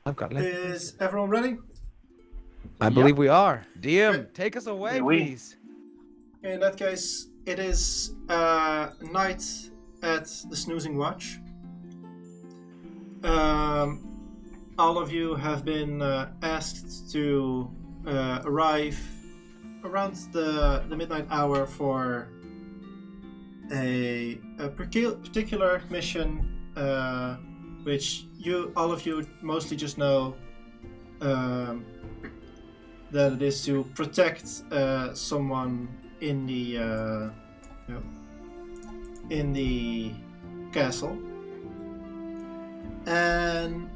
I've got Is everyone ready? I believe we are. DM, Great. take us away, Oui. please. In that case, it is night at the Snoozing Watch. All of you have been asked to arrive around the midnight hour for a particular mission, which all of you mostly just know that it is to protect someone in the castle. And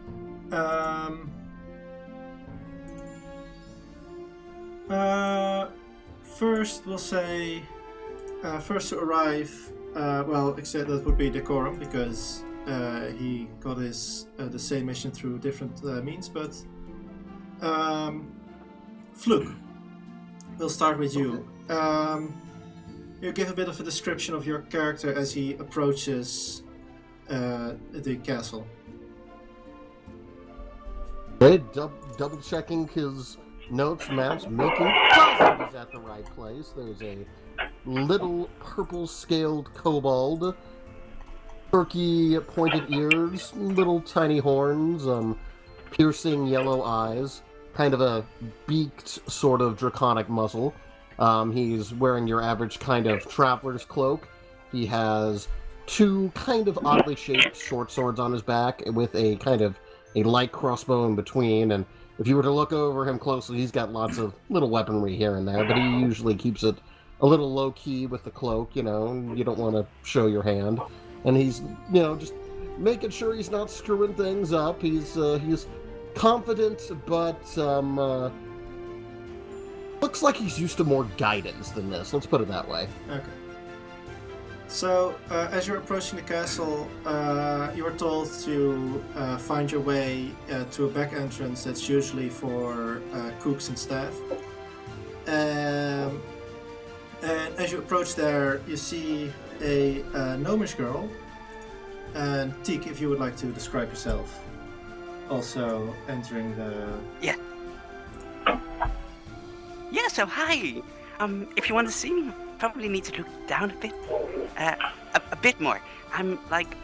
first we'll say first to arrive, except that would be Decorm, because he got his the same mission through different means, but Fluke, we'll start with you. You give a bit of a description of your character as he approaches the castle. Okay, double checking his notes, maps, making positive he's at the right place. There's a little purple-scaled kobold, turkey pointed ears, little tiny horns, piercing yellow eyes, kind of a beaked sort of draconic muzzle. He's wearing your average kind of traveler's cloak. He has two kind of oddly shaped short swords on his back with a kind of a light crossbow in between, and if you were to look over him closely, he's got lots of little weaponry here and there, but he usually keeps it a little low-key with the cloak, you don't want to show your hand. And he's, just making sure he's not screwing things up. He's confident, but looks like he's used to more guidance than this. Let's put it that way. Okay. So, as you're approaching the castle, you are told to find your way to a back entrance that's usually for cooks and staff. And as you approach there, you see a gnomish girl. And Teak, if you would like to describe yourself. Also entering the... Yeah, so hi. If you want to see me, you probably need to look down a bit. A bit more. I'm like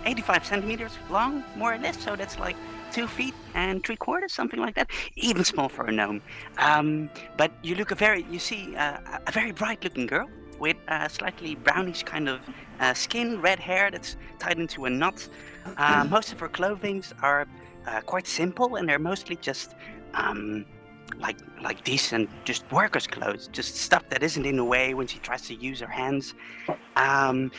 85 centimeters long, more or less, so that's like 2 feet and 3/4, something like that. Even small for a gnome. But you see a very bright-looking girl with slightly brownish kind of skin, red hair that's tied into a knot. Most of her clothings are quite simple, and they're mostly just like decent, just workers' clothes, just stuff that isn't in the way when she tries to use her hands.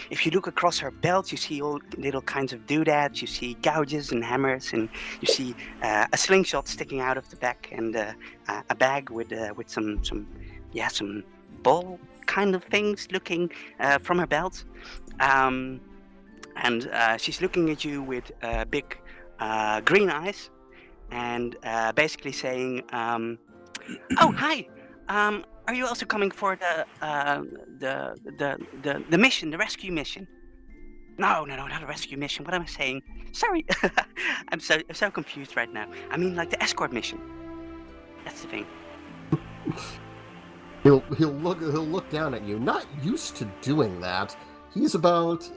If you look across her belt, you see all little kinds of doodads. You see gouges and hammers, and you see a slingshot sticking out of the back, and a bag with some ball kind of things looking from her belt. And she's looking at you with big green eyes, and basically saying, "Oh, hi. Are you also coming for the mission, the rescue mission?" No, not a rescue mission. What am I saying? Sorry, I'm so confused right now. I mean, like the escort mission. That's the thing. He'll look down at you. Not used to doing that. He's about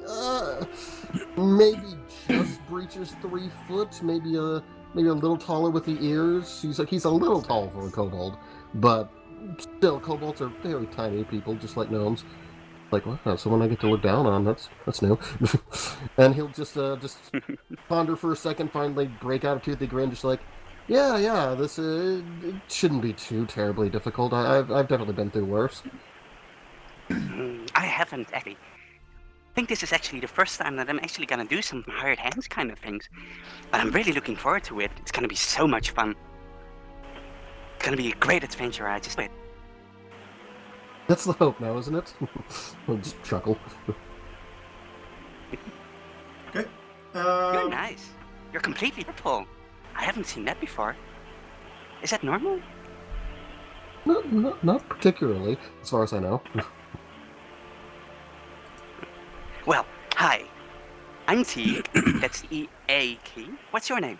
maybe just breaches 3 foot, maybe a little taller with the ears. He's a little tall for a kobold, but still, kobolds are very tiny people, just like gnomes. Like, wow, someone I get to look down on. That's new. And he'll just ponder for a second, finally break out a toothy grin, just like, yeah. This it shouldn't be too terribly difficult. I've definitely been through worse. I haven't actually. I think this is actually the first time that I'm actually gonna do some hired hands kind of things. But I'm really looking forward to it. It's gonna be so much fun. It's gonna be a great adventure, I just wait. That's the hope now, isn't it? I'll just chuckle. Okay. You're nice. You're completely purple. I haven't seen that before. Is that normal? Not particularly, as far as I know. Well, hi. I'm Teak. That's E-A-K. What's your name?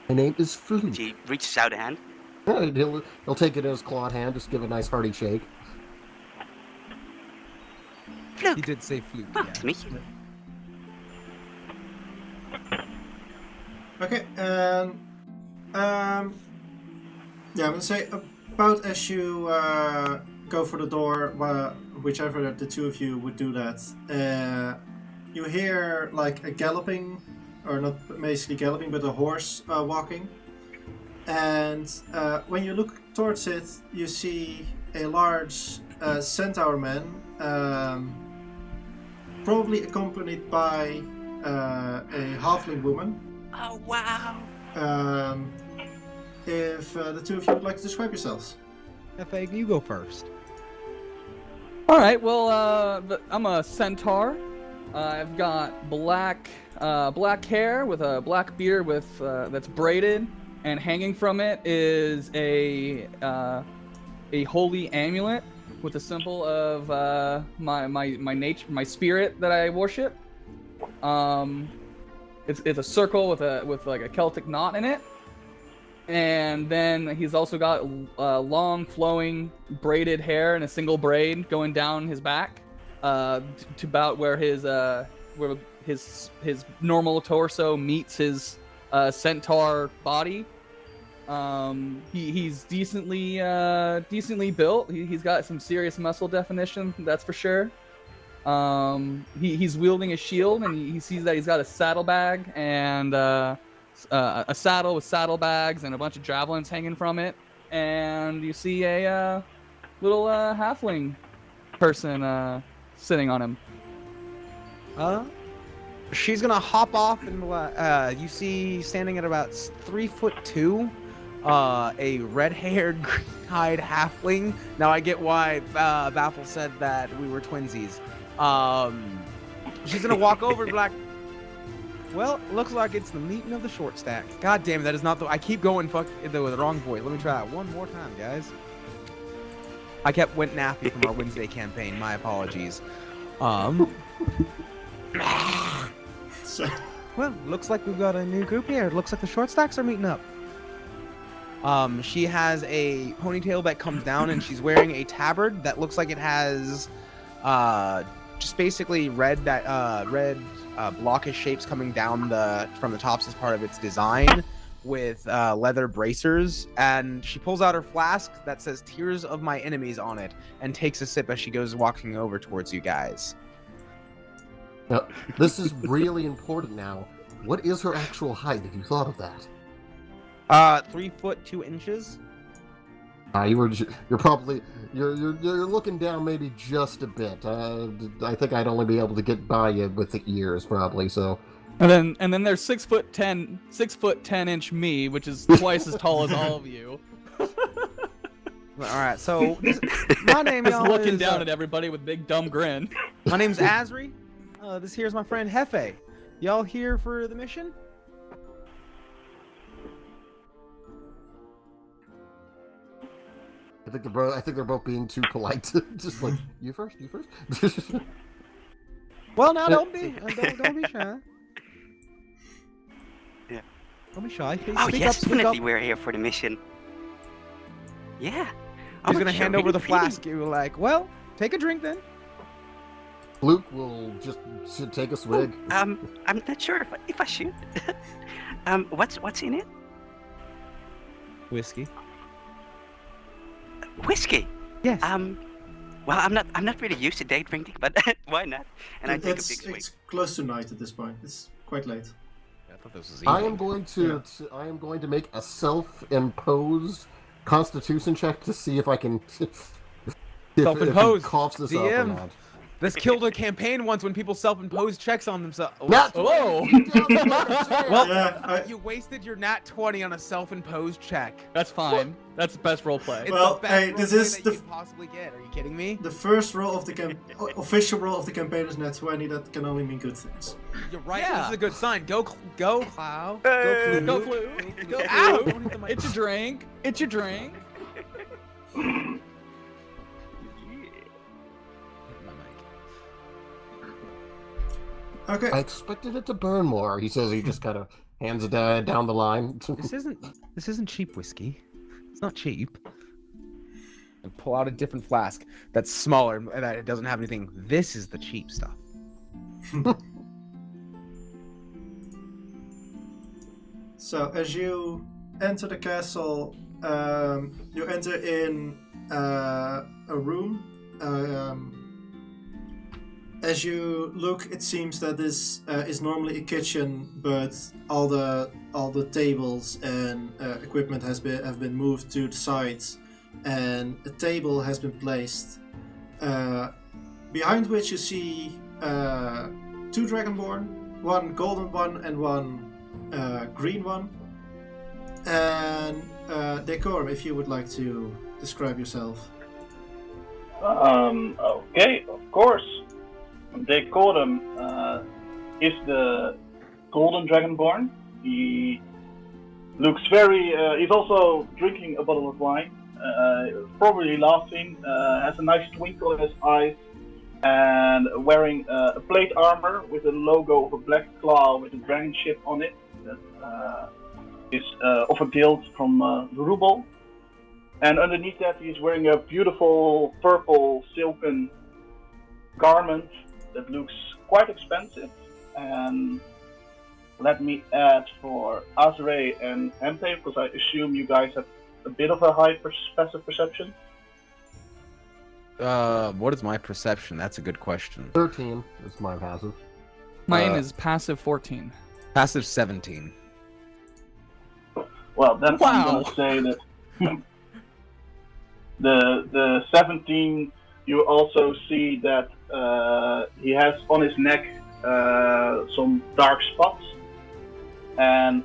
My name is Fluke. He reaches out a hand. Yeah, he'll take it in his clawed hand, just give a nice hearty shake. Fluke. He did say fluke. Nice to meet you. Okay, and yeah, I'm gonna say about as you go for the door, whichever the two of you would do that, you hear like a galloping, or not basically galloping, but a horse walking. And when you look towards it, you see a large centaur man, probably accompanied by a halfling woman. Oh, wow. If the two of you would like to describe yourselves. Hephe, you go first. All right. Well, I'm a centaur. I've got black hair with a black beard with that's braided, and hanging from it is a holy amulet with a symbol of my nature, my spirit that I worship. It's a circle with like a Celtic knot in it, and then he's also got long flowing braided hair in a single braid going down his back, to about where his normal torso meets his centaur body. He's decently built. He's got some serious muscle definition, that's for sure. He's wielding a shield, and he sees that he's got a saddlebag and a saddle with saddlebags and a bunch of javelins hanging from it. And you see a little halfling person sitting on him. She's gonna hop off, and you see standing at about 3'2", a red-haired, green-eyed halfling. Now I get why Baffle said that we were twinsies. She's gonna walk over and be like, well, looks like it's the meeting of the short stacks. God damn, that is not the. I keep going with the wrong voice. Let me try that one more time, guys. I went nappy from our Wednesday campaign. My apologies. So, Well, looks like we've got a new group here. It looks like the short stacks are meeting up. She has a ponytail that comes down, and she's wearing a tabard that looks like it has just basically red blockish shapes coming down from the tops as part of its design, with leather bracers. And she pulls out her flask that says "Tears of My Enemies" on it, and takes a sip as she goes walking over towards you guys. Now, this is really important now. What is her actual height? Have you thought of that? 3'2". You're looking down maybe just a bit. I think I'd only be able to get by you with the ears probably. So. And then there's 6'10" me, which is twice as tall as all of you. All right, so my name Just y'all looking is, down at everybody with big dumb grin. My name's Azri. This here's my friend Hephe. Y'all here for the mission? I think they're both being too polite. Just like you first. Well, now don't be shy. Yeah. Don't be shy. Please Oh, speak yes, up, speak definitely up. we're here for the mission. Yeah. He's Oh, gonna sure, hand over the really. flask. You're like, well, take a drink then. Luke will just take a swig. I'm not sure if I should. What's in it? Whiskey. Whiskey. Yes. Well, I'm not really used to day drinking, but why not? And I take a big swig. it's close to night at this point. It's quite late. I thought this was I am going to make a self-imposed Constitution check to see if I can. Self-imposed. If he coughs this up or DM. not. This killed a campaign once when people self-impose checks on themselves. Nat Whoa! 20! Well, Yeah, you wasted your nat 20 on a self-imposed check. That's fine. That's the best roleplay. It's Well, the best hey, this roleplay is that the you could possibly get. Are you kidding me? the first roll of the official roll of the campaign is net 20. That can only mean good things. You're right. Yeah. This is a good sign. Go, Clow. Hey. Go Flu. Go Ow! Flu. Don't hit the mic. It's your drink. It's your drink. Okay. I expected it to burn more. He says he just kind of hands it down the line. This isn't cheap whiskey. It's not cheap. And pull out a different flask that's smaller and that it doesn't have anything. This is the cheap stuff. So as you enter the castle, you enter in a room. As you look, it seems that this is normally a kitchen, but all the tables and equipment have been moved to the sides, and a table has been placed, behind which you see 2 dragonborn, one golden one and one green one. And Decorm, if you would like to describe yourself. Okay, of course. Decorm is the golden dragonborn. He looks very. He's also drinking a bottle of wine. Probably laughing. Has a nice twinkle in his eyes, and wearing a plate armor with a logo of a black claw with a dragon ship on it. That is of a guild from Roubel. And underneath that, he's wearing a beautiful purple silken garment that looks quite expensive. And let me add for Azrae and Hephe, because I assume you guys have a bit of a high passive perception. What is my perception? That's a good question. 13 is my passive. Mine is passive 14. Passive 17. Well, then Wow. I'm going to say that the 17, you also see that he has on his neck some dark spots, and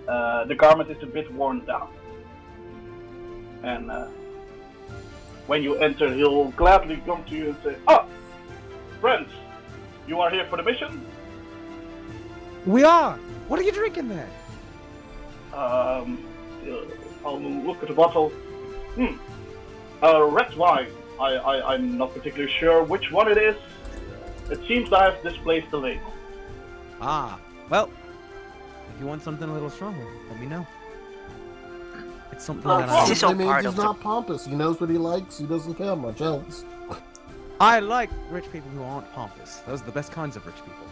the garment is a bit worn down. And when you enter, he'll gladly come to you and say, "Ah, friends, you are here for the mission?" We are! What are you drinking there? I'll look at the bottle. Red wine. I'm not particularly sure which one it is. It seems I have displaced the label. Ah, well, if you want something a little stronger, let me know. It's something that This is all I mean, part he's of the- not pompous. He knows what he likes. He doesn't care much else. I like rich people who aren't pompous. Those are the best kinds of rich people.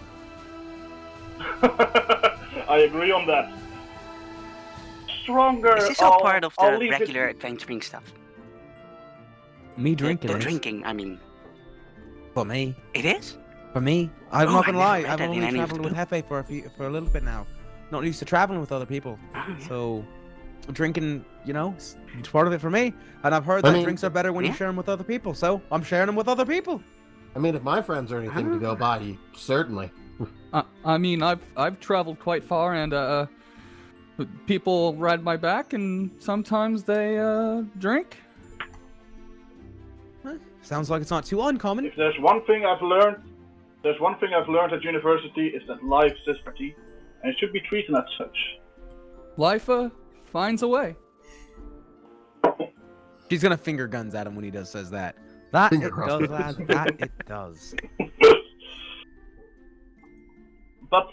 I agree on that. Stronger. Is this all part of I'll the leave it- regular adventuring stuff? Me The drinking is. drinking, I mean. For me. It is? For me. I'm Oh, not I gonna never lie. read I've that in only any of traveled the with Hephe for a little bit now. Not used to traveling with other people. Oh, yeah. So, drinking, it's part of it for me. And I've heard I that mean- drinks are better when you Yeah. share them with other people. So, I'm sharing them with other people. I mean, if my friends are anything to go by, certainly. I mean, I've traveled quite far, and people ride my back, and sometimes they drink. Sounds like it's not too uncommon. If there's one thing I've learned, at university is that life is party, and it should be treated as such. Life finds a way. She's gonna finger guns at him when he says that. That Finger it crossed. does, lad. That it does. But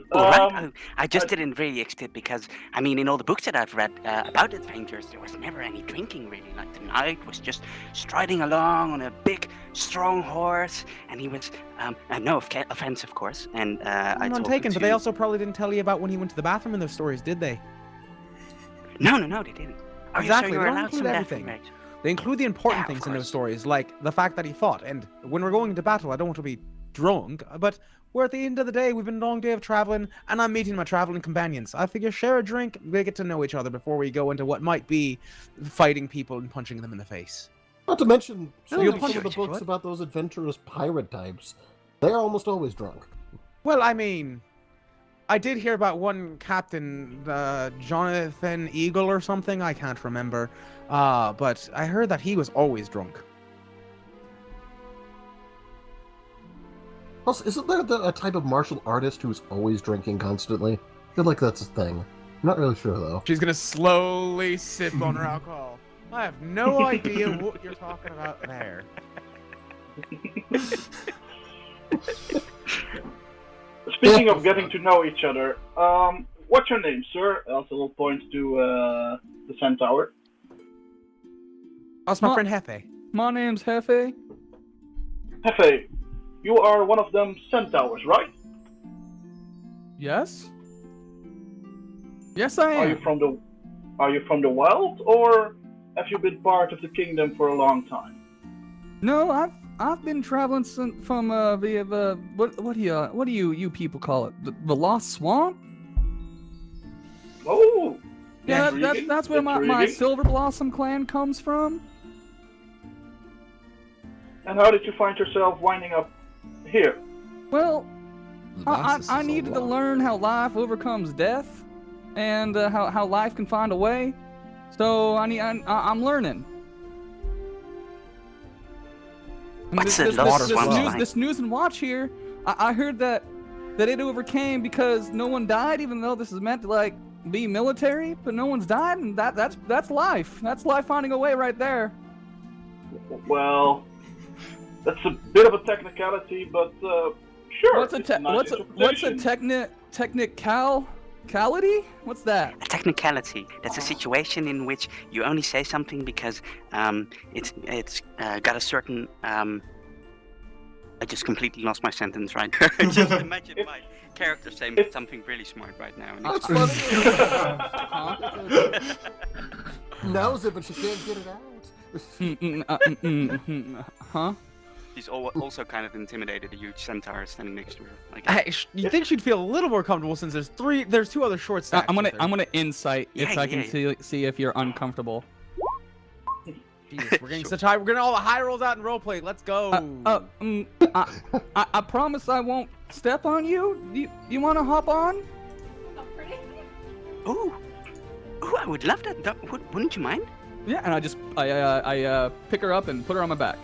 I just didn't really expect because, I mean, in all the books that I've read about adventures, there was never any drinking really. Like the knight was just striding along on a big, strong horse, and he was, no offense, of course. And I'm I not told taken, him but to... they also probably didn't tell you about when he went to the bathroom in those stories, did they? No, they didn't. Oh, Exactly, so you they were don't allowed include some everything. bathroom breaks. They include the important Yeah, of things in those course. stories, like the fact that he fought. And when we're going into battle, I don't want to be drunk, but we're at the end of the day. We've been a long day of traveling, and I'm meeting my traveling companions. I figure share a drink, we get to know each other before we go into what might be fighting people and punching them in the face. Not to mention some you'll of punch the each books other. about those adventurous pirate types. They're almost always drunk. Well, I mean, I did hear about one captain, Jonathan Eagle or something. I can't remember, but I heard that he was always drunk. Plus, isn't there a type of martial artist who's always drinking constantly? I feel like that's a thing. I'm not really sure, though. She's gonna slowly sip on her alcohol. I have no idea what you're talking about there. speaking of getting to know each other, what's your name, sir? Also, will point to the centaur. That's my friend Hephe. My name's Hephe. Hephe, you are one of them centaurs, right? Yes. Yes, I am. Are you from the wild, or have you been part of the kingdom for a long time? No, I've been traveling from the what do you people call it? The Lost Swamp? Oh, Yeah, intriguing, that's where my intriguing. Silver Blossom clan comes from. And how did you find yourself winding up here? Well, Glasses I is a needed to lot. learn how life overcomes death, and how life can find a way. So I'm learning. And What's the Lost Swamp like? this news and watch here, I heard that it overcame because no one died, even though this is meant to like be military, but no one's died, and that's life. That's life finding a way right there. Well, that's a bit of a technicality, but sure. What's a it's nice interpretation. technicality? What's that? A technicality. That's a situation in which you only say something because it's got a certain. I just completely lost my sentence right there. Just imagine my character saying something really smart right now. And That's funny. Knows it, but she can't get it out. Huh? She's also kind of intimidated. A huge centaur standing next to her. Like, You think she'd feel a little more comfortable since there's two other short stacks. I'm gonna insight if Yeah, I can see if you're uncomfortable. Jesus, we're getting such high. We're getting all the high rolls out in roleplay. Let's go. I promise I won't step on you. You want to hop on? ooh, I would love that. Wouldn't you mind? Yeah, and I pick her up and put her on my back.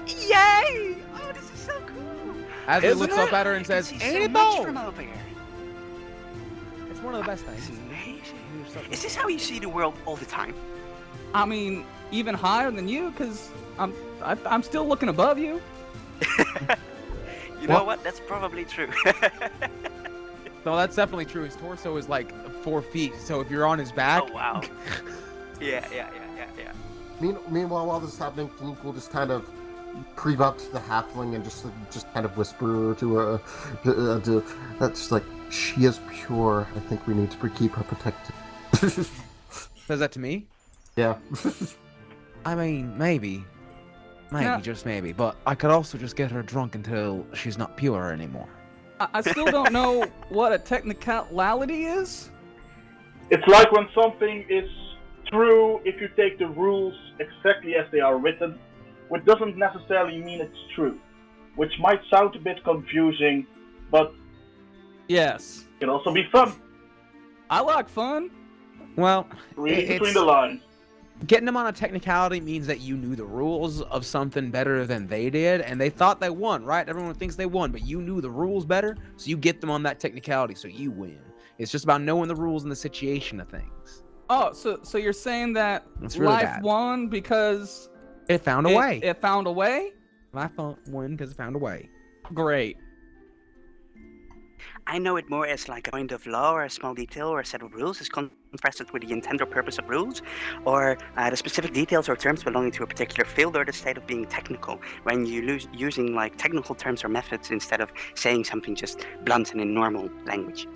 Yay! Oh, this is so cool. As he Isn't looks up at her and I can says, see "Ain't so it much though?" from over here. It's one of the best This things. is amazing. Is this how you see the world all the time? I mean, even higher than you, cause I'm still looking above you. You know what? That's probably true. No, that's definitely true. His torso is like 4 feet, so if you're on his back, Oh wow. Yeah. Meanwhile, while this is happening, Fluke will just kind of creep up to the halfling and just kind of whisper to her, that's like, she is pure. I think we need to keep her protected. says that to me. Yeah. I mean, maybe, Yeah. just maybe. But I could also just get her drunk until she's not pure anymore. I still don't know what a technicality is. It's like when something is true if you take the rules exactly as they are written, which doesn't necessarily mean it's true. Which might sound a bit confusing, but Yes. it can also be fun. I like fun. Well, Read it's- between the lines. getting them on a technicality means that you knew the rules of something better than they did, and they thought they won, right? Everyone thinks they won, but you knew the rules better, so you get them on that technicality, so you win. It's just about knowing the rules and the situation of things. Oh, so you're saying that It's really life bad. won because It found a way. It found a way? Life won because it found a way. Great. I know it more as like a point of law or a small detail or a set of rules is contrasted with the intent or purpose of rules, or the specific details or terms belonging to a particular field or the state of being technical, when you using like technical terms or methods instead of saying something just blunt and in normal language.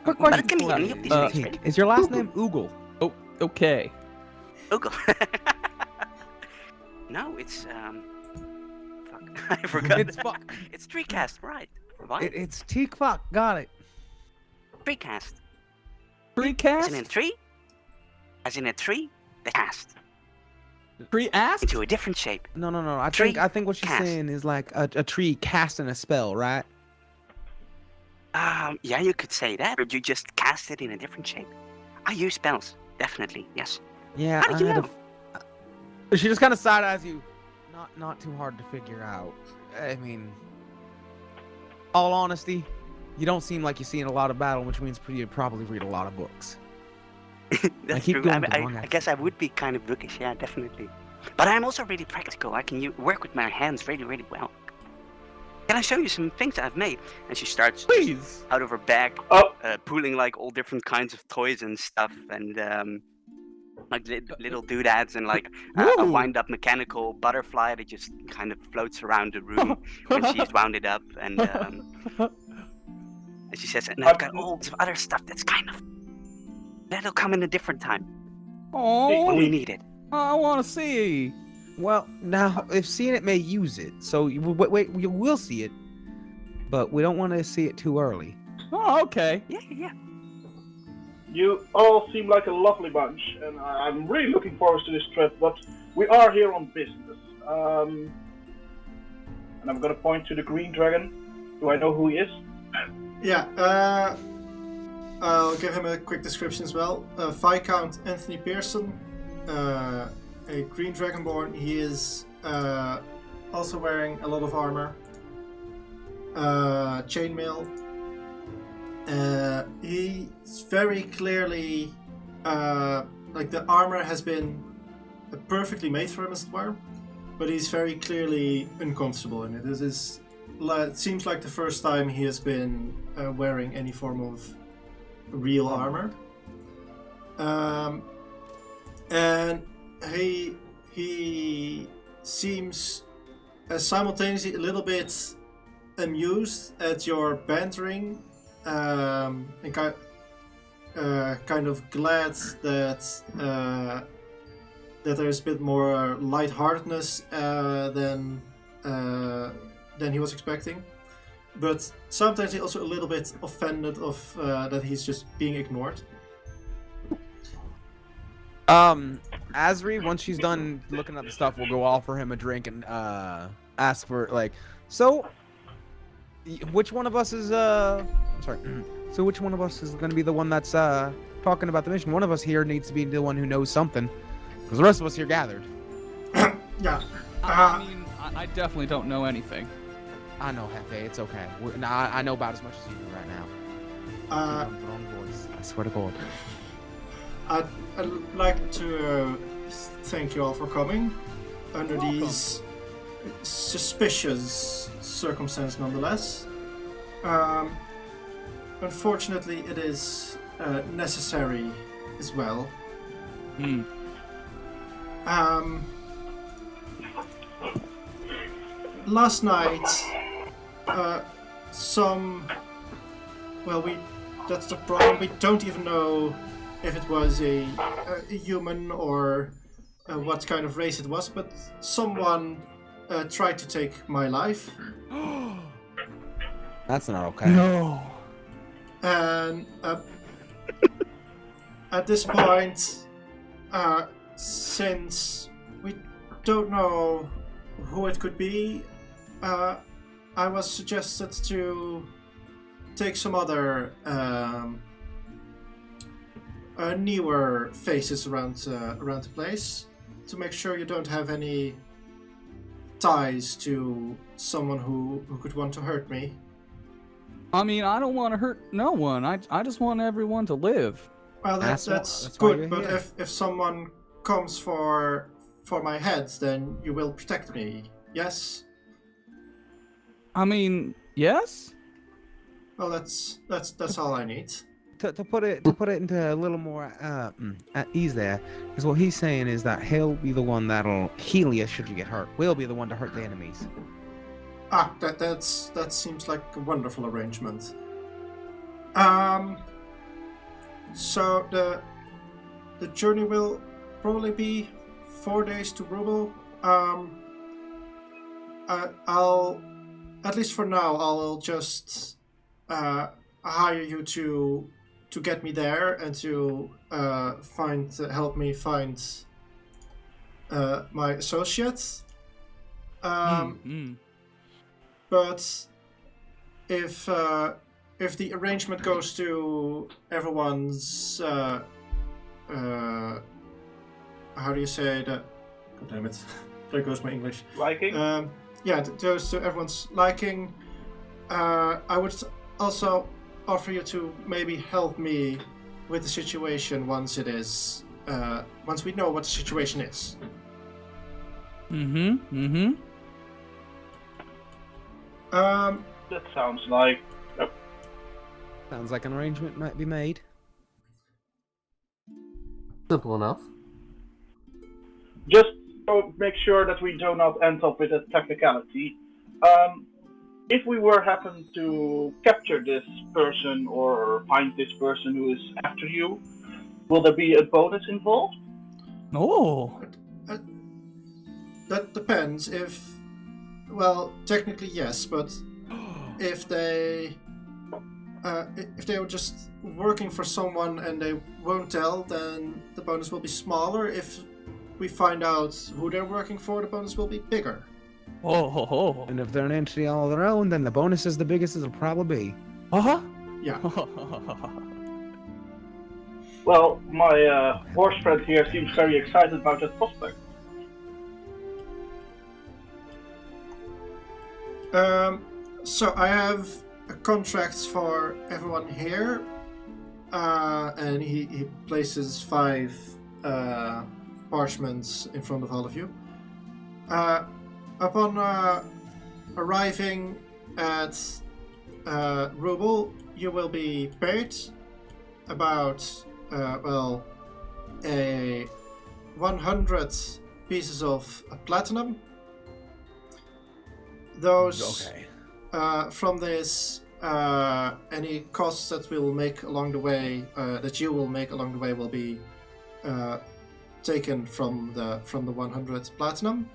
Quick But question it can be for any you. of these things, Teak, really. is your last name Oogle? Oh, okay. Google. No, it's fuck. I forgot. It's fuck. It's Treecast, right? What? It's Teak. Fuck. Got it. Treecast. Precast? As in a tree? As in a tree? The cast. Pre-asked? Into a different shape. No. I Tree think what she's cast. saying is like a tree casting a spell, right? Yeah, you could say that, but you just cast it in a different shape. I use spells, definitely, yes. Yeah. How did you I had know? She just kind of side eyes you. Not too hard to figure out. I mean, all honesty, you don't seem like you've seen a lot of battle, which means you probably read a lot of books. That's keep true. going with the wrong I guess I would be kind of bookish, yeah, definitely. But I'm also really practical. I can work with my hands really, really well. can I show you some things I've made? And she starts Please. out of her bag, Oh. pulling like all different kinds of toys and stuff, and like little doodads, and like a Woo. wind-up mechanical butterfly that just kind of floats around the room when she's wound it up, and she says, and I've got all this other stuff that's kind of that'll come in a different time when we Oh, need it. I want to see. Well, now, if seeing it may use it, so you will see it, but we don't want to see it too early. Oh, okay. Yeah. You all seem like a lovely bunch, and I'm really looking forward to this trip, but we are here on business. And I'm gonna point to the green dragon. Do I know who he is? Yeah, I'll give him a quick description as well. Viscount Anthony Pierson, a green dragonborn. He is also wearing a lot of armor, chainmail. He's very clearly like the armor has been perfectly made for him, as it were, but he's very clearly uncomfortable in it. It seems like the first time he has been wearing any form of real armor, and he seems simultaneously a little bit amused at your bantering, and kind of glad that there's a bit more lightheartedness than he was expecting. But sometimes he's also a little bit offended of that he's just being ignored. Asri, once she's done looking at the stuff, we'll go offer him a drink and ask for so which one of us is I'm sorry. So which one of us is going to be the one that's talking about the mission? One of us here needs to be the one who knows something, because the rest of us here gathered. Yeah. I mean, I definitely don't know anything. I know, Hephe. It's okay. I know about as much as you do right now. Wrong voice. I swear to God. I'd like to thank you all for coming under these suspicious circumstances, nonetheless. Unfortunately, it is necessary as well. Last night, that's the problem. We don't even know if it was a human or what kind of race it was, but someone tried to take my life. That's not okay. No. And at this point, since we don't know who it could be, I was suggested to take some other newer faces around the place to make sure you don't have any ties to someone who could want to hurt me. I mean, I don't want to hurt no one. I just want everyone to live. Well, that's good, but if someone comes for my head, then you will protect me. Yes? I mean, yes? Well, that's all I need. To put it into a little more at ease there, because what he's saying is that he'll be the one that'll heal you should you get hurt. We'll be the one to hurt the enemies. That seems like a wonderful arrangement. So the journey will probably be 4 days to Roubel. I'll, at least for now, I'll just hire you to get me there and to help me find my associates. But if the arrangement goes to everyone's how do you say that? God damn it! There goes my English. Liking? Yeah, it goes to everyone's liking. I would also offer you to maybe help me with the situation once we know what the situation is. That sounds like. Sounds like an arrangement might be made. Simple enough. Just to make sure that we do not end up with a technicality. If we happen to capture this person or find this person who is after you, will there be a bonus involved? Oh. That depends. Well, technically yes, but if they were just working for someone and they won't tell, then the bonus will be smaller. If we find out who they're working for, the bonus will be bigger. Oh. And if they're an entity all their own, then the bonus is the biggest it'll probably be. Uh-huh. Yeah. Well, my horse friend here seems very excited about that prospect. So I have contracts for everyone here, and he places 5 parchments in front of all of you. Upon arriving at Roubel, you will be paid about 100 pieces of platinum. Those from this, any costs that we'll make along the way, that you will make along the way, will be taken from the 100 platinum.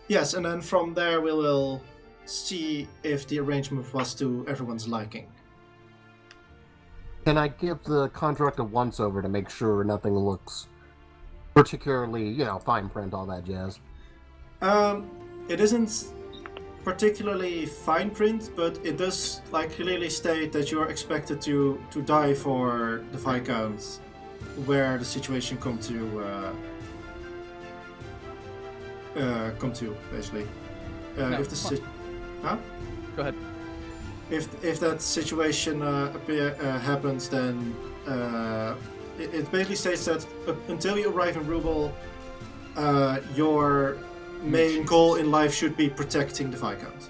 Yes, and then from there we will see if the arrangement was to everyone's liking. Can I give the contract a once-over to make sure nothing looks particularly, fine print, all that jazz? It isn't particularly fine print, but it does clearly state that you're expected to die for the Viscount, where the situation come to basically. If the huh? Go ahead. If that situation happens, then it basically states that until you arrive in Roubel, your main goal in life should be protecting the Viscount.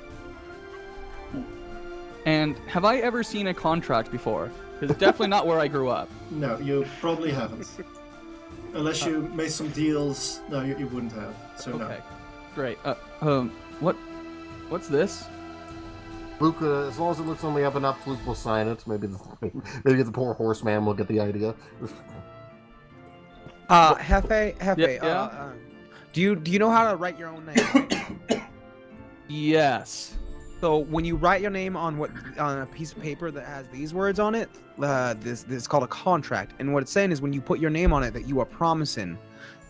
And have I ever seen a contract before? Because it's definitely not where I grew up. No, you probably haven't. Unless you made some deals, no, you wouldn't have. So Okay, no. great. What's this? Luke, as long as it looks on the up and up, Luke will sign it. Maybe the poor horseman will get the idea. Hephe, Yeah. do you know how to write your own name? Yes. So when you write your name on a piece of paper that has these words on it, this is called a contract. And what it's saying is when you put your name on it, that you are promising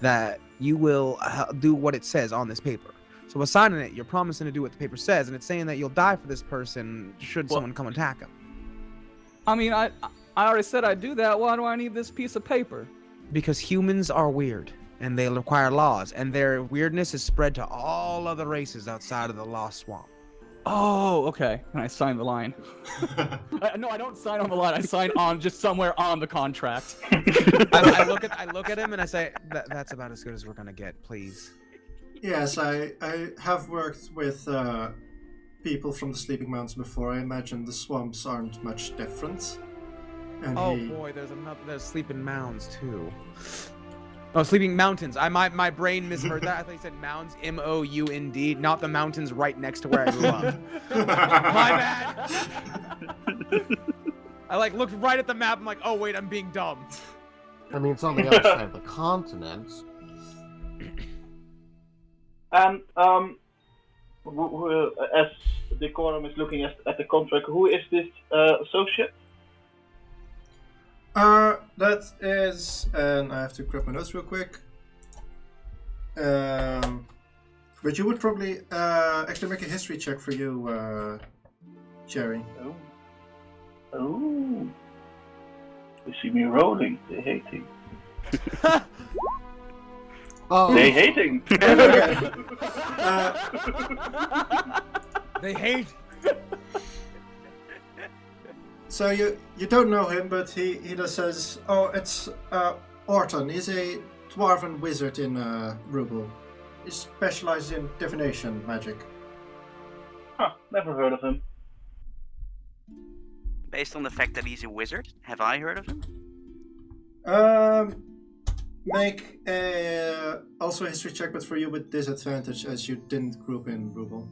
that you will do what it says on this paper. So by signing it, you're promising to do what the paper says, and it's saying that you'll die for this person should someone come attack him. I mean, I already said I'd do that. Why do I need this piece of paper? Because humans are weird, and they require laws, and their weirdness is spread to all other races outside of the Lost Swamp. Oh, okay. And I sign the line. No, I don't sign on the line. I sign on just somewhere on the contract. I look at him and I say, "That's about as good as we're gonna get, please." Yes, I have worked with people from the Sleeping Mountains before. I imagine the swamps aren't much different. And Boy, there's Sleeping Mounds too. Oh, Sleeping Mountains. My brain misheard that. I thought you said mounds, M-O-U-N-D, not the mountains right next to where I grew up. My bad. I looked right at the map. I'm like, oh wait, I'm being dumb. I mean, it's on the other side of the continent. And as Decorm is looking at the contract, who is this associate? That is, and I have to grab my notes real quick. But you would probably actually make a history check for you, Jerry. Oh. You see me rolling. They hating. Oh. They hating. They hate. So you don't know him, but he just says, "Oh, it's Orton. He's a dwarven wizard in Roubel. He specializes in divination magic. Huh, never heard of him. Based on the fact that he's a wizard, have I heard of him? Make also a history check, but for you with disadvantage, as you didn't group in Roubel.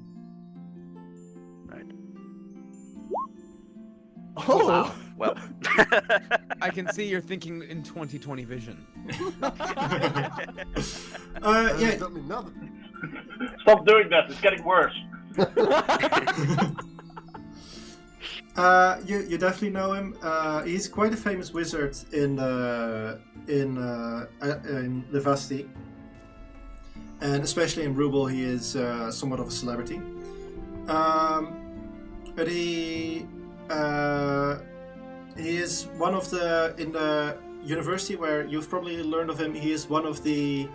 Right. Oh, wow. Well, I can see you're thinking in 20/20 vision. Yeah, Don't mean nothing. Stop doing that. It's getting worse. you definitely know him. He's quite a famous wizard in Levasti, and especially in Roubel, he is somewhat of a celebrity. But he is one of the in the university where you've probably learned of him. He is one of the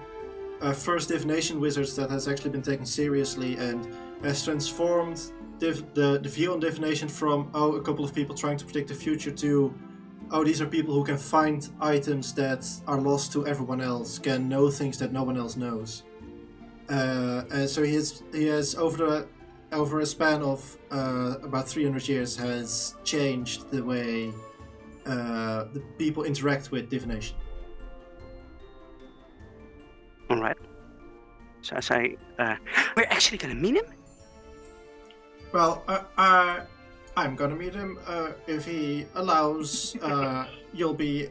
first divination wizards that has actually been taken seriously and has transformed the view on divination from a couple of people trying to predict the future to these are people who can find items that are lost to everyone else, can know things that no one else knows. And so he has over a span of about 300 years has changed the way the people interact with divination. all right. So I say, we're actually gonna meet him? Well, I'm gonna meet him if he allows. You'll be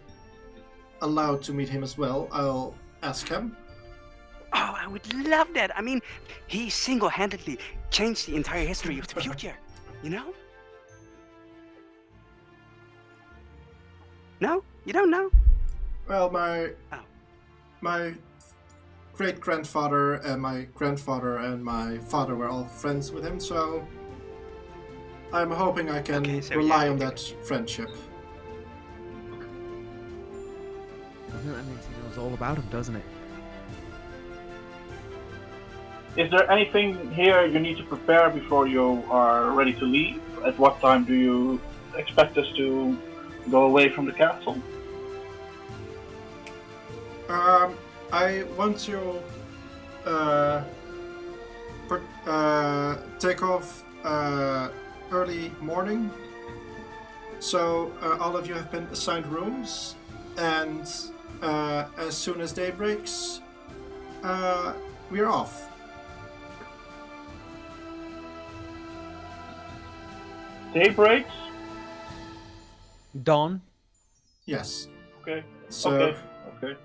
allowed to meet him as well. I'll ask him. Oh, I would love that. I mean, he single-handedly changed the entire history of the future, you know? No? You don't know? Well, my Oh. great-grandfather and my grandfather and my father were all friends with him, so I'm hoping I can Okay, so rely yeah, on okay. that friendship. That means he knows all about him, doesn't it? Is there anything here you need to prepare before you are ready to leave? At what time do you expect us to go away from the castle? I want to take off early morning. So all of you have been assigned rooms, and as soon as day breaks, we're off. Day breaks? Dawn? Yes. Okay. So Okay.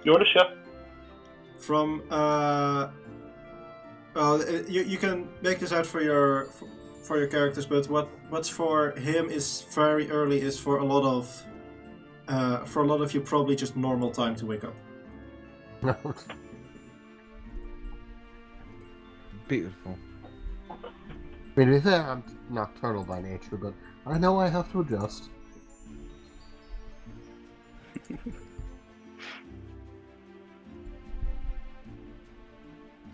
You're the chef. from you can make this out for your characters, but what's for him is very early is for a lot of you probably just normal time to wake up. Beautiful. I mean, to be fair, I'm nocturnal by nature, but I know I have to adjust.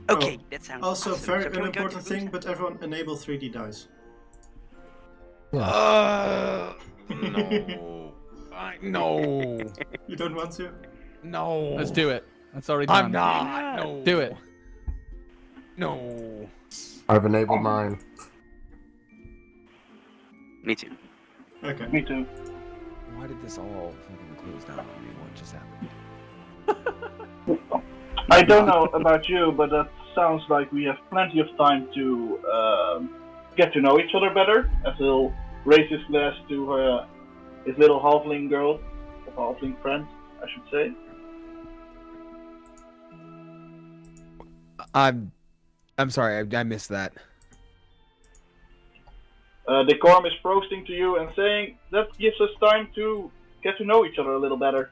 Okay, that sounds Also, awesome. very So can we go to unimportant the thing, room but everyone enable 3D dice. No. No. You don't want to? No. Let's do it. That's already done. I'm not. No. Do it. No. I've enabled mine. Me too. Okay. Me too. Why did this all fucking close down on me? What just happened? I don't know about you, but that sounds like we have plenty of time to get to know each other better, as he'll raise his glass to his little halfling girl, or halfling friend, I should say. I'm sorry. I missed that. Decorm is roasting to you and saying that gives us time to get to know each other a little better.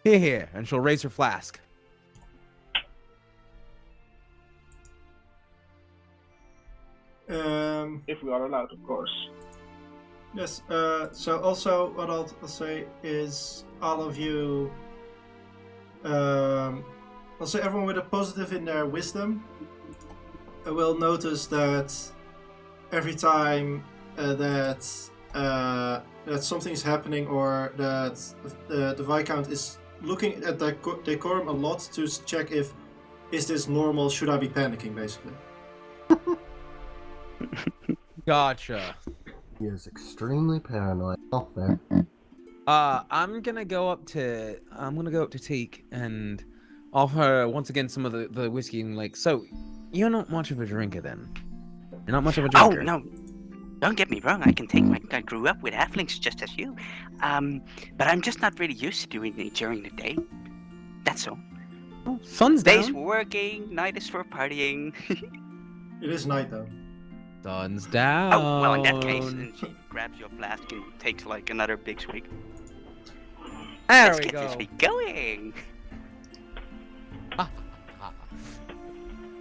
Here, and she'll raise her flask. If we are allowed, of course. Yes. So also, what I'll say is all of you. I'll say everyone with a positive in their wisdom will notice that every time that something is happening or that the Viscount is looking at Decorm a lot to check if is this normal? Should I be panicking? Basically. Gotcha. He is extremely paranoid. Oh, there. I'm gonna go up to Teak and offer once again some of the whiskey and like. So, you're not much of a drinker then. You're not much of a Oh drinker. no, don't get me wrong. I grew up with halflings just as you, but I'm just not really used to doing it during the day. That's all. Oh, sun's down. Day's for working, night is for partying. It is night though. Sun's down. Oh well, in that case, and she grabs your flask and takes like another big swig. There Let's we get go. this week going.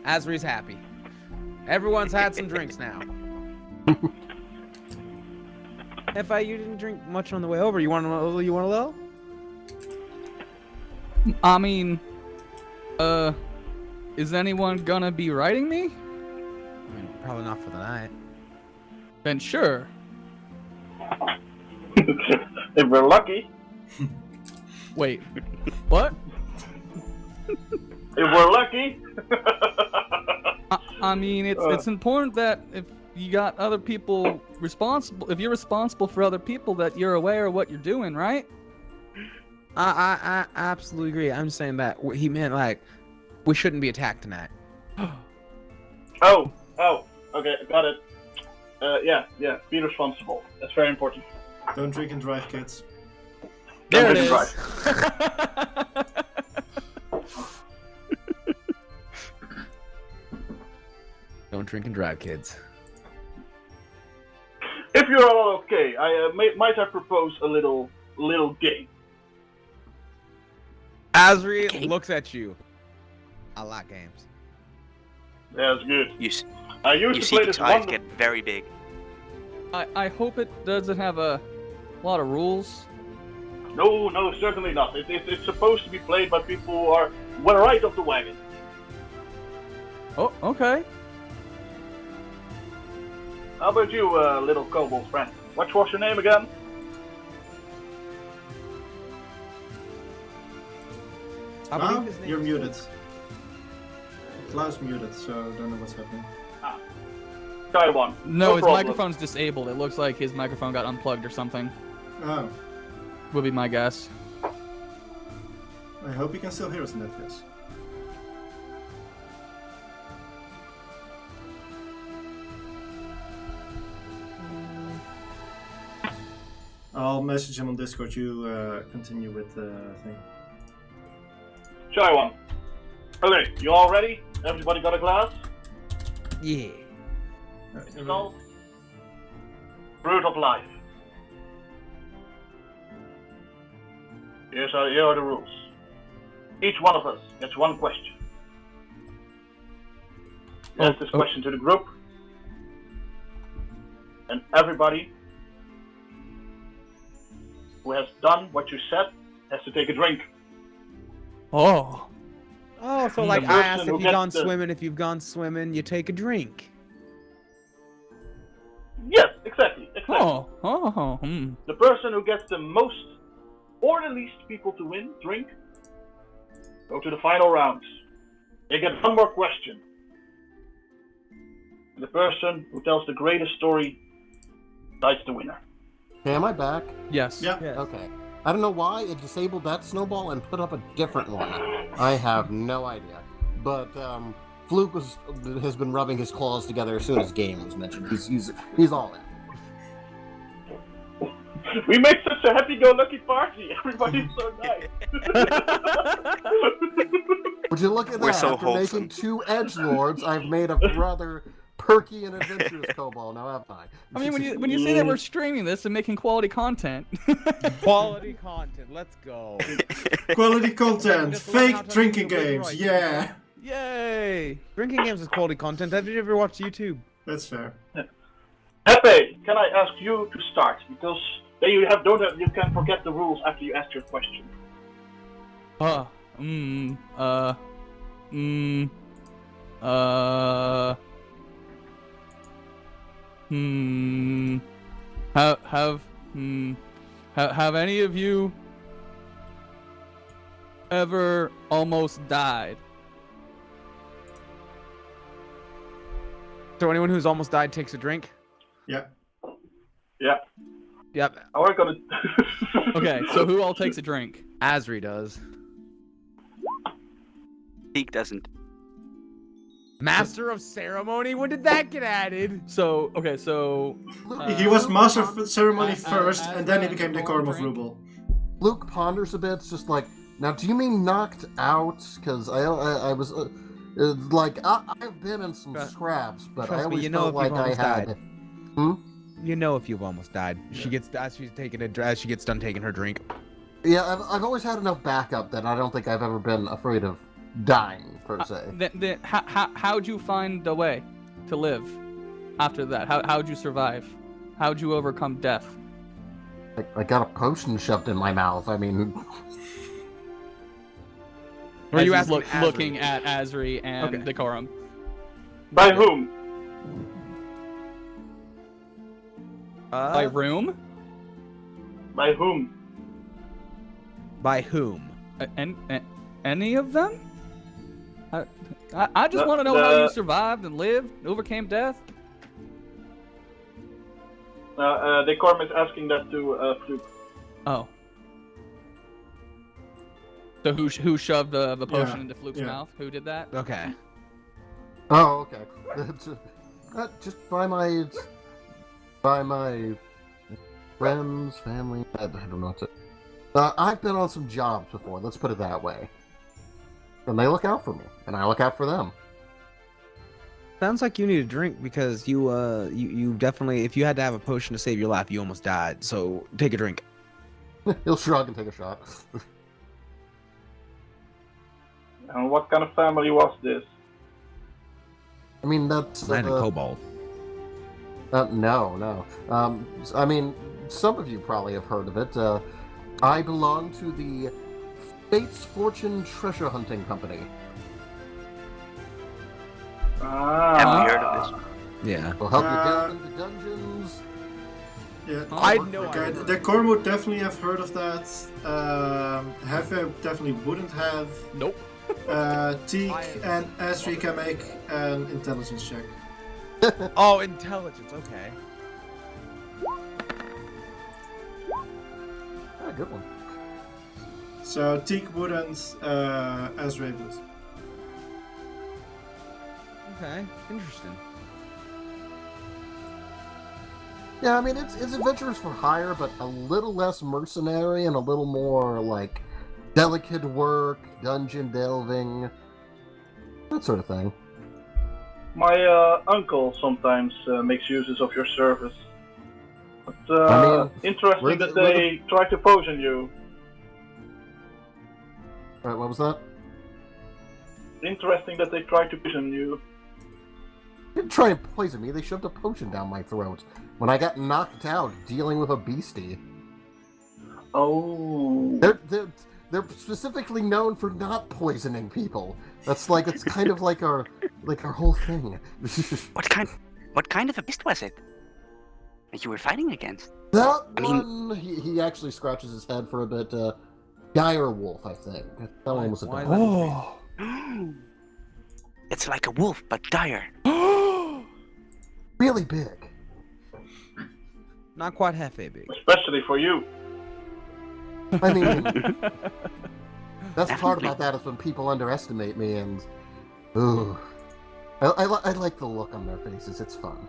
Asri's happy. Everyone's had some drinks now. Hephe, you didn't drink much on the way over. You want a little? I mean, is anyone gonna be riding me? I mean, probably not for the night. Then sure. If we're lucky. Wait, what? If we're lucky. I mean, it's important that if you got other people responsible, if you're responsible for other people, that you're aware of what you're doing, right? I absolutely agree. I'm saying that he meant like we shouldn't be attacked tonight. Oh, okay, got it. Yeah, be responsible. That's very important. Don't drink and drive, kids. There Don't it drink is. and drive. Don't drink and drive, kids. If you're all okay, might I propose a little game? Asri Okay. looks at you. I like games. That's good. You I used to see play these this eyes one. get very big. I hope it doesn't have a lot of rules. No, certainly not. It's supposed to be played by people who are well right of the wagon. Oh, okay. How about you, little kobold friend? What's your name again? I believe his name You're is- muted. Klaus muted, so I don't know what's happening. Taiwan. No, his problem. microphone's disabled. It looks like his microphone got unplugged or something. Oh, Would be my guess. I hope you can still hear us in that case. I'll message him on Discord. You continue with the thing. Taiwan. Okay, you all ready? Everybody got a glass? Yeah. It's called Fruit of Life. Here are the rules. Each one of us gets one question. Ask this question to the group, and everybody who has done what you said has to take a drink. Oh. Oh, so The like I person asked who if you've gets gone the- swimming. If you've gone swimming, you take a drink. Yes, exactly. Oh. The person who gets the most or the least people to win, drink, go to the final round. You get one more question. The person who tells the greatest story decides the winner. Okay, am I back? Yes. Yeah. Okay. I don't know why it disabled that snowball and put up a different one. I have no idea. But Fluke has been rubbing his claws together as soon as game was mentioned. He's all in. We made such a happy-go-lucky party. Everybody's so nice. Would you look at We're that? so After wholesome. making 2 edgelords, I've made a rather perky and adventurous kobold. Now have I. I mean, when you say that we're streaming this and making quality content. Quality content. Let's go. Quality content, Just learn how fake to drinking make it games, right. yeah. Yay! Drinking games is quality content. Have you ever watched YouTube? That's fair. Hephe, can I ask you to start? Because then you can forget the rules after you ask your question. Have any of you ever almost died? So anyone who's almost died takes a drink? Yeah. Yeah. Yep. How are we gonna? Okay, so who all takes a drink? Asri does. Teak doesn't. Master of Ceremony? When did that get added? So, okay, so... He was Master of Ceremony as- first, as and then he that became Decorm Decorm of drink? Roubel. Luke ponders a bit. It's just like, now, do you mean knocked out? Because I was like, I've been in some Trust- scraps, but trust I me, always you know felt if like you've I almost had. died. Hmm? You know if you've almost died. She gets as she's taking as she gets done taking her drink. Yeah, I've always had enough backup that I don't think I've ever been afraid of dying per se. Then how'd you find a way to live after that? How'd you survive? How'd you overcome death? I got a potion shoved in my mouth. I mean, Were As you he's asking Asri? looking at Asri and Okay. Decorum? By whom? By room? By whom? By whom? Any of them? I just want to know how you survived and lived, overcame death. Decorm is asking that to Fluke. Oh. So who shoved the potion Yeah, into Fluke's yeah. mouth? Who did that? Okay. oh, okay. Just by my friends, family. I don't know what to. I've been on some jobs before. Let's put it that way. And they look out for me, and I look out for them. Sounds like you need a drink because you definitely, if you had to have a potion to save your life, you almost died. So take a drink. He'll shrug and take a shot. And what kind of family was this? I mean, that's Landed Kobold. no. I mean, some of you probably have heard of it. I belong to the Fate's Fortune Treasure Hunting Company. Have we heard of this? Yeah. We'll help you delve into dungeons. Yeah, I work know for I okay, heard. Decorm would definitely have heard of that. Hephe definitely wouldn't have. Nope. Teak and Asri can make an intelligence check. Oh, intelligence. Okay. Good one. So Teak wouldn't, Asri would. Okay. Interesting. Yeah, I mean, it's adventurers for hire, but a little less mercenary and a little more, like, delicate work, dungeon delving, that sort of thing. My uncle sometimes makes uses of your service. But I mean, interesting that they try to poison you. Alright, what was that? Interesting that they try to poison you. They didn't try and poison me, they shoved a potion down my throat when I got knocked out dealing with a beastie. Oh. They're specifically known for not poisoning people. That's like, it's kind of like our whole thing. What kind of a beast was it that you were fighting against? That I mean- one, he actually scratches his head for a bit. Dire Wolf, I think. That one was a Why- dire. why- Oh. It's like a wolf, but dire. Really big. Not quite Hephe big. Especially for you. I mean, that's the part Definitely. about that is when people underestimate me and, ooh, I like the look on their faces. It's fun.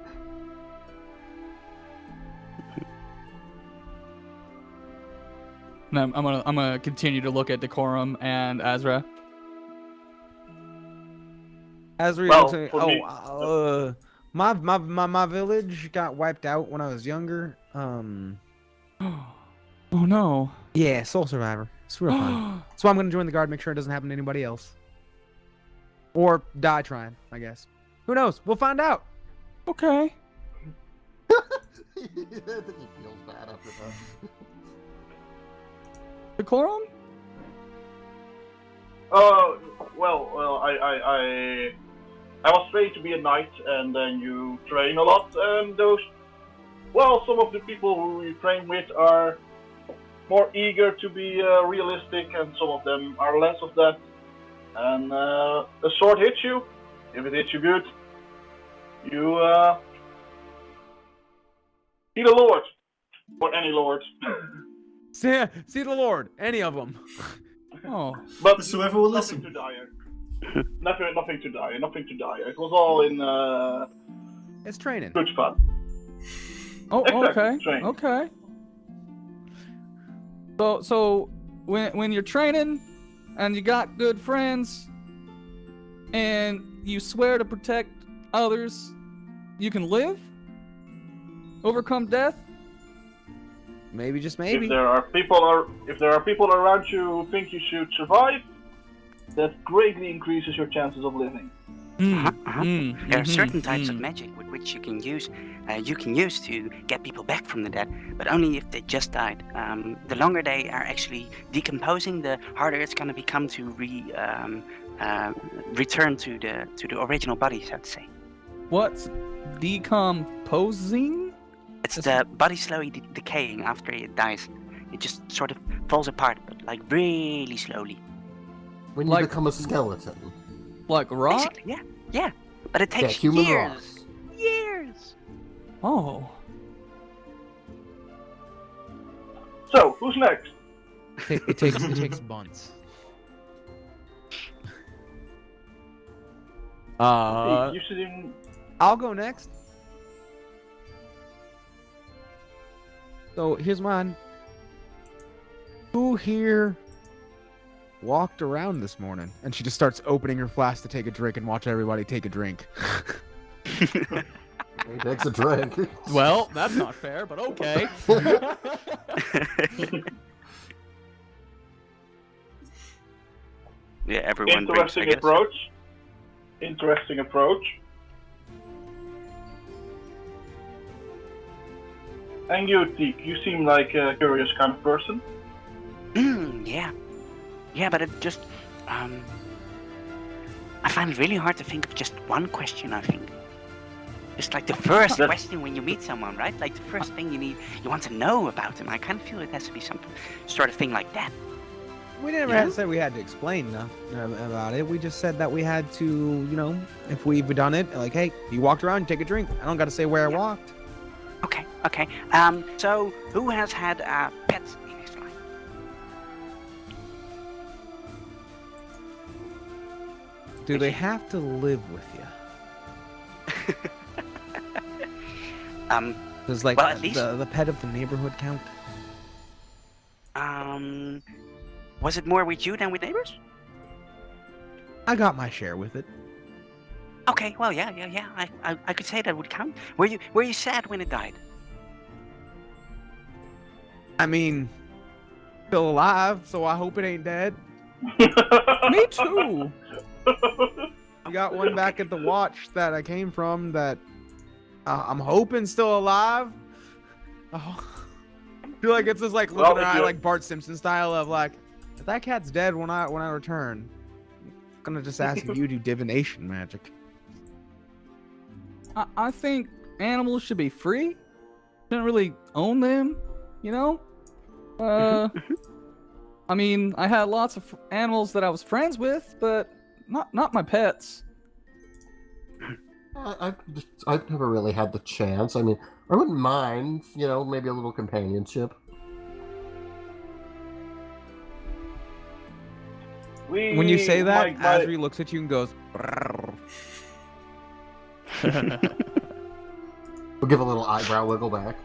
And I'm gonna continue to look at Decorum and Azra. Asri Well, looks at me. for me- My village got wiped out when I was younger. Oh no. Yeah, Soul Survivor. It's real fun. So I'm gonna join the guard, make sure it doesn't happen to anybody else. Or die trying, I guess. Who knows? We'll find out. Okay. I think he feels bad after that. Decorum? Well, I was trained to be a knight, and then you train a lot, and some of the people who you train with are more eager to be realistic, and some of them are less of that. And a sword hits you. If it hits you good, you see the Lord, or any Lord. See the Lord, any of them. Oh, But So everyone nothing listen. to dire. Nothing to dire. Nothing to dire. It was all in It's training. good fun. oh, Exactly, okay, train. okay. So when you're training, and you got good friends, and you swear to protect others, you can live, overcome death. Maybe, just If maybe. there are people around you who think you should survive, that greatly increases your chances of living. There are certain types of magic with which you can use to get people back from the dead, but only if they just died. The longer they are actually decomposing, the harder it's going to become to return to the original body, so to say. What's decomposing? It's the body slowly decaying after it dies. It just sort of falls apart, but like really slowly. When you Like- become a skeleton. Like rot? Basically, yeah. But it takes human years. rot. Years. Oh. So, who's next? It takes months. You should even... I'll go next. So here's mine. Who here walked around this morning? And she just starts opening her flask to take a drink and watch everybody take a drink. He takes a drink. Well, that's not fair, but okay. Yeah, everyone drinks, I Interesting guess. approach. Interesting approach. And you, Teak, you seem like a curious kind of person. Yeah. Yeah, but it just... I find it really hard to think of just one question, I think. Just like the first That's- question when you meet someone, right? Like the first thing you want to know about them. I kind of feel it has to be some sort of thing like that. We never had said we had to explain nothing about it. We just said that we had to, if we've done it, like, hey, you walked around, take a drink. I don't got to say where I walked. Okay. So who has had pets in his life? Do they have to live with you? Does like Well, at least- the pet of the neighborhood count? Was it more with you than with neighbors? I got my share with it. Okay, well, yeah. I could say that would count. Were you sad when it died? I mean, still alive, so I hope it ain't dead. Me too. You got one back at the watch that I came from that I'm hoping still alive. Oh. I feel like it's just like Well, looking if at eye you're- like Bart Simpson style of like, if that cat's dead when I return, I'm gonna just ask if you do divination magic. I think animals should be free. Shouldn't really own them, you know? I mean, I had lots of animals that I was friends with, but not my pets. I've never really had the chance. I mean, I wouldn't mind, maybe a little companionship. When you say that, my- Asri looks at you and goes, "Brrr." We'll give a little eyebrow wiggle back.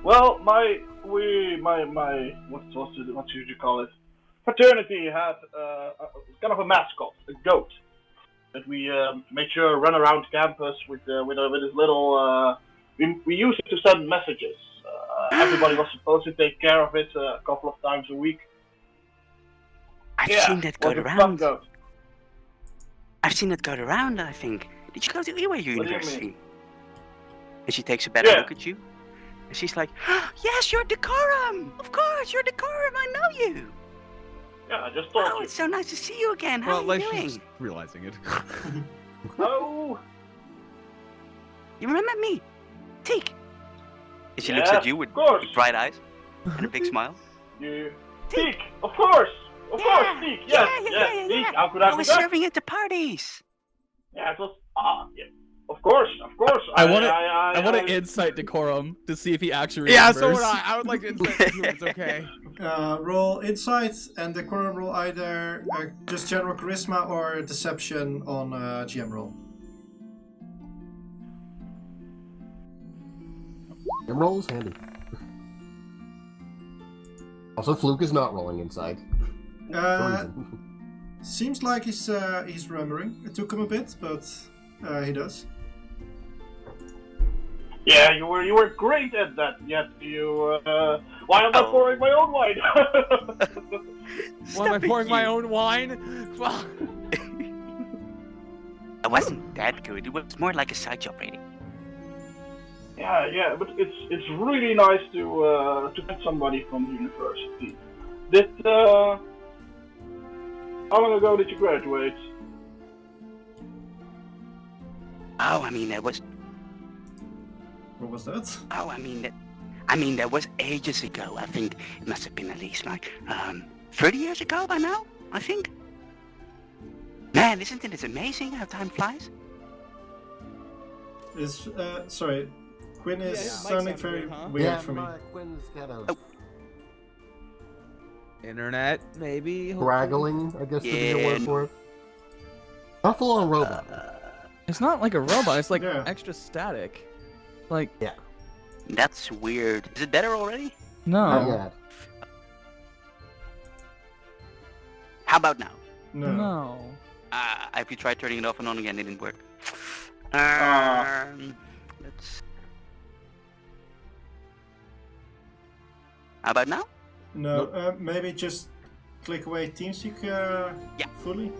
Well, what should you call it? Fraternity had kind of a mascot, a goat, that we made sure run around campus with his little. We used it to send messages. Everybody was supposed to take care of it a couple of times a week. I've Yeah, seen that go was a fun around. goat. I've seen it go around, I think. Did you go to Iwa do you University? mean? And she takes a better Yeah. look at you. And she's like, yes, you're Decorm! Of course, you're Decorm, I know you! Yeah, I just told Oh, you. it's so nice to see you again. How well, are like you doing? she's realizing it. Oh, You remember me? Teak. And she looks at you with of course. bright eyes and a big smile. You... Teak. Teak, of course! Of course, Teak, yes, yeah. Teak, how could I was forget? serving at the parties. Yeah, it was... yeah. Of course. I want to insight Decorum to see if he actually Yeah, remembers. so would I. I would like to insight the humans, okay? Roll insight, and Decorum roll either just general charisma or deception on GM roll. It rolls handy. Also, Fluke is not rolling inside. Seems like he's remembering. It took him a bit, but he does. Yeah, you were great at that, yet you... why am I pouring my own wine? Why am I pouring my own wine? Well, It wasn't that good. It was more like a side job rating. Yeah, but it's really nice to get somebody from the university. How long ago did you graduate? Oh, I mean, that was... What was that? Oh, I mean, that was ages ago. I think it must have been at least like 30 years ago by now, I think. Man, isn't it amazing how time flies? Sorry, Quinn is Yeah, his mic sounding sounds very weird, huh? weird for me. Quinn's kind of internet, maybe. hopefully? raggling, I guess would be a Yeah. word for it. Not full on robot. It's not like a robot. It's like Yeah. extra static. Like That's weird. Is it better already? no, Not yet. How about now? No. If you tried turning it off and on again, it didn't work. Let's... How about now? No. Maybe just click away TeamSpeak fully.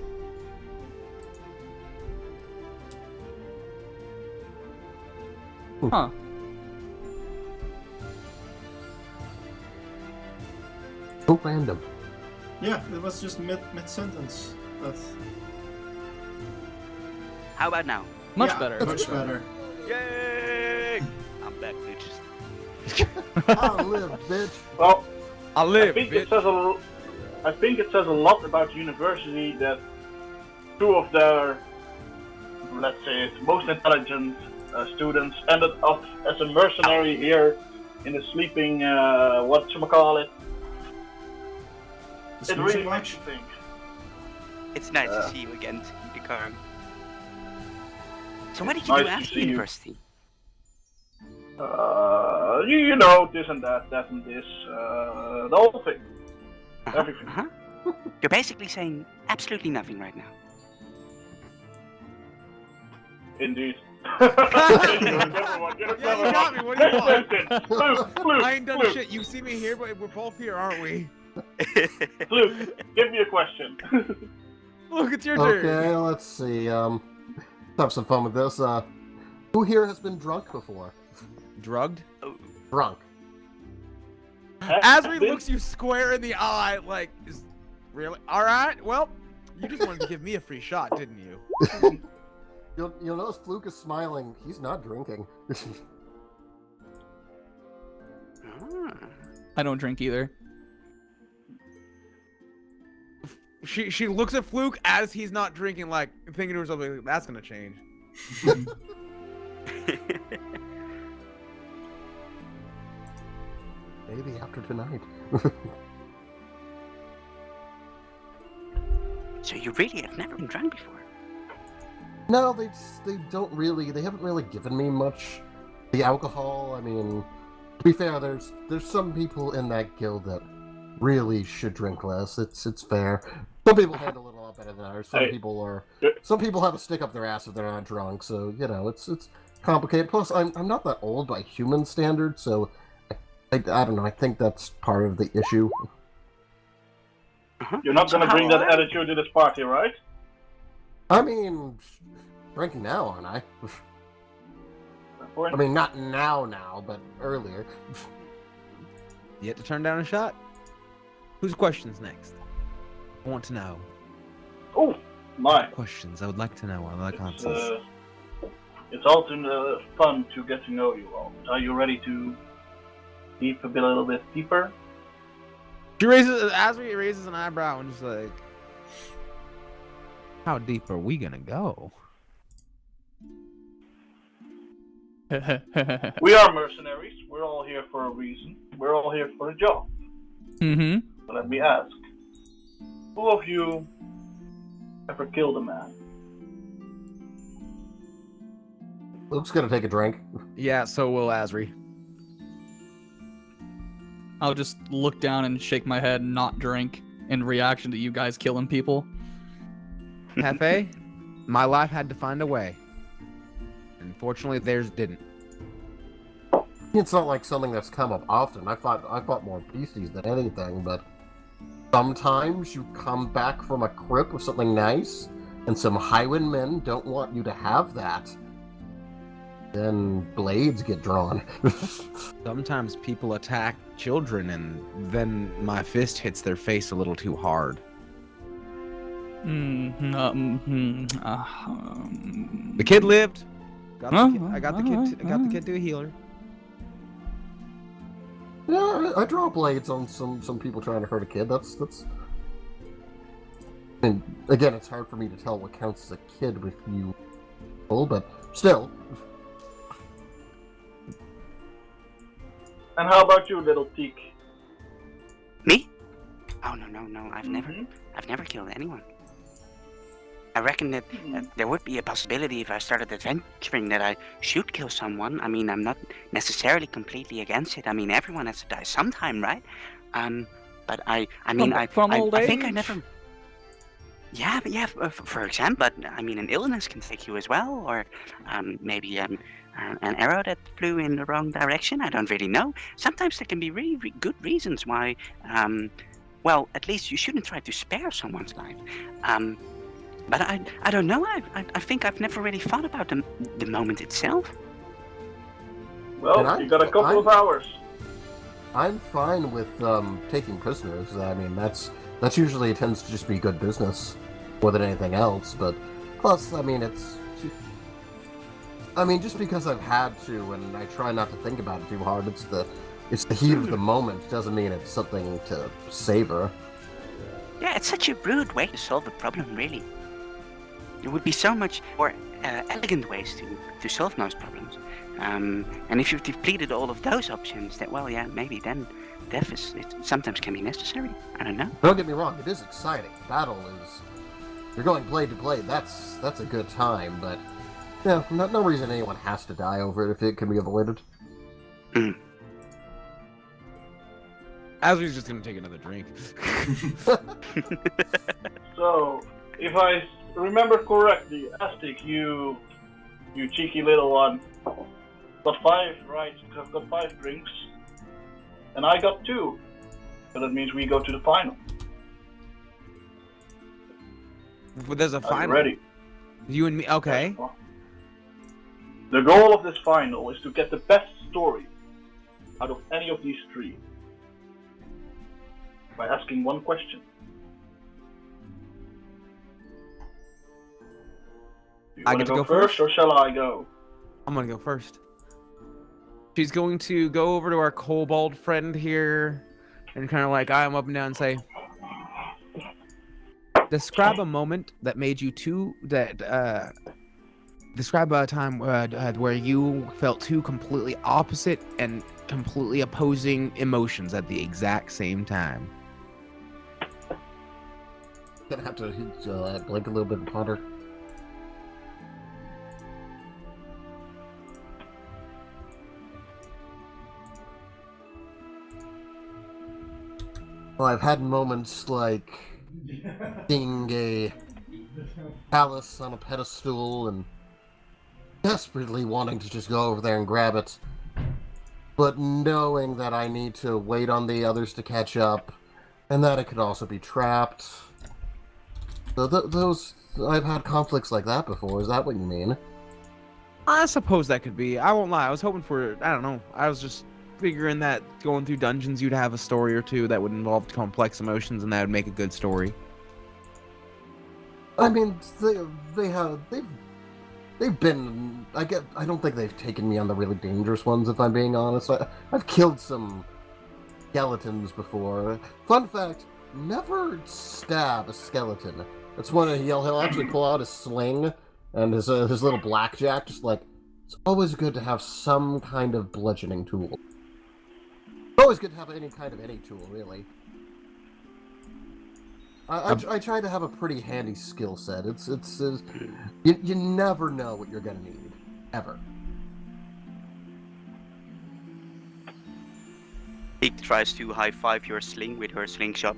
huh? So random. Yeah, it was just mid sentence. But How about now? Much yeah, better. Much better. Yay! I'm back, bitches. I live, bitch. Well, I I live, think bitch. I think it says a lot about the university that two of their, let's say, it, most intelligent students ended up as a mercenary here in the sleeping, whatchamacallit. It really makes you think. It's nice to see you again, Decorm. So what did It's you do nice to after see you. university? You know, this and that and this, the whole thing. Everything. You're basically saying absolutely nothing right now. Indeed. Yeah, you got me. What do you want? Fluke, I ain't done Fluke, shit. You see me here, but we're both here, aren't we? Fluke, give me a question. Look, it's your turn. Okay, let's see. Let's have some fun with this. Who here has been drunk before? Drugged? Drunk. Asri looks you square in the eye, like, is really? All right. Well, you just wanted to give me a free shot, didn't you? You'll notice Fluke is smiling. He's not drinking. I don't drink either. She looks at Fluke as he's not drinking, like thinking to herself, like, "That's gonna change." Maybe after tonight. So you really have never been drunk before? No, they don't really. They haven't really given me much. The alcohol. I mean, to be fair, there's some people in that guild that really should drink less. It's fair. Some people handle it a lot better than others. Some people have a stick up their ass if they're not drunk. So you know, it's complicated. Plus, I'm not that old by human standards, so I don't know. I think that's part of the issue. You're not gonna bring that attitude to this party, right? I mean, drinking now, aren't I? I mean, not now, but earlier. Yet to turn down a shot. Whose question's next? I want to know. Oh, my. Questions. I would like to know. I like It's, answers. It's also fun to get to know you all. Are you ready to deep a little bit deeper? Asri raises an eyebrow and just like, how deep are we gonna go? We are mercenaries. We're all here for a reason. We're all here for a job. Mm-hmm. So let me ask, who of you ever killed a man? Luke's gonna take a drink. Yeah, so will Asri. I'll just look down and shake my head and not drink in reaction to you guys killing people. Hephe, my life had to find a way. Unfortunately, theirs didn't. It's not like something that's come up often. I fought more beasties than anything, but sometimes you come back from a crypt with something nice, and some highwind men don't want you to have that. Then blades get drawn. Sometimes people attack children, and then my fist hits their face a little too hard. The kid lived. I got the kid to a healer. Yeah, I draw blades on some people trying to hurt a kid. That's. And again, it's hard for me to tell what counts as a kid with you, but still. And how about you, little Teak? Me? Oh no! I've never killed anyone. I reckon that there would be a possibility if I started adventuring that I should kill someone. I mean, I'm not necessarily completely against it. I mean, everyone has to die sometime, right? But I think I never. Yeah, but for example, but I mean, an illness can take you as well, or maybe an arrow that flew in the wrong direction. I don't really know. Sometimes there can be really good reasons why. Well, at least you shouldn't try to spare someone's life. But I don't know. I think I've never really thought about the moment itself. Well, you got a couple of hours. I'm fine with taking prisoners. I mean, that's usually tends to just be good business more than anything else. But plus, I mean, just because I've had to, and I try not to think about it too hard. It's the heat of the moment. Doesn't mean it's something to savor. Yeah, it's such a rude way to solve a problem, really. There would be so much more elegant ways to solve most problems. And if you've depleted all of those options, that, well, yeah, maybe then death it sometimes can be necessary. I don't know. Don't get me wrong, it is exciting. Battle is... You're going blade to blade, that's a good time, but... Yeah, no reason anyone has to die over it if it can be avoided. Asri's just gonna take another drink. So, if I remember correctly, Aztec, you cheeky little one, got 5, right? I've got 5 drinks, and I got 2. So that means we go to the final. But there's a final. Ready? You and me. Okay. The goal of this final is to get the best story out of any of these 3 by asking one question. Do you I want get to to go go first, or shall I go? I'm gonna go first. She's going to go over to our kobold friend here and kind of like eye him up and down and say, describe a moment that made you describe a time where you felt 2 completely opposite and completely opposing emotions at the exact same time. Gonna have to blink a little bit and ponder. Well, I've had moments like seeing a palace on a pedestal and desperately wanting to just go over there and grab it, but knowing that I need to wait on the others to catch up, and that it could also be trapped. So those I've had conflicts like that before. Is that what you mean? I suppose that could be. I won't lie. I was hoping for, I don't know. I was just figuring that going through dungeons, you'd have a story or 2 that would involve complex emotions, and that would make a good story. I mean, they've been I don't think they've taken me on the really dangerous ones, if I'm being honest. I've killed some skeletons before. Fun fact, never stab a skeleton. That's one he'll actually pull out his sling and his little blackjack, just like, it's always good to have some kind of bludgeoning tool. It's always good to have any tool, really. I try to have a pretty handy skill set. You never know what you're gonna need, ever. Teak tries to high-five your sling with her slingshot.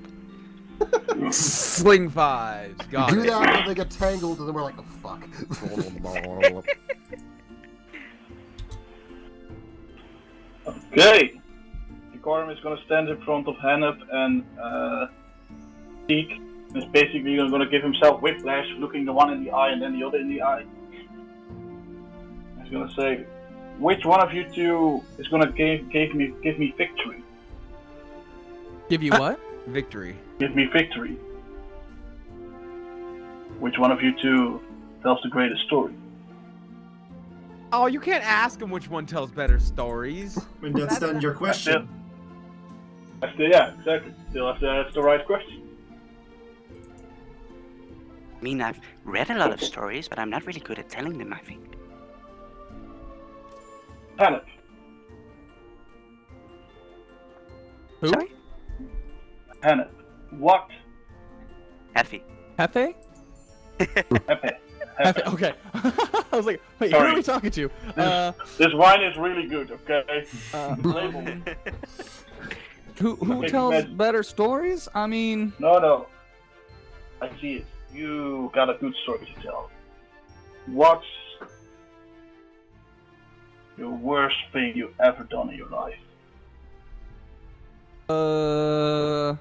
Sling fives. Got Do it. that and they get tangled, and then we're like, oh fuck. Okay. Decorm is going to stand in front of Hennep and Teak. Is basically going to give himself whiplash, looking the one in the eye and then the other in the eye. He's going to say, "Which one of you two is going to give me victory? Give you what? Victory. Give me victory. Which one of you two tells the greatest story?" Oh, you can't ask him which one tells better stories. I mean, that's then your question. Yeah, exactly. Still, that's the right question. I mean, I've read a lot of stories, but I'm not really good at telling them, I think. Hennep. Who? Sorry? Hennep. What? Hephe. Hephe? Hephe. Hephe. Okay. I was like, wait, who Sorry. are we talking to? This wine is really good, okay? Label. Who Big tells med- better stories? I mean, No. I see it. You got a good story to tell. What's your worst thing you ever done in your life? the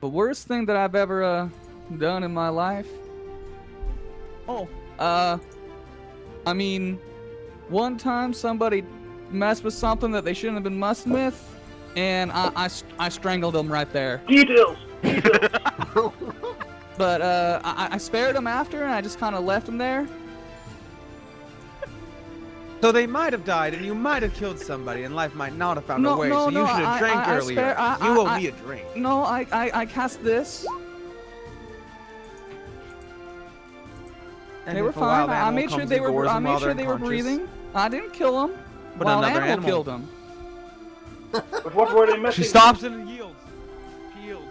worst thing that I've ever done in my life. I mean, one time somebody messed with something that they shouldn't have been messing with, and I strangled them right there. Details! But I spared them after, and I just kind of left them there. So they might have died, and you might have killed somebody, and life might not have found a No, way. no, so no, you should have drank I earlier. spare- You owe me a drink. No, I cast this. And They were if a wild fine. I animal made sure comes they and were. gores I them while made sure they're they were unconscious, breathing. I didn't kill them. But Wild another animal animal killed them. But what were they messing She stops and yields. She yields.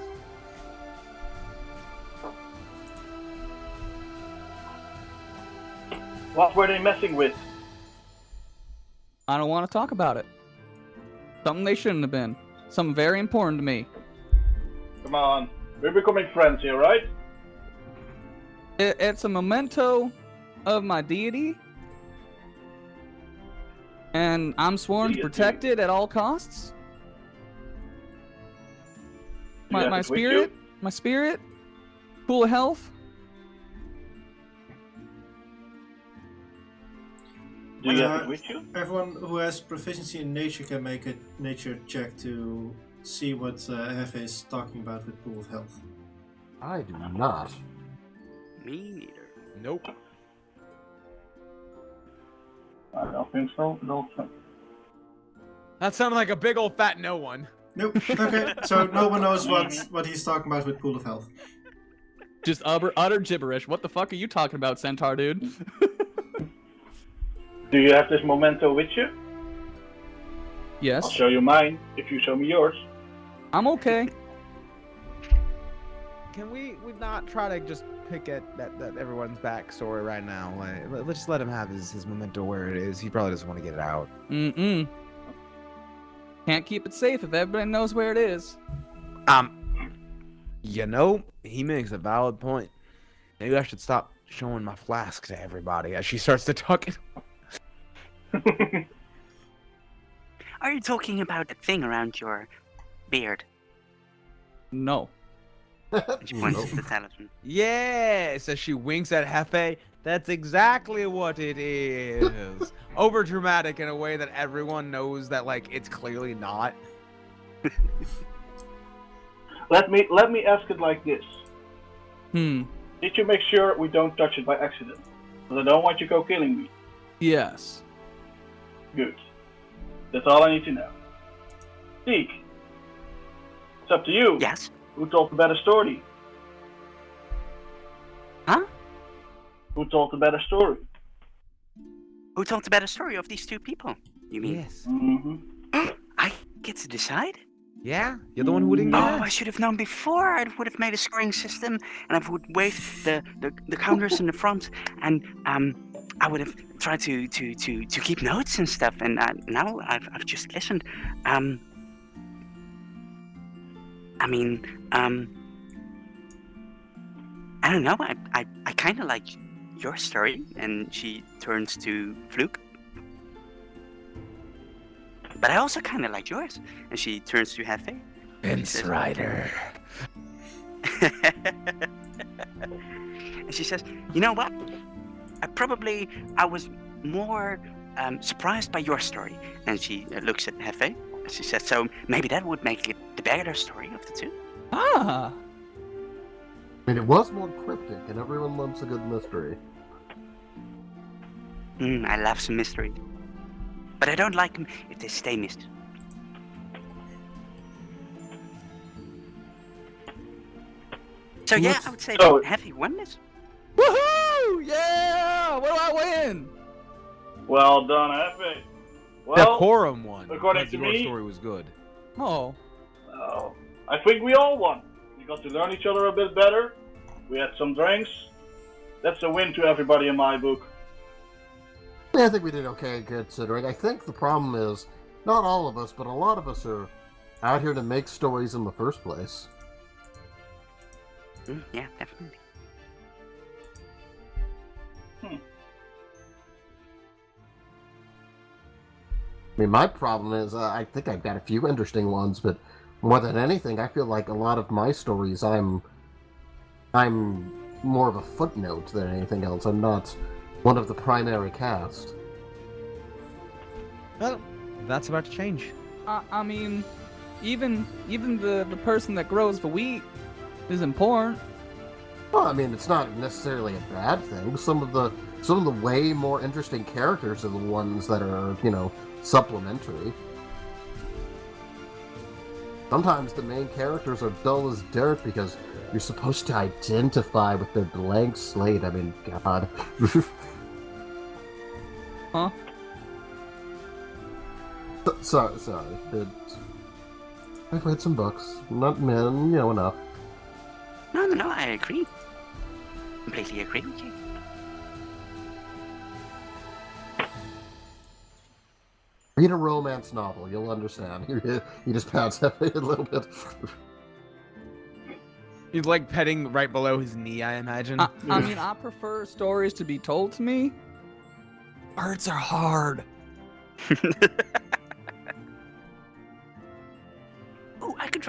What were they messing with? I don't want to talk about it. Something they shouldn't have been. Something very important to me. Come on. We're becoming friends here, right? It's a memento of my deity. And I'm sworn to Deity. protect it at all costs. Do you have My it with spirit, my spirit, full of health. Do you have it with you? Everyone who has proficiency in nature can make a nature check to see what Hephe is talking about with pool of health. I do not. Me neither. Nope. I don't think so. No. That sounded like a big old fat no one. Nope. Okay, so no one knows what he's talking about with pool of health. Just utter gibberish. What the fuck are you talking about, Centaur dude? Do you have this memento with you? I'll Yes, show you mine if you show me yours. I'm okay. Can we not try to just pick at that everyone's backstory right now? Like, let's just let him have his memento where it is. He probably doesn't want to get it out. Mm-mm. Can't keep it safe if everybody knows where it is. You know, he makes a valid point. Maybe I should stop showing my flask to everybody as she starts to tuck it. Are you talking about the thing around your beard? No. She points to the talisman. Yes, as she winks at Hephe. That's exactly what it is. Over dramatic in a way that everyone knows that, like, it's clearly not. Let me ask it like this. Hmm. Did you make sure we don't touch it by accident? Because I don't want you go killing me. Yes. Good. That's all I need to know. Teak, it's up to you. Yes? Who told the better story? Huh? Who told the better story? Who told the better story of these two people? You mean? Yes. Mm-hmm. I get to decide? Yeah, you're the one who didn't Oh, get I it. should have known before. I would have made a scoring system, and I would wave the counters in the front, and I would have tried to keep notes and stuff. And now I've just listened. I mean, I don't know. I kind of like your story. And she turns to Fluke. But I also kind of like yours. And she turns to Hephe. Vince Ryder. And she says, you know what? I was more surprised by your story. And she looks at Hephe. And she says, so maybe that would make it the better story of the two. Ah. I mean, it was more cryptic, and everyone loves a good mystery. I love some mystery. But I don't like them if they stay mystery. So yeah, I would say So- Hephe won this. Woohoo! Yeah! What do I win? Well done, Hephe. Well, Decorum won. according because to your me- story was good. Oh. I think we all won. We got to learn each other a bit better. We had some drinks. That's a win to everybody in my book. Yeah, I think we did okay considering. I think the problem is, not all of us, but a lot of us are out here to make stories in the first place. Yeah, definitely. I mean, my problem is, I think I've got a few interesting ones, but more than anything, I feel like a lot of my stories, I'm more of a footnote than anything else. I'm not one of the primary cast. Well, that's about to change. I mean, even the person that grows the wheat is important. Well, I mean, it's not necessarily a bad thing. Some of the way more interesting characters are the ones that are, supplementary. Sometimes the main characters are dull as dirt because you're supposed to identify with their blank slate. I mean, God. Huh? Sorry. I've read some books. Not men, enough. No, I agree. Completely agree with you. Read a romance novel, you'll understand. He just pats Hephe a little bit. He's like petting right below his knee, I imagine. I mean, I prefer stories to be told to me. Words are hard. Oh, I could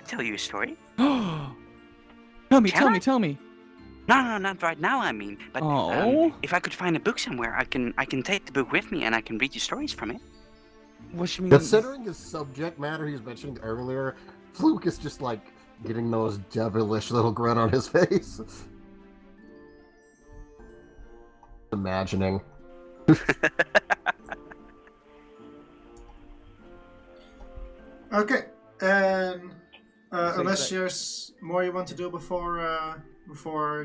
tell you a story. Tell me. No, not right now. I mean, but Oh. if I could find a book somewhere, I can take the book with me and I can read you stories from it. What you mean? Considering his subject matter he's mentioned earlier, Fluke is just like getting the most devilish little grin on his face. Imagining. Okay, and So unless you there's more you want to do before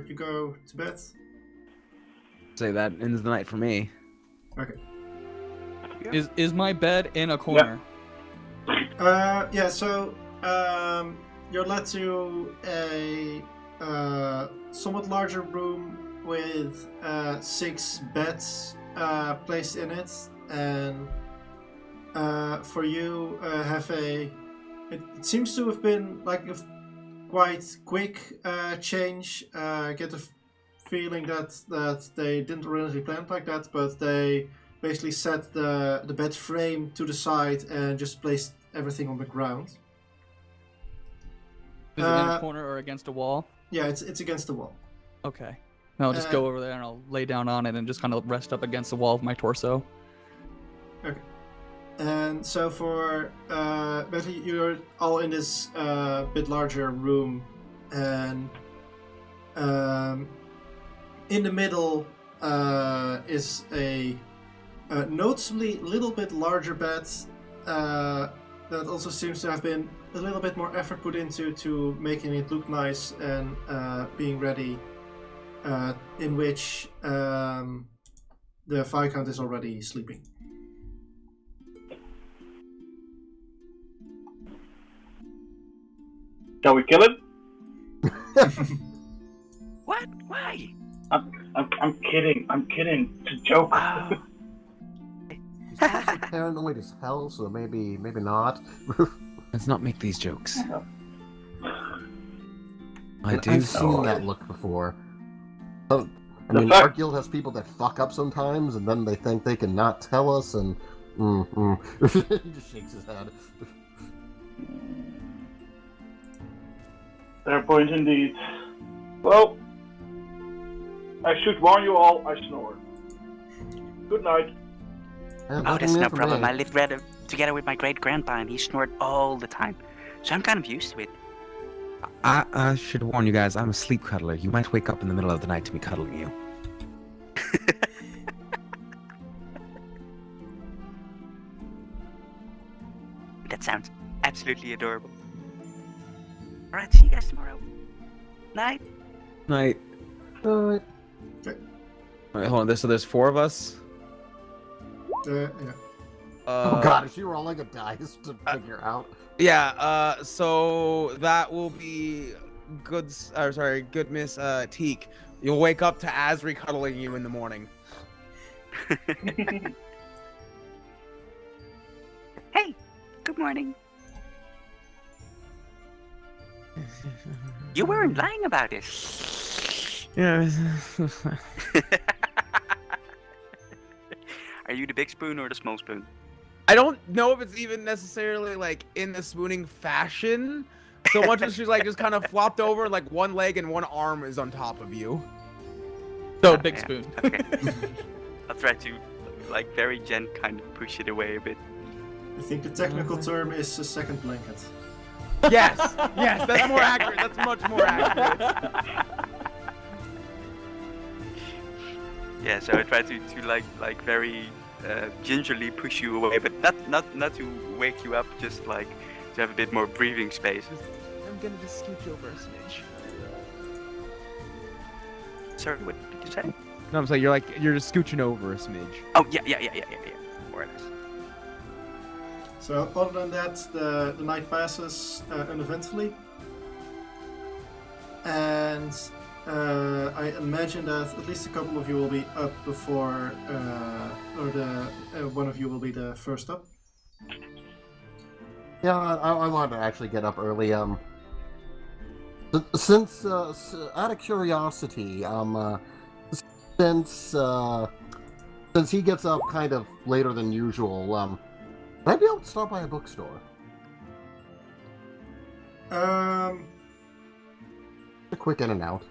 you go to bed. Say that ends the night for me. Okay. Is my bed in a corner? Yeah. So you're led to a somewhat larger room with 6 beds placed in it, and for you have it seems to have been like a quite quick change. Get the feeling that they didn't originally plan it like that, but they basically set the bed frame to the side and just placed everything on the ground. Is it in a corner or against a wall? Yeah, it's against the wall. Okay. I'll just go over there and I'll lay down on it and just kind of rest up against the wall of my torso. Okay. And so for basically you're all in this bit larger room, and in the middle is a noticeably a little bit larger bed that also seems to have been a little bit more effort put into making it look nice and being ready, in which the Viscount is already sleeping. Shall we kill him? What? Why? I'm kidding. I'm kidding. It's a joke. Oh, He's also paranoid as hell, so maybe not. Let's not make these jokes. I do. I've seen that look before. I mean, fact- our guild has people that fuck up sometimes, and then they think they can not tell us, and he just shakes his head. Fair point indeed. Well, I should warn you all, I snore. Good night. And oh, that's nothing no for problem. me. I lived together with my great-grandpa, and he snored all the time. So I'm kind of used to it. I should warn you guys, I'm a sleep cuddler. You might wake up in the middle of the night to me cuddling you. That sounds absolutely adorable. Alright, see you guys tomorrow. Night. Night. Okay. Alright, hold on. So there's 4 of us. Yeah. Oh god, is she rolling a dice to figure out? Yeah, so that will be good Miss Teak. You'll wake up to Asri cuddling you in the morning. Hey, good morning. You weren't lying about it. Yeah. Are you the big spoon or the small spoon? I don't know if it's even necessarily like in the spooning fashion. So much as she's like just kind of flopped over and like one leg and one arm is on top of you. So big yeah. spoon. Okay. I'll try to like very kind of push it away a bit. I think the technical term is a second blanket. Yes, that's more accurate. That's much more accurate. Yeah, so I try to like very gingerly push you away, but not to wake you up, just like to have a bit more breathing space. I'm gonna just scooch over a smidge. Sorry, what did you say? No, I'm saying you're just scooching over a smidge. Oh yeah, more or less. So other than that, the night passes uneventfully, and I imagine that at least a couple of you will be up before, one of you will be the first up. Yeah, I wanted to actually get up early. Since out of curiosity, since he gets up kind of later than usual, would I be able to stop by a bookstore? A quick in and out.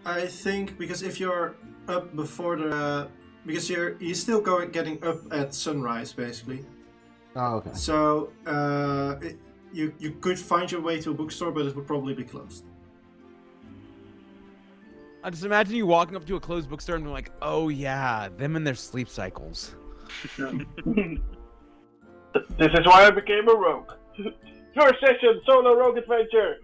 I think because if you're up before because you're still getting up at sunrise basically. Oh, okay. So you could find your way to a bookstore, but it would probably be closed. I just imagine you walking up to a closed bookstore and being like, "Oh yeah, them and their sleep cycles." This is why I became a rogue. First session, solo rogue adventure.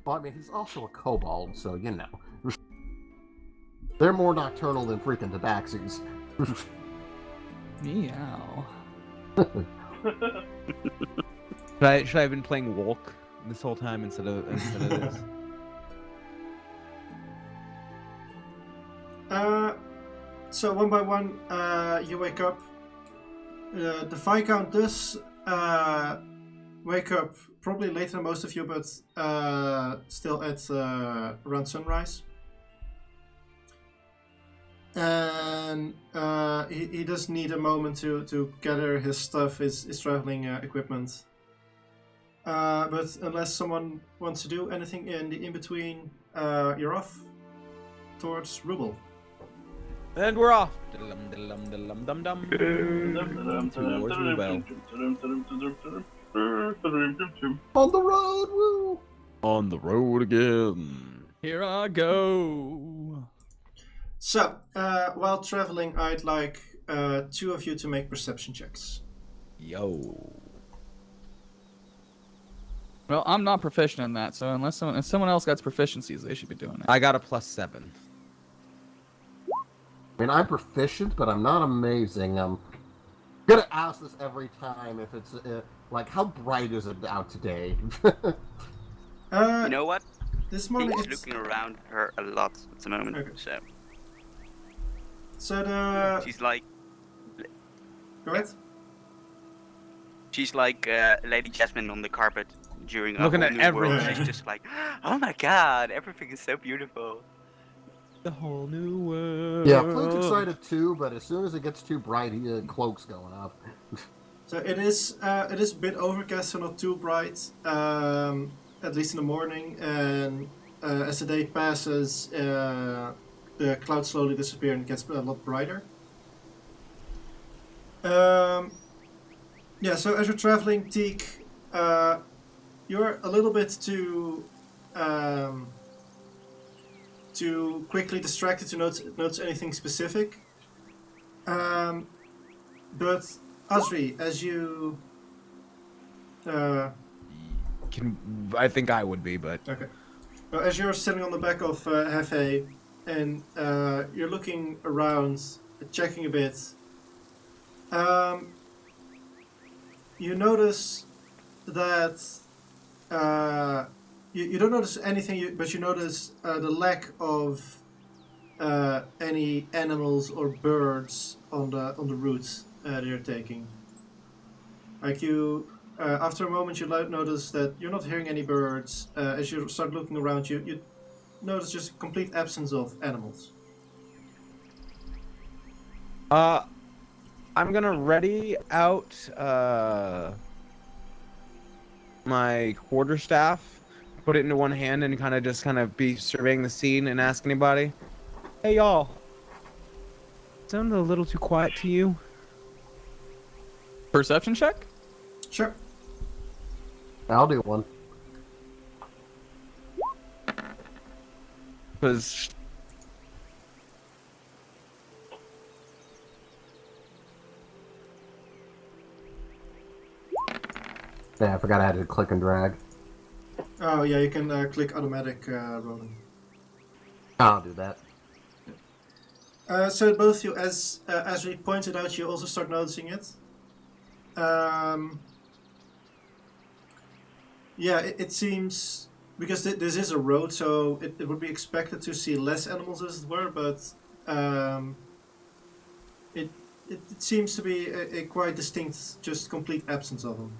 Well, I mean, he's also a kobold, so you know. They're more nocturnal than freaking tabaxis. Meow. Should I have been playing Walk this whole time instead of this? So one by one, you wake up. The Viscount does wake up probably later than most of you, but still at around sunrise. And he does need a moment to gather his stuff, his traveling equipment. But unless someone wants to do anything in the in-between, you're off towards Roubel. And we're off. Dum-dum-dum-dum-dum-dum. Towards Roubel. On the road, woo! On the road again. Here I go. So, while traveling, I'd like two of you to make perception checks. Yo. Well, I'm not proficient in that, so if someone else got proficiencies, they should be doing it. I got a +7. I mean, I'm proficient, but I'm not amazing. I'm gonna ask this every time if it's like, how bright is it out today? You know what? This morning He's it's... looking around her a lot at the moment, Okay. so she's like Go ahead. Lady Jasmine on the carpet during a Looking whole at new everything. world. She's just like, oh my god, everything is so beautiful. The whole new world. Yeah, Fluke's excited too, but as soon as it gets too bright, cloak's going up. So it is a bit overcast, so not too bright, at least in the morning. And as the day passes, the clouds slowly disappear and it gets a lot brighter. Yeah, so as you're traveling, Teak, you're a little bit too quickly distracted to notice anything specific. But Asri, as you I think I would be, but okay, well, as you're sitting on the back of Hephe and you're looking around, checking a bit, you notice that you don't notice anything, but you notice the lack of any animals or birds on the route that you're taking. Like you, after a moment, you notice that you're not hearing any birds. As you start looking around, you notice just a complete absence of animals. I'm gonna ready out my quarterstaff, put it into one hand, and kind of be surveying the scene and ask anybody, "Hey y'all, sounded a little too quiet to you?" Perception check? Sure. I'll do one. Because Yeah, I forgot I had to click and drag. Oh yeah, you can click automatic rolling. I'll do that. So both of you, as we pointed out, you also start noticing it. Yeah, it seems, because this is a road, so it would be expected to see less animals, as it were, but it seems to be a quite distinct, just complete absence of them.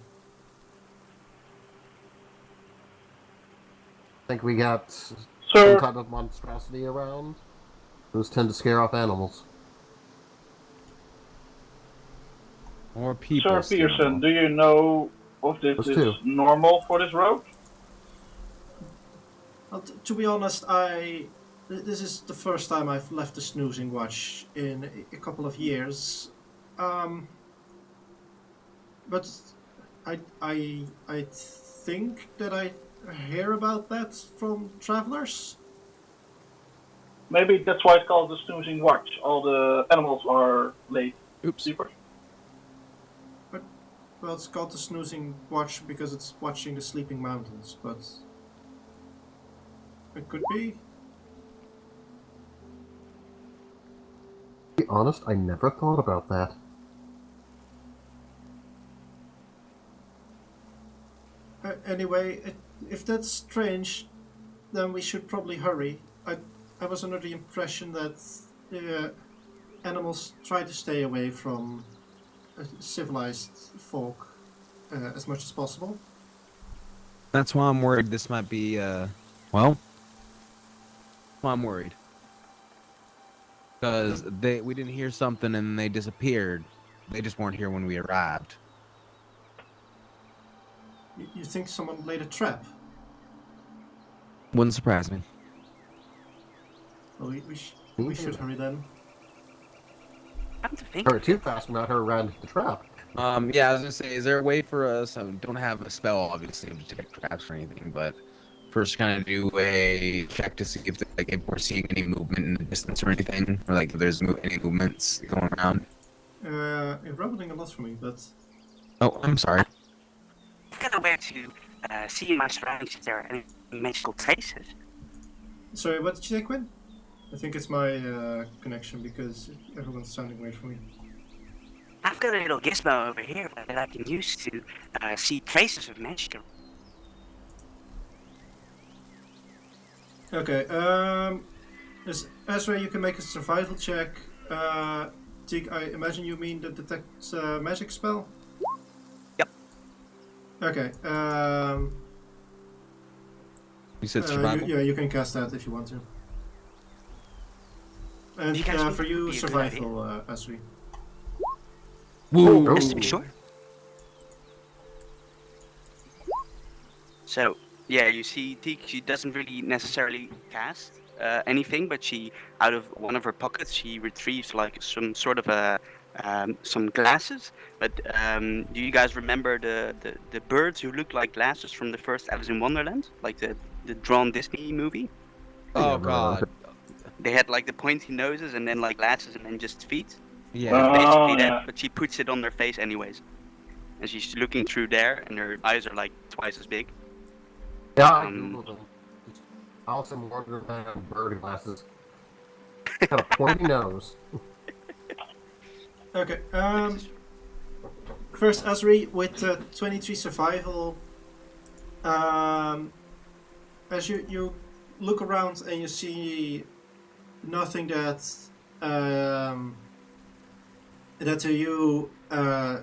I think we got Sir, some type of monstrosity around. Those tend to scare off animals. more people. Sir Pierson, do you know if this Those is two. normal for this road? Well, to be honest, this is the first time I've left the snoozing watch in a couple of years. But I think that I hear about that from travelers. Maybe that's why it's called the snoozing watch. All the animals are late Oops. sleepers. Well, it's called the snoozing watch because it's watching the sleeping mountains, but it could be. To be honest, I never thought about that. Anyway, if that's strange, then we should probably hurry. I was under the impression that animals try to stay away from civilized folk as much as possible. That's why I'm worried this might be, well, why I'm worried. Because we didn't hear something and they disappeared. They just weren't here when we arrived. You think someone laid a trap? Wouldn't surprise me. Well, we should hurry then. Come to think Her of too it, fast about her around the trap. Yeah, I was gonna say, is there a way for us? I don't have a spell, obviously, to detect traps or anything, but first kind of do a check to see if we're seeing any movement in the distance or anything, or like if there's any movements going around. You're rumbling a lot for me, but Oh, I'm sorry. I've got a way to see in my surroundings if there are any magical traces. sorry, what did you say, Quinn? I think it's my connection because everyone's sounding weird for me. I've got a little gizmo over here that I can use to see traces of magic. Okay, Ezra, you can make a survival check. Teak, I imagine you mean the detect magic spell? Yep. Okay, You said survival? you can cast that if you want to. And You guys for you, would be a good survival, Ezra. Woo! Just to be sure. So, yeah, you see Teak, she doesn't really necessarily cast anything, but she, out of one of her pockets, she retrieves like some sort of some glasses. But do you guys remember the birds who look like glasses from the first Alice in Wonderland? Like the drawn Disney movie? Oh god. They had like the pointy noses and then like glasses and then just feet. Yeah. Basically yeah. that, but she puts it on her face anyways. And she's looking through there, and her eyes are like twice as big. Yeah, I googled them. Just Alice in Wonderland bird glasses. Got a pointy nose. Okay, first, Asri, with 23 survival, as you look around and you see nothing that to you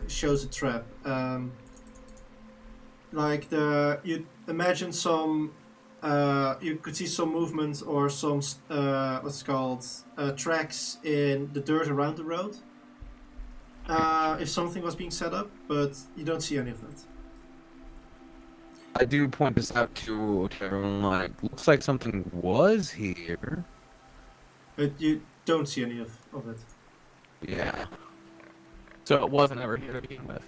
shows a trap. You imagine some, you could see some movement or some what's it called tracks in the dirt around the road. If something was being set up, but you don't see any of that. I do point this out to everyone, like, looks like something was here. But you don't see any of it. Yeah. So it wasn't ever here to begin with.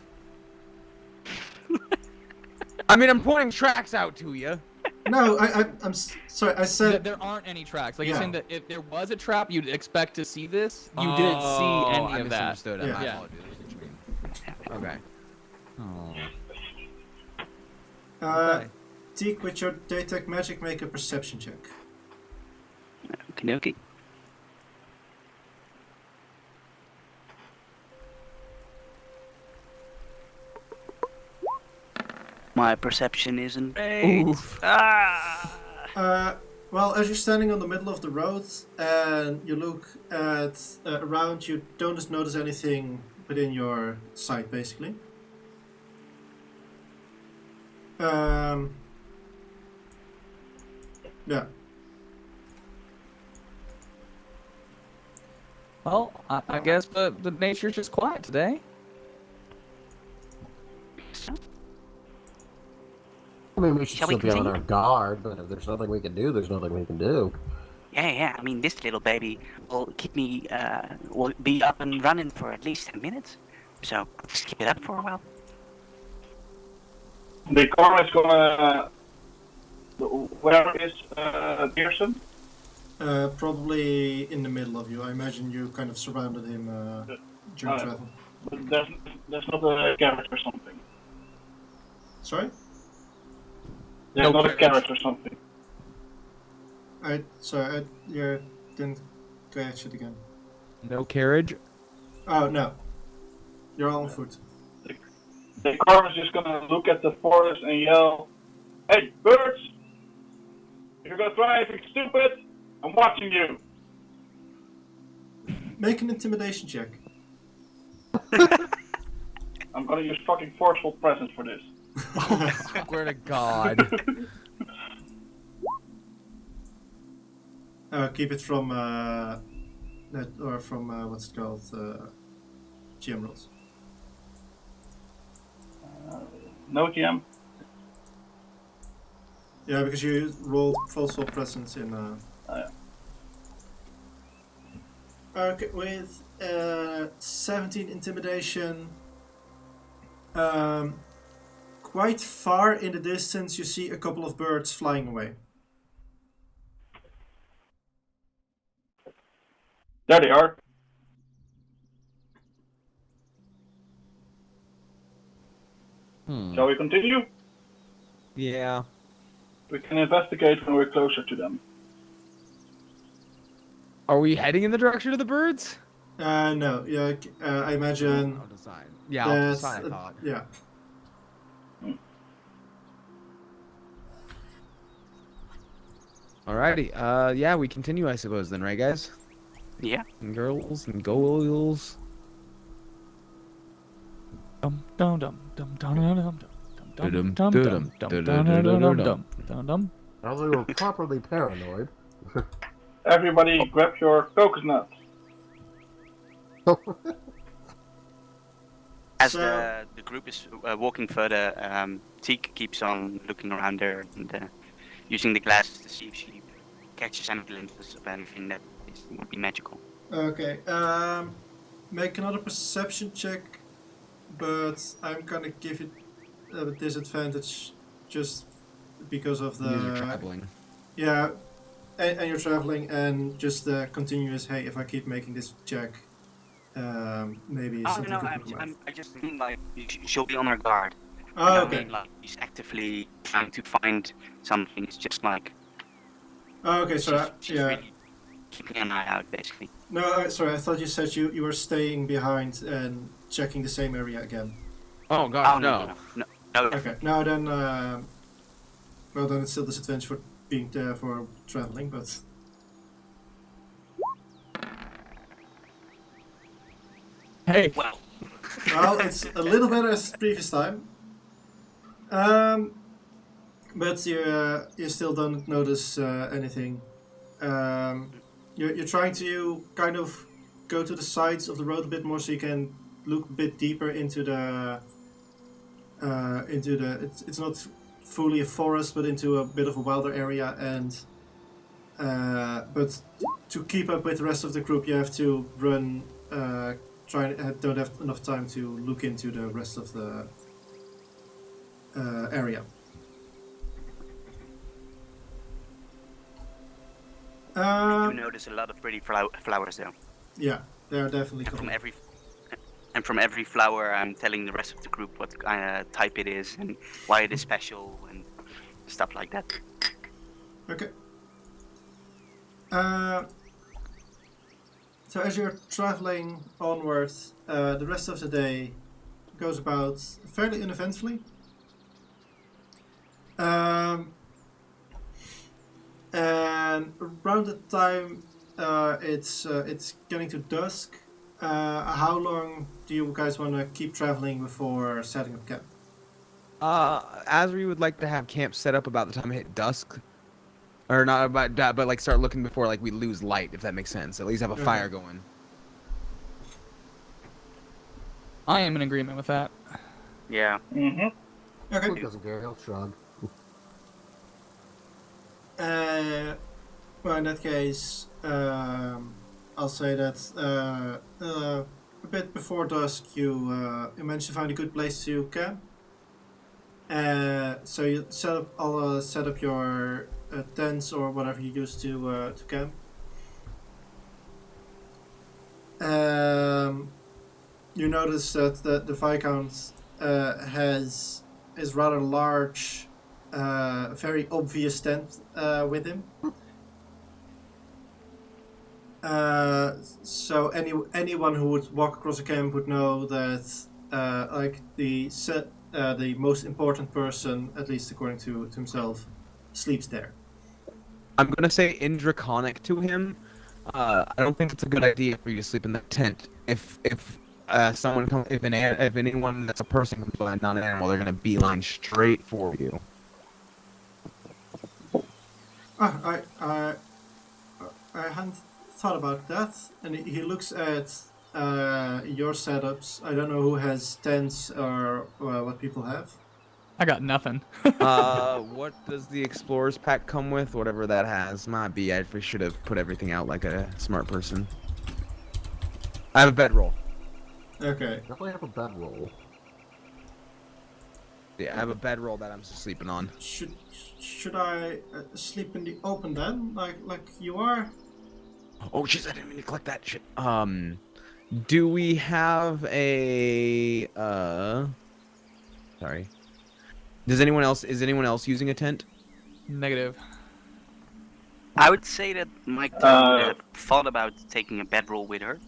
I mean, I'm pointing tracks out to you. No, I'm sorry. I said There aren't any tracks. Like Yeah. you're saying that if there was a trap, you'd expect to see this. You didn't see any I of that. misunderstood. Yeah. My Yeah. apologies. Okay. Oh. uh, Teak, with your detect magic, make a perception check. Okie dokie. My perception isn't great. Oof. Well, as you're standing on the middle of the road and you look at around, you don't notice anything within your sight, basically. Yeah. Well, I guess the nature's just quiet today. I mean, we should Shall we still be on continue? our guard, but if there's nothing we can do, there's nothing we can do. Yeah. I mean, this little baby will keep me, will be up and running for at least 10 minutes. So just keep it up for a while. Decorm is gonna. Where is Pierson? Probably in the middle of you. I imagine you kind of surrounded him during travel. But there's not a carrot or something. Sorry? There's No not a carrots. carrot or something. You didn't catch it again. No carriage? Oh, no. You're all on foot. Decorm is just gonna look at the forest and yell, "Hey, birds! If you're gonna try anything stupid, I'm watching you." Make an intimidation check. I'm gonna use fucking forceful presence for this. Swear to God. Keep it from net or from what's it called GM rolls. No GM. Yeah, because you rolled forceful presence in. Yeah. Okay, with 17 intimidation, quite far in the distance, you see a couple of birds flying away. There they are. Shall we continue? Yeah. We can investigate when we're closer to them. Are we heading in the direction of the birds? No. Yeah. I imagine. I'll decide. Yeah, I'll that's, decide. I thought. Yeah. Alrighty. Yeah, we continue, I suppose, then, right, guys? Yeah. And girls and goals. Dum dum dum dum dum dum dum dum dum. Now they were properly paranoid. Everybody grab your coconut. As So- the group is walking further, Teak keeps on looking around her and using the glasses to see if she catches any glimpses of anything that would be magical. Okay. Make another perception check, but I'm gonna give it a disadvantage just because of the. These are traveling. Yeah, and you're traveling, and just the continuous. Hey, if I keep making this check, maybe Oh something no, could come out. I just mean like she'll be on her guard. Oh, You know what I okay. mean? Like she's actively trying to find something. It's just like Oh, okay. So she's yeah. really keeping an eye out, basically. No, sorry. I thought you said you were staying behind and checking the same area again. Oh god, Oh no. Okay. Now then, well then it's still disadvantage for being there for traveling, but. Hey, Well, Well, it's a little better as previous time. But you still don't notice anything. You're trying to kind of go to the sides of the road a bit more so you can look a bit deeper into the it's not fully a forest but into a bit of a wilder area, and but to keep up with the rest of the group you have to run don't have enough time to look into the rest of the area. you notice a lot of pretty flowers though. Yeah, they are definitely And cool. from every flower, I'm telling the rest of the group what kind of type it is and why it is special and stuff like that. Okay. So as you're traveling onwards, the rest of the day goes about fairly uneventfully. And around the time it's getting to dusk, how long do you guys want to keep traveling before setting up camp? As we would like to have camp set up about the time it hit dusk. Or not about that, but like start looking before like we lose light, if that makes sense. At least have a fire going. I am in agreement with that. Yeah. Mm-hmm. Okay. Who doesn't care? He'll shrug. Well, in that case, I'll say that a bit before dusk, you managed to find a good place to camp. So you set up your tents or whatever you use to camp. You notice that the Viscount is rather large. Very obvious tent with him. So anyone who would walk across the camp would know that like the most important person, at least according to himself, sleeps there. I'm gonna say in Draconic to him. I don't think it's a good idea for you to sleep in the tent. If anyone that's a person comes by, not an animal, they're gonna beeline straight for you. I hadn't thought about that. And he looks at your setups. I don't know who has tents or what people have. I got nothing. What does the Explorer's Pack come with? Whatever that has. Might be. I should have put everything out like a smart person. I have a bedroll. Okay. Definitely have a bedroll. Yeah, I have a bedroll that I'm sleeping on. Should I sleep in the open then, like you are? Oh, jeez, I didn't mean to click that shit. Do we have a Sorry. Is anyone else using a tent? Negative. I would say that Mike would have thought about taking a bedroll with her.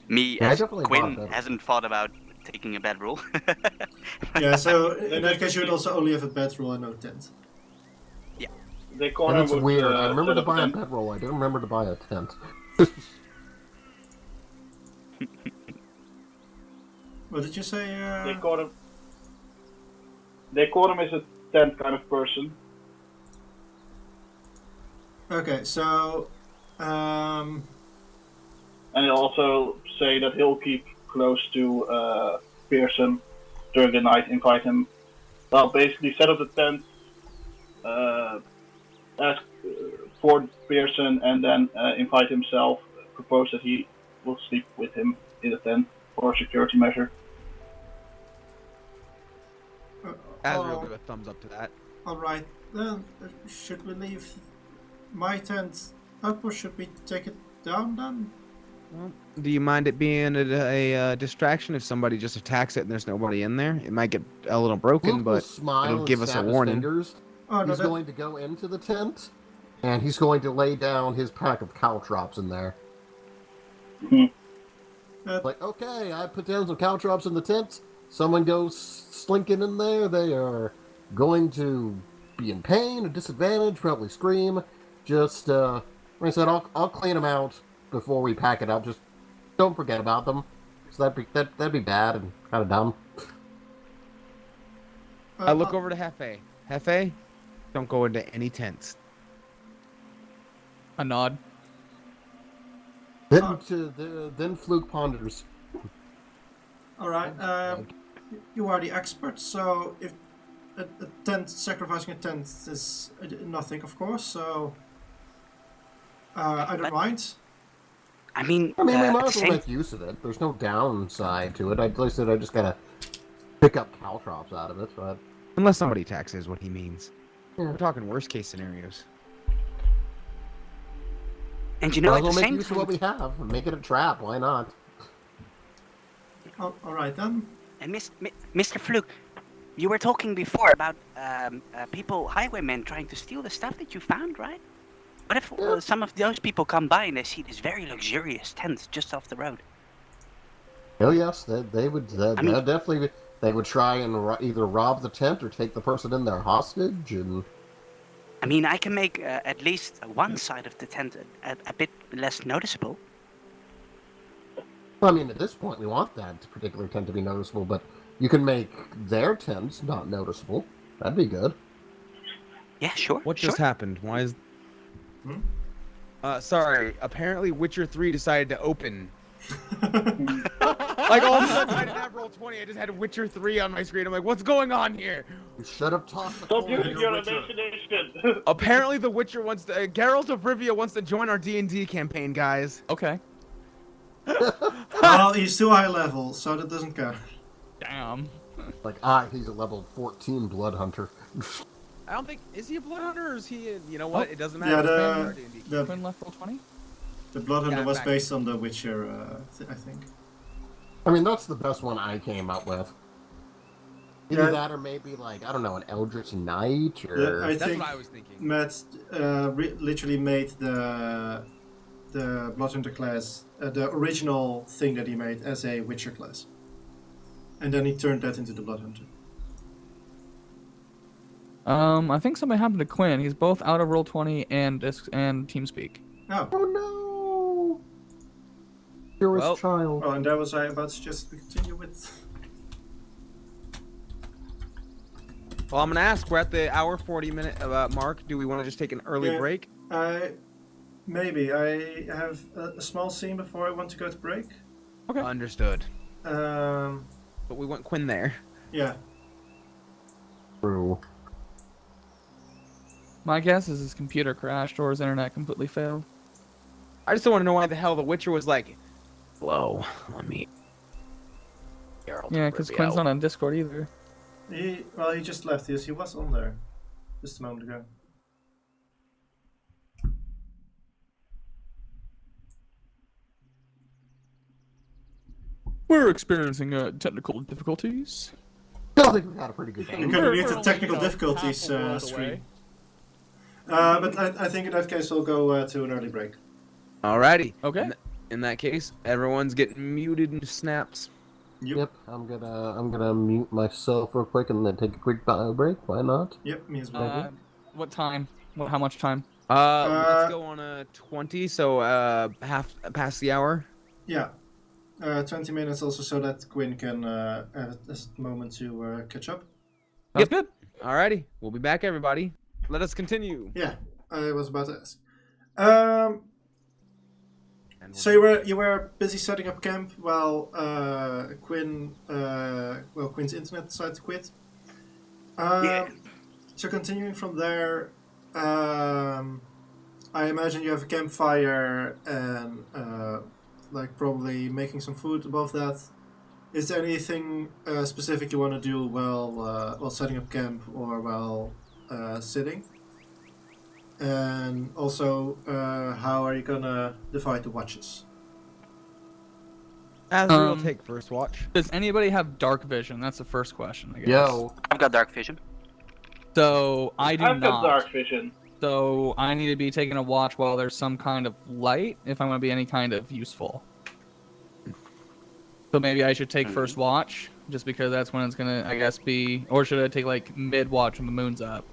Me Yeah, I as definitely Quinn want a bedroll. hasn't thought about taking a bedroll. Yeah, so in that case you would also only have a bedroll and no tent. Decorm And it's would, weird. I remember set to up buy a tent. bedroll. I didn't remember to buy a tent. What did you say? Decorm is a tent kind of person. Okay, so And he'll also say that he'll keep close to Pierson during the night, invite him. Well, basically set up the tent, ask for Pierson, and then invite himself, propose that he will sleep with him in the tent for a security measure. Azrael give a thumbs up to that. all right then. Should we leave my tent up or should we take it down then? Well, do you mind it being a distraction if somebody just attacks it and there's nobody in there? It might get a little broken, Luke will but smile it'll and give us a snap his warning. fingers. Oh no, He's going to go into the tent, and he's going to lay down his pack of caltrops in there. Like, okay, I put down some caltrops in the tent. Someone goes slinking in there. They are going to be in pain, a disadvantage, probably scream. Just, like I said, I'll clean them out before we pack it up. Just don't forget about them. So that'd be bad and kind of dumb. I look over to Hephe. Hephe, don't go into any tents. A nod. Then Fluke ponders. All right. You are the expert, so if a tent, sacrificing a tent is nothing, of course. So I don't mind. I mean, We at might the as well same make use of it. There's no downside to it. I just gotta pick up caltrops out of it, but Unless somebody attacks is what he means. Yeah. We're talking worst case scenarios. and you know, might at as the well make same use of what time, we have and make it a trap. Why not? All right then. and Mr. Fluke, you were talking before about people, highwaymen, trying to steal the stuff that you found, right? What if some of those people come by and they see this very luxurious tent just off the road? Oh yes, they would. I mean- Definitely, they would try and either rob the tent or take the person in there hostage. And I mean, I can make at least one side of the tent a bit less noticeable. well, I mean, at this point, we want that particular tent to be noticeable, but you can make their tents not noticeable. That'd be good. Yeah, sure. What sure. just happened? Why is... sorry. Apparently Witcher 3 decided to open. Like, all of a sudden, I didn't have roll 20. I just had Witcher 3 on my screen. I'm like, what's going on here? You should have tossed the Stop coin using to your Witcher. imagination. Apparently the Witcher wants to... Geralt of Rivia wants to join our D&D campaign, guys. Okay. Well, he's too high level, so that doesn't count. Damn. Like, he's a level 14 blood hunter. I don't think... Is he a blood hunter or is he... You know what? Oh. It doesn't Yeah, matter. Quinn left roll 20? the Blood Hunter Yeah, was back. based on the Witcher, I think. I mean, that's the best one I came up with. Either Yeah. that or maybe, like, I don't know, an Eldritch Knight or... Yeah, I That's think what I was thinking. Matt literally made the Blood Hunter class, the original thing that he made as a Witcher class. And then he turned that into the Blood Hunter. I think something happened to Quinn. He's both out of roll 20 and TeamSpeak. Oh, Oh no! Purest Well- child. oh, and that was I about to suggest we continue with. Well, I'm going to ask. We're at the hour 40-minute mark. Do we want to just take an early Yeah. break? Maybe I have a small scene before I want to go to break. Okay. Understood. But But we want Quinn there. yeah. True. My guess is his computer crashed or his internet completely failed. I just don't want to know why the hell the Witcher was like, hello, let me... Yeah, because Quinn's not on Discord either. He just left. He was on there just a moment ago. We're experiencing technical difficulties. I think we had a pretty good We're game. gonna We're need the only, technical you know, difficulties half a world stream. away. But I think in that case we'll go to an early break. Alrighty. Okay. In that case, everyone's getting muted and snaps. Yep, I'm gonna mute myself real quick and then take a quick bio break. Why not? Yep, me as well. What time? How much time? Let's go on a 20, so half past the hour. Yeah. 20 minutes also so that Quinn can have a moment to catch up. That's good. Alrighty, we'll be back, everybody. Let us continue. Yeah, I was about to ask. So you were busy setting up camp while Quinn's internet decided to quit. Yeah. So continuing from there, I imagine you have a campfire and probably making some food above that. Is there anything specific you want to do while setting up camp or while sitting? And also, how are you gonna divide the watches? We'll take first watch. Does anybody have dark vision? That's the first question, I guess. Yo, I've got dark vision. So I do I've not. got dark vision. So I need to be taking a watch while there's some kind of light if I'm going to be any kind of useful. So maybe I should take first watch, just because that's when it's going to, I guess, be... Or should I take, like, mid-watch when the moon's up?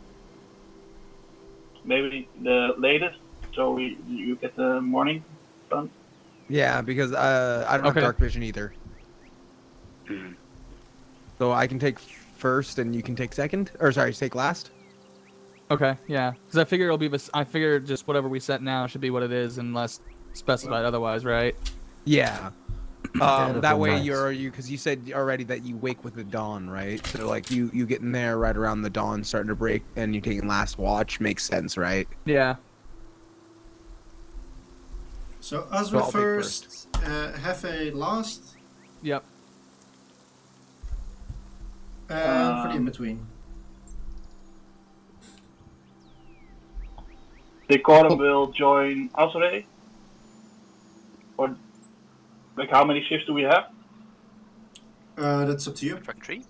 Maybe the latest, so you get the morning sun. Yeah, because I don't have Okay. dark vision either. So I can take first and you can take second? Or sorry, take last? Okay, yeah. Because I figure it'll be... I figure just whatever we set now should be what it is unless specified otherwise, right? Yeah. that'd That be way nice. because you said already that you wake with the dawn, right? So like you get in there right around the dawn starting to break and you taking last watch makes sense, right? Yeah. So So Azra I'll take first, Hephe last, Yep. and for the in between. Decorm will join Azure. Or like how many shifts do we have? That's up to you. Factory.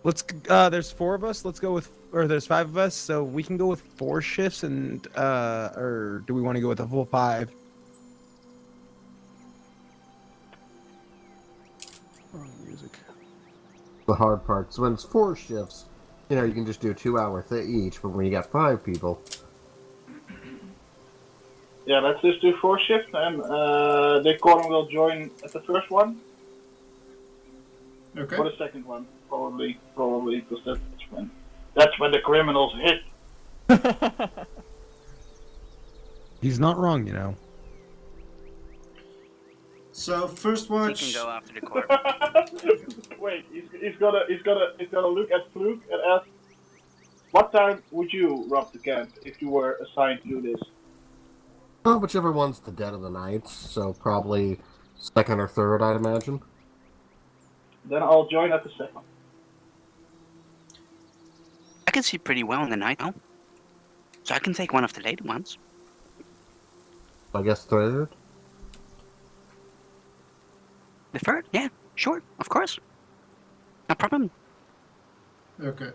Let's there's 4 of us. Let's go with there's 5 of us, so we can go with 4 shifts and or do we want to go with a full 5? Music. the hard part. So when it's 4 shifts, you know, you can just do a 2-hour each. But when you got 5 people, Yeah, let's just do 4 shifts, and Decorm will join at the first one Okay. or the second one, probably, because that's when the criminals hit. He's not wrong, you know. So first He watch. can go after Decorm. Wait, he's gonna look at Fluke and ask, what time would you rob the camp if you were assigned to do this? well, whichever one's the dead of the night. So probably second or third, I'd imagine. Then I'll join at the second. I can see pretty well in the night now. So I can take one of the later ones. I guess third. The third? Yeah, sure, of course. No problem. Okay.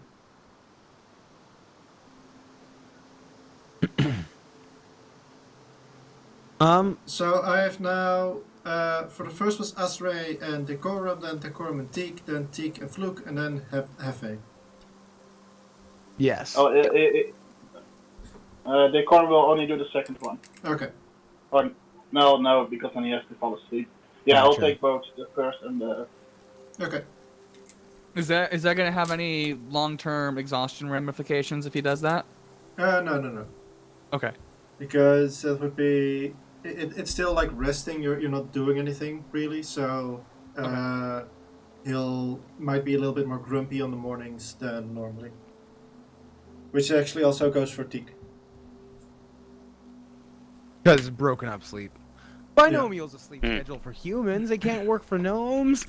So I have now, for the first was Asray and Decorum, then Decorum and Teak, then Teak and Fluke, and then Hephe. Yes. Oh, Decorm will only do the second one. Okay. Or no, because then he has to fall asleep. Yeah, I'll Gotcha. take both the first and the. Okay. Is that going to have any long-term exhaustion ramifications if he does that? No. Okay. Because that would be, it's still like resting. You're not doing anything really. So he'll might be a little bit more grumpy on the mornings than normally. Which actually also goes for Teak. Because broken up sleep. Binomial's a sleep schedule for humans. It can't work for gnomes.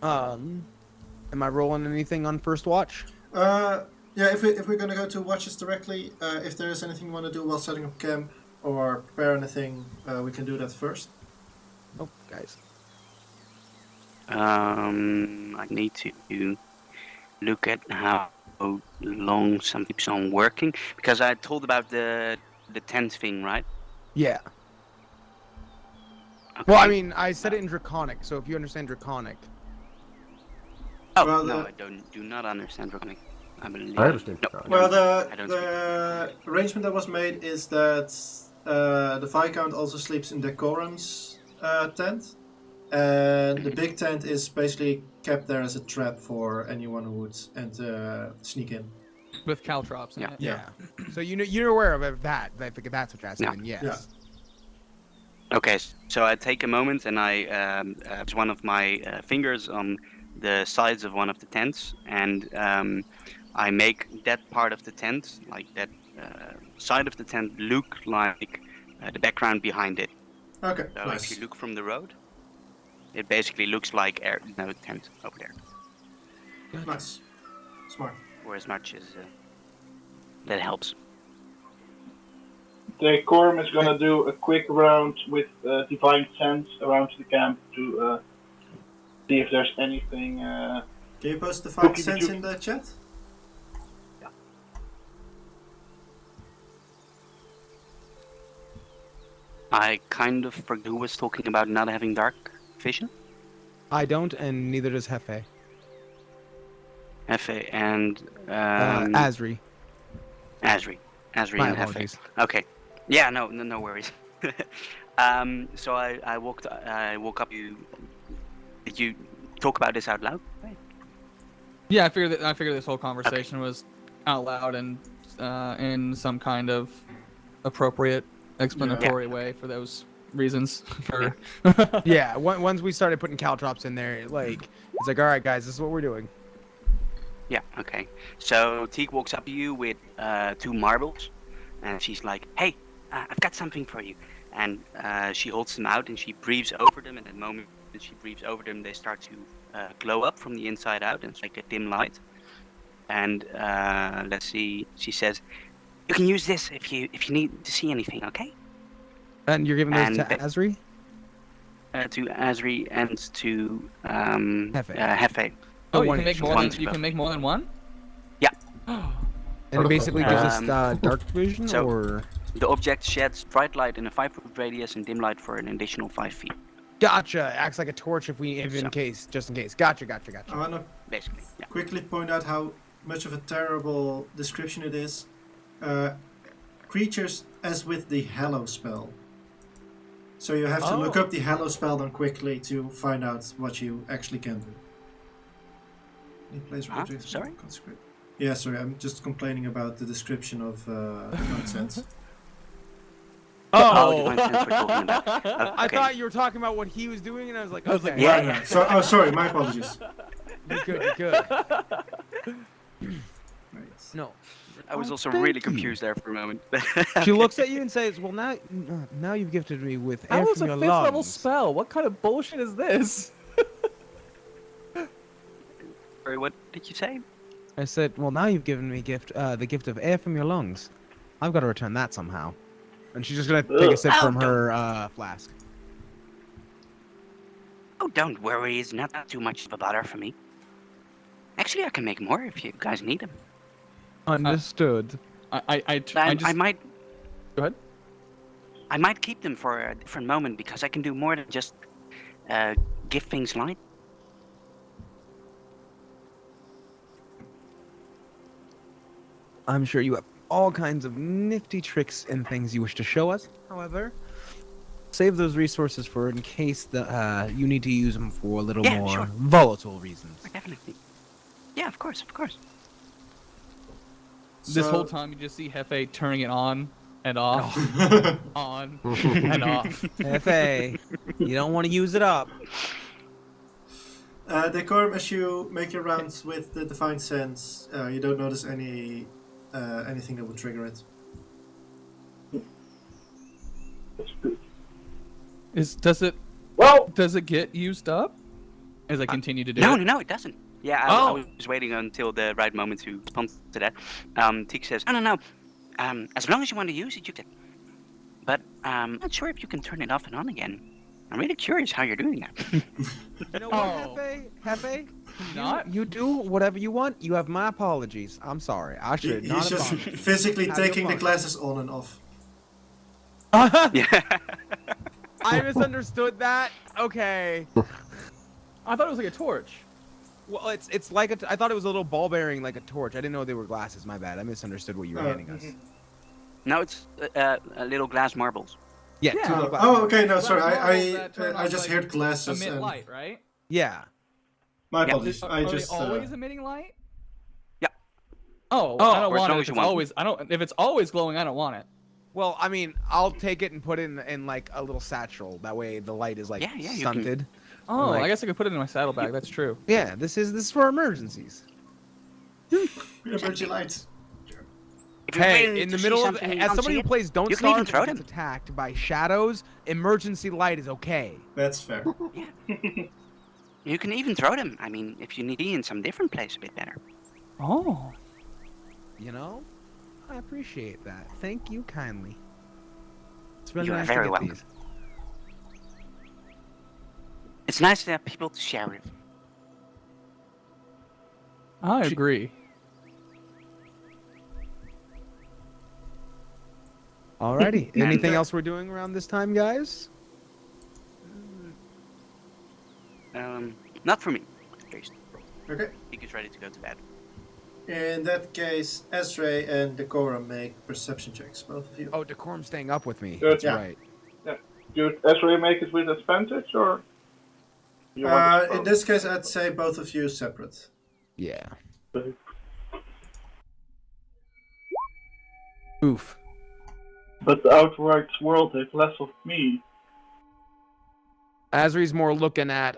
Am I rolling anything on first watch? Yeah, if we're gonna go to watches directly, if there is anything you want to do while setting up camp or prepare anything, we can do that first. Nope, guys. I need to look at how long some keeps on working, because I told about the tent thing, right? Yeah. Okay. Well, I mean, I said it in Draconic, so if you understand Draconic. Oh Well, no, I do not understand Draconic. I believe. I understand. No. Well, I don't the arrangement that was made is that the Viscount also sleeps in Decorum's tent, and the big tent is basically kept there as a trap for anyone who would sneak in. With caltrops in Yeah. it. Yeah. So you're aware of that. I think that's what you're asking. Yeah. Yes. Okay, so I take a moment and I use one of my fingers on the sides of one of the tents, and I make that part of the tent, like that side of the tent, look like the background behind it. Okay, So nice. if you look from the road, it basically looks like no tent over there, Nice. Smart. or as much as that helps. Decorm is gonna do a quick round with Divine Sense around the camp to see if there's anything. Can you post the 5 Okay, cents but in the chat? I kind of forgot who was talking about not having dark vision. I don't, and neither does Hephe. Hephe and Asri. Asri My and Hephe. apologies. Okay. Yeah, no worries. So I woke up. Did you talk about this out loud? Yeah, I figured this whole conversation was out loud and in some kind of appropriate explanatory way for those reasons. For Yeah. Once we started putting caltrops in there, it's like, all right, guys, this is what we're doing. Yeah. Okay. So Teak walks up to you with 2 marbles, and she's like, "Hey, I've got something for you." And she holds them out, and she breathes over them. And at the moment that she breathes over them, they start to glow up from the inside out, and it's like a dim light. And let's see. She says, "You can use this if you need to see anything, okay?" And you're giving those And to they- Asri? To Asri and to Hephe. Hephe. oh, you one can make each. more One than you spell. can make more than one. Yeah. And it basically gives us Um, dark vision, so- or... The object sheds bright light in a 5-foot radius and dim light for an additional 5 feet. Gotcha. Acts like a torch if So- just in case. Gotcha. I want to Basically, yeah. quickly point out how much of a terrible description it is. Creatures as with the Hallow spell. So you have to look Oh. up the Hallow spell then quickly to find out what you actually can do. Any place where Huh? objects Sorry? consecrate. Yeah, sorry, I'm just complaining about the description of nonsense. Oh, Divine Sense we're talking about. I Okay. thought you were talking about what he was doing, and I was like, I was like, okay. Yeah, Right, right. So, oh, sorry, my apologies. You're good, you're good. Right. No. I was Oh, also thank really you. confused there for a moment. She looks at you and says, well, now you've gifted me with air That was from a your 5th level lungs. spell. What kind of bullshit is this? Sorry, what did you say? I said, well, now you've given me the gift of air from your lungs. I've got to return that somehow. And she's just going to take a sip Oh, from don't- her flask. Oh, don't worry. It's not too much of a bother for me. Actually, I can make more if you guys need them. Understood. I I might. Go ahead. I might keep them for a different moment because I can do more than just give things light. I'm sure you have all kinds of nifty tricks and things you wish to show us. However, save those resources for in case you need to use them for a little Yeah, more sure. volatile reasons. Definitely. Yeah, of course, of course. This So- whole time you just see Hephe turning it on and off, on and off. Fa, you don't want to use it up. Decorm, as you make your rounds with the Divine Sense, you don't notice anything that would trigger it. That's good. Does it get used up as I continue to do No, it? no, it doesn't. Yeah, I was waiting until the right moment to respond to that. Teak says, no. As long as you want to use it, you can. But I'm not sure if you can turn it off and on again. I'm really curious how you're doing that. You know what, Hephe? Not? You do whatever you want. You have my apologies. I'm sorry. I should not He's have just bothered you. physically Have your taking the fun. glasses on and off. Yeah. I misunderstood that. Okay. I thought it was like a torch. Well, it's like I thought it was a little ball bearing like a torch. I didn't know they were glasses. My bad. I misunderstood what you were handing us. No, it's little glass marbles. Yeah. Yeah. two little glasses. Oh, okay, no, Glass sorry. marbles that turn I on, just like, heard glasses Emit and... light, right? Yeah. My Yeah. apologies. Are I they just... always emitting light? Yeah. Oh, Oh, I don't or as want long it. as If you want. if it's always glowing, I don't want it. Well, I mean, I'll take it and put it in like a little satchel. That way, the light is like Yeah, you can- stunted. Oh, Like- I guess I could put it in my saddlebag. That's true. Yeah, this is for emergencies. Emergency lights. If you're Hey, waiting in to the see middle of something and as you somebody who don't see plays Don't you can even Starve throw and gets them. attacked by shadows, emergency light is okay. That's fair. it, you can even throw them. I mean, if you need to be in some different place, a bit better. Oh. You know, I appreciate that. Thank you kindly. It's been You are nice very to get welcome. these. It's nice to have people to share it. I agree. Alrighty. And, Anything else we're doing around this time, guys? Not for me, at least. Okay. I think he's ready to go to bed. In that case, Ezra and Decorm make perception checks, both of you. Oh, Decorm's staying up with me. Good. That's Yeah. right. Do Ezra make it with advantage, or? You want to In this case, I'd say both of you separate. Yeah. Okay. Oof. But the outright world has less of me. Azri's more looking at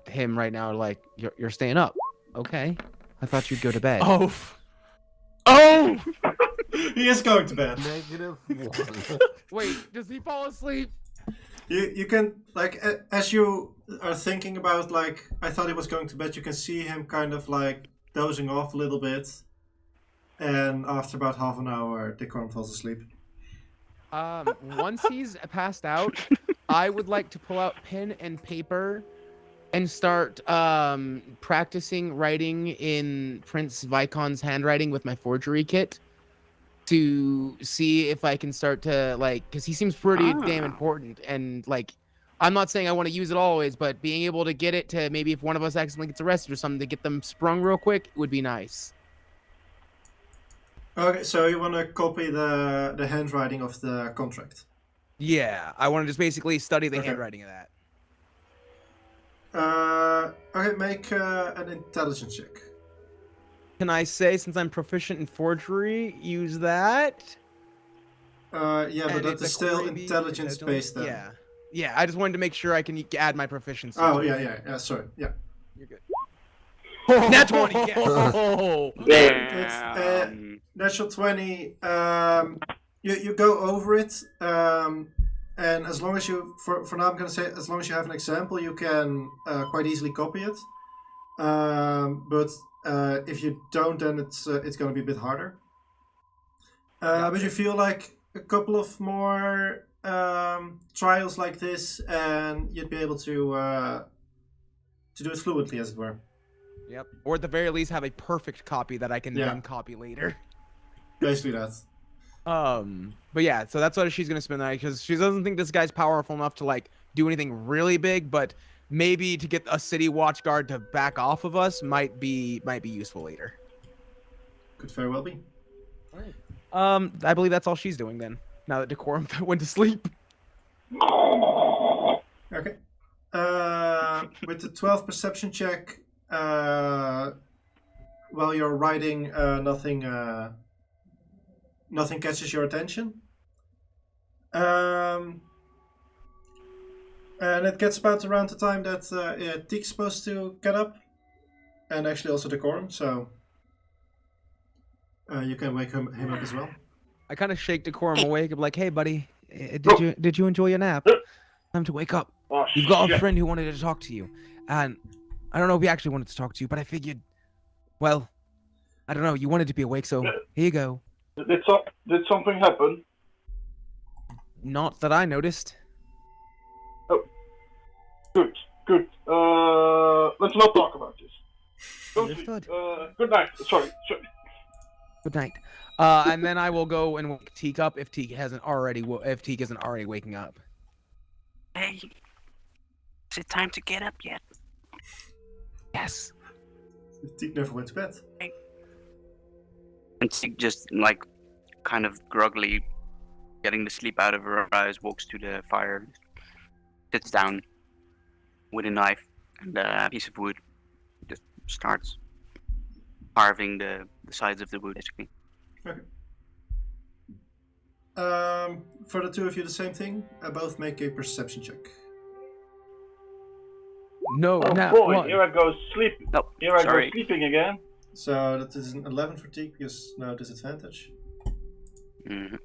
him right now, like you're staying up. Okay. I thought you'd go to bed. Oh. Oh! He is going to bed. -1. Wait, does he fall asleep? You can, like, as you are thinking about, like, I thought he was going to bed, you can see him kind of, like, dozing off a little bit. And after about half an hour, Decorm falls asleep. Once he's passed out, I would like to pull out pen and paper and start practicing writing in Prince Vicount's handwriting with my forgery kit to see if I can start to, like, because he seems pretty damn important, and, like, I'm not saying I want to use it always, but being able to get it to maybe if one of us accidentally gets arrested or something, to get them sprung real quick would be nice. Okay, so you want to copy the handwriting of the contract? Yeah, I want to just basically study the Okay. handwriting of that. Okay, make an intelligence check. Can I say, since I'm proficient in forgery, use that? Yeah, but And that if is the still query be intelligence based then. Yeah. Yeah, I just wanted to make sure I can add my proficiency. Oh, to it. yeah, sorry. Yeah. You're good. Nat 20, yes! Oh. Damn. Natural 20, you go over it, and as long as you, for now I'm going to say, as long as you have an example, you can quite easily copy it. But if you don't, then it's going to be a bit harder. But you feel like a couple of more trials like this, and you'd be able to do it fluently, as it were. Yep. Or at the very least, have a perfect copy that I can Yeah. then copy later. Basically that. But yeah, so that's what she's gonna spend the night, because she doesn't think this guy's powerful enough to, like, do anything really big, but maybe to get a city watch guard to back off of us might be useful later. Could very well be. I believe that's all she's doing then. Now that Decorum went to sleep. Okay. With the 12 perception check, while you're writing, nothing catches your attention. And it gets about around the time that Teak's supposed to get up, and actually also Decorm, so you can wake him up as well. I kind of shake Decorum awake. I'm like, hey, buddy, Did you enjoy your nap? Time to wake up. Oh, You've got a shit. friend who wanted to talk to you, and I don't know if he actually wanted to talk to you, but I figured, well, I don't know. You wanted to be awake, so here you go. Did something happen? Not that I noticed. Good. Let's not talk about this. Go sleep. Understood. Good night. Sorry. Good night. And then I will go and wake Teak up if Teak isn't already waking up. Hey, is it time to get up yet? Yes. Teak never went to bed. And Teak just, like, kind of groggily getting the sleep out of her eyes, walks to the fire, sits down with a knife and a piece of wood, just starts carving the sides of the wood, basically. Okay. For the two of you, the same thing. Both make a perception check. No, Oh now boy, what? here I go sleeping. Oh, Here I sorry. go sleeping again. So that is an 11 for Teak, because no disadvantage. Mm-hmm.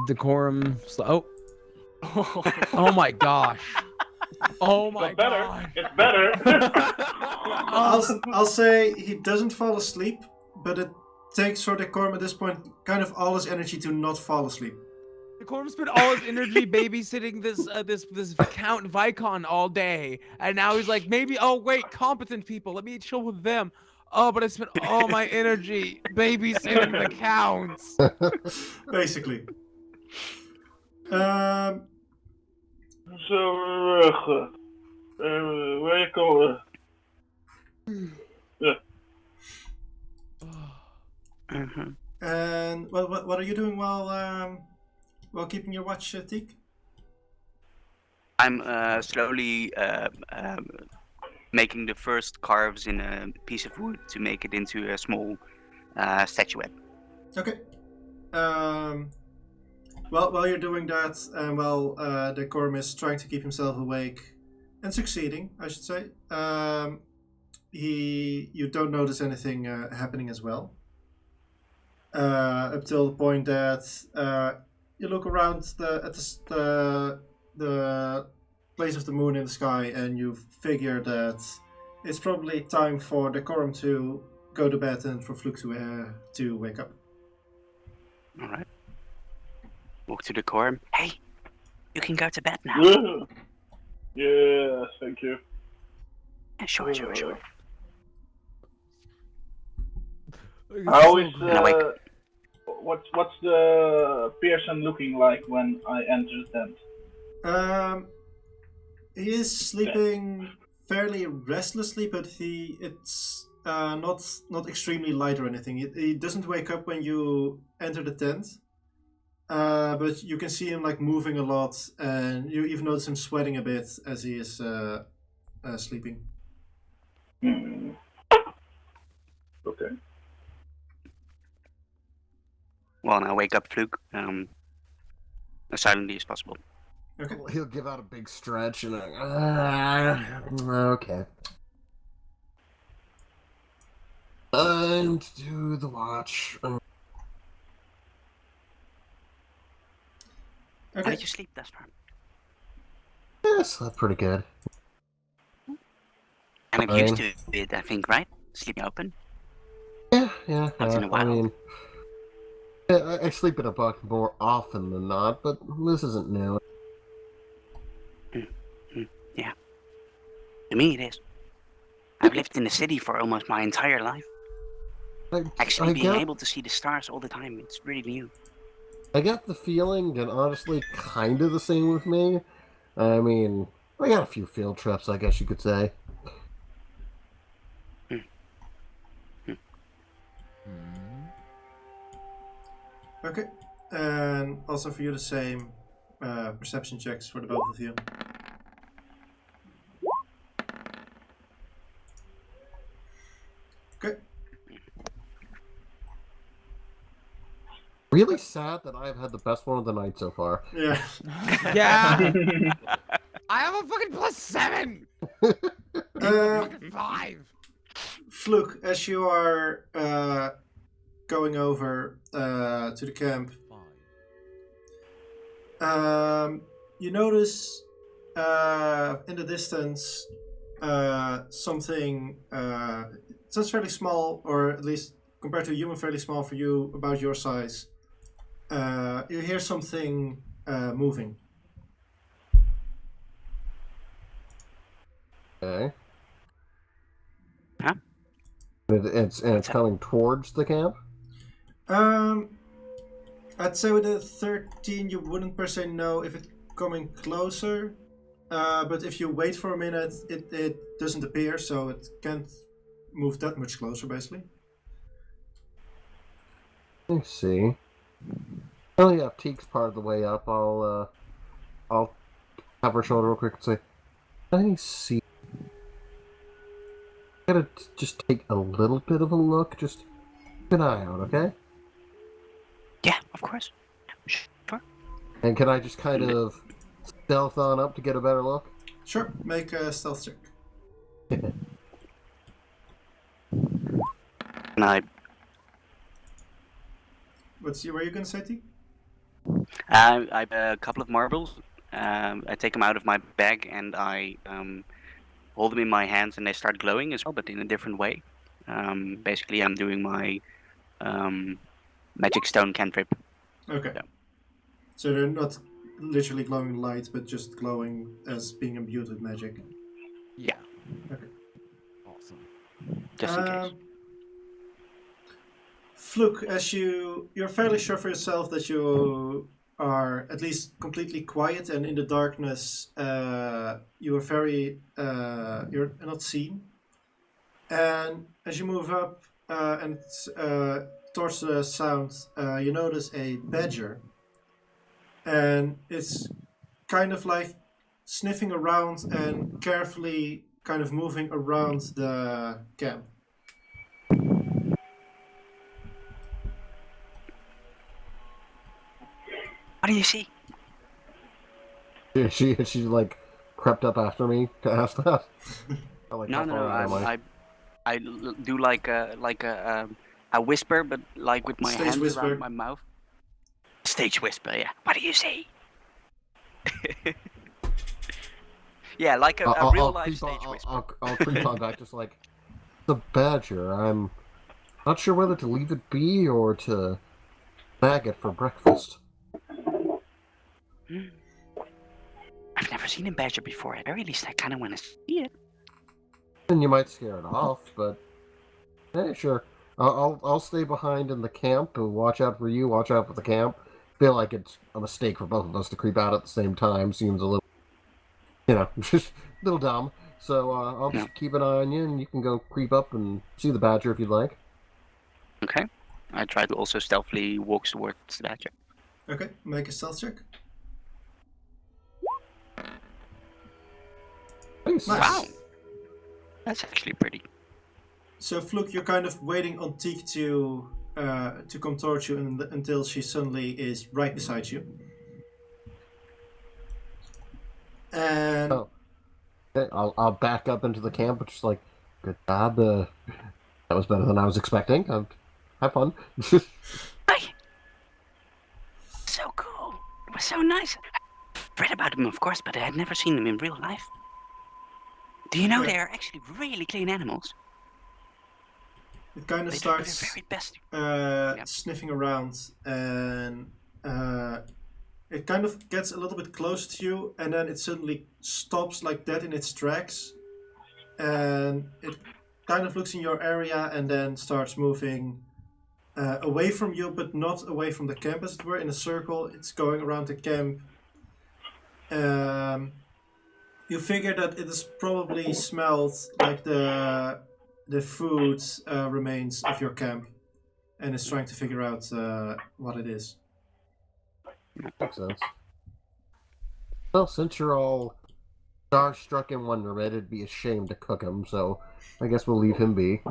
Decorum. Oh my gosh. Oh my It's better. god. It's better. I'll say he doesn't fall asleep, but it takes for Decorm at this point kind of all his energy to not fall asleep. Decorum spent all his energy babysitting this Vicount all day, and now he's like, maybe. Oh wait, competent people. Let me chill with them. Oh, but I spent all my energy babysitting the counts. Basically. So, where you go? Yeah. Mm-hmm. And what are you doing while keeping your watch, Teak? I'm slowly making the first carves in a piece of wood to make it into a small statuette. Okay. While you're doing that, and while Decorm is trying to keep himself awake and succeeding, I should say, you don't notice anything happening as well. Up till the point that you look around the place of the moon in the sky, and you figure that it's probably time for Decorum to go to bed and for Fluke to wake up. All right. Walk to the Decorm. Hey, you can go to bed now. Yes, thank you. Yeah, sure. How is awake. what's the Pierson looking like when I enter the tent? He is sleeping fairly restlessly, but it's not extremely light or anything. He doesn't wake up when you enter the tent, but you can see him like moving a lot, and you even notice him sweating a bit as he is sleeping. Okay. Well, now wake up, Fluke. As silently as possible. Okay. He'll give out a big stretch and okay. Time to do the watch. How Okay. did you sleep thus far? Yeah, slept pretty good. Kind of used to it, I think, right? Sleeping open? Yeah. Once in a while. I mean, I sleep in a bucket more often than not, but this isn't new. Yeah. To me, it is. I've lived in the city for almost my entire life. Actually, being able to see the stars all the time, it's really new. I get the feeling, and honestly, kind of the same with me. I mean, I got a few field trips, I guess you could say. Okay. And also for you the same perception checks for the both of you. Okay. Really sad that I've had the best one of the night so far. Yeah. Yeah. I have a fucking +7. Fucking 5. Fluke, as you are going over to the camp, you notice in the distance something. Sounds fairly small, or at least compared to a human, fairly small for you, about your size. You hear something moving. Okay. Huh? It's coming towards the camp. I'd say with a 13, you wouldn't per se know if it's coming closer. But if you wait for a minute, it doesn't appear, so it can't move that much closer, basically. Let's see. Oh yeah, Teak's part of the way up. I'll tap her shoulder real quick and say, I see. Gotta just take a little bit of a look. Just keep an eye out, okay? Yeah, of course. Sure. And can I just kind of stealth on up to get a better look? Sure, make a stealth check. And I Where are you gonna say, T? I have a couple of marbles. I take them out of my bag and I hold them in my hands, and they start glowing as well, but in a different way. Basically, I'm doing my magic stone cantrip. Okay. Yeah. So they're not literally glowing light, but just glowing as being imbued with magic. Yeah. Okay. Awesome. Just in case. Fluke, as you're fairly sure for yourself that you are at least completely quiet, and in the darkness you are very you're not seen. And as you move up and towards the sound, you notice a badger, and it's kind of like sniffing around and carefully kind of moving around the camp. What do you see? She like crept up after me to ask that. Like, No. I do like a whisper, but like with my Stage hands whisper. around my mouth. Stage whisper, yeah. What do you see? Yeah, like a real life stage whisper. I'll creep on back, just like the badger. I'm not sure whether to leave it be or to bag it for breakfast. I've never seen a badger before. At the very least, I kind of want to see it. And you might scare it off, but hey, sure. I'll stay behind in the camp and watch out for you. Watch out for the camp. Feel like it's a mistake for both of us to creep out at the same time. Seems a little, just a little dumb. So I'll just keep an eye on you, and you can go creep up and see the badger if you'd like. Okay. I try to also stealthily walk towards the badger. Okay, make a stealth check. Nice. Wow. That's actually pretty. So Fluke, you're kind of waiting on Teak to come towards you until she suddenly is right beside you. And Okay, I'll back up into the camp, but just like, good job. That was better than I was expecting. Have fun. Hey! So cool. It was so nice. I've read about them, of course, but I had never seen them in real life. Do you know they are actually really clean animals? it kind of They do starts their very best. sniffing around, and it kind of gets a little bit close to you, and then it suddenly stops like that in its tracks, and it kind of looks in your area and then starts moving away from you, but not away from the camp, as it were, in a circle. It's going around the camp. You figure that it has probably smelled like the food remains of your camp, and is trying to figure out what it is. Makes sense. Well, since you're all starstruck in wonderment, it'd be a shame to cook him, so I guess we'll leave him be.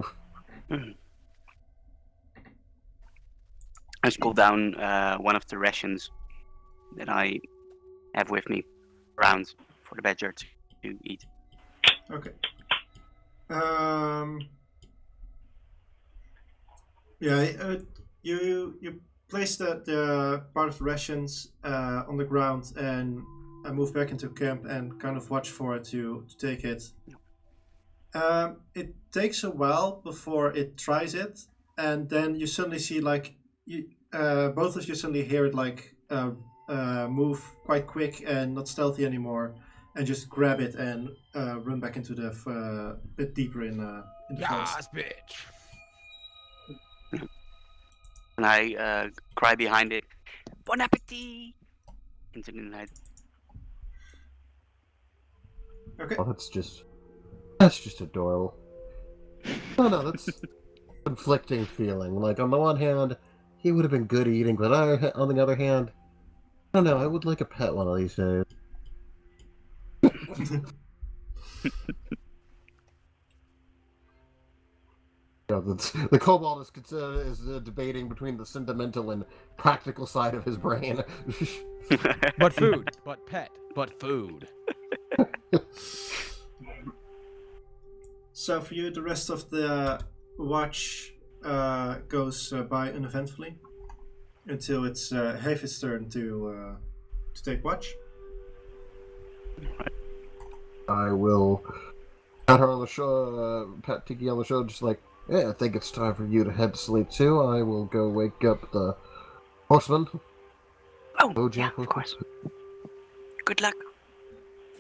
I pull down one of the rations that I have with me around for the badger to eat. Okay. Yeah, You place the part of the rations on the ground and move back into camp and kind of watch for it to take it. It takes a while before it tries it, and then you suddenly see both of you suddenly hear it move quite quick and not stealthy anymore, and just grab it and run back into the bit deeper in the forest. Yes, bitch. And I cry behind it, Bon appetit! Into the night. Okay. Oh, that's just adorable. Oh no, that's conflicting feeling. Like on the one hand, he would have been good eating, but on the other hand, I don't know. I would like a pet one of these days. The kobold is debating between the sentimental and practical side of his brain. But food, but pet, but food. So for you, the rest of the watch goes by uneventfully until it's Hefe's turn to take watch. I will pat her on the shoulder, pat Tiki on the shoulder, just like, yeah, I think it's time for you to head to sleep too. I will go wake up the horseman. Oh, yeah, of course. Good luck.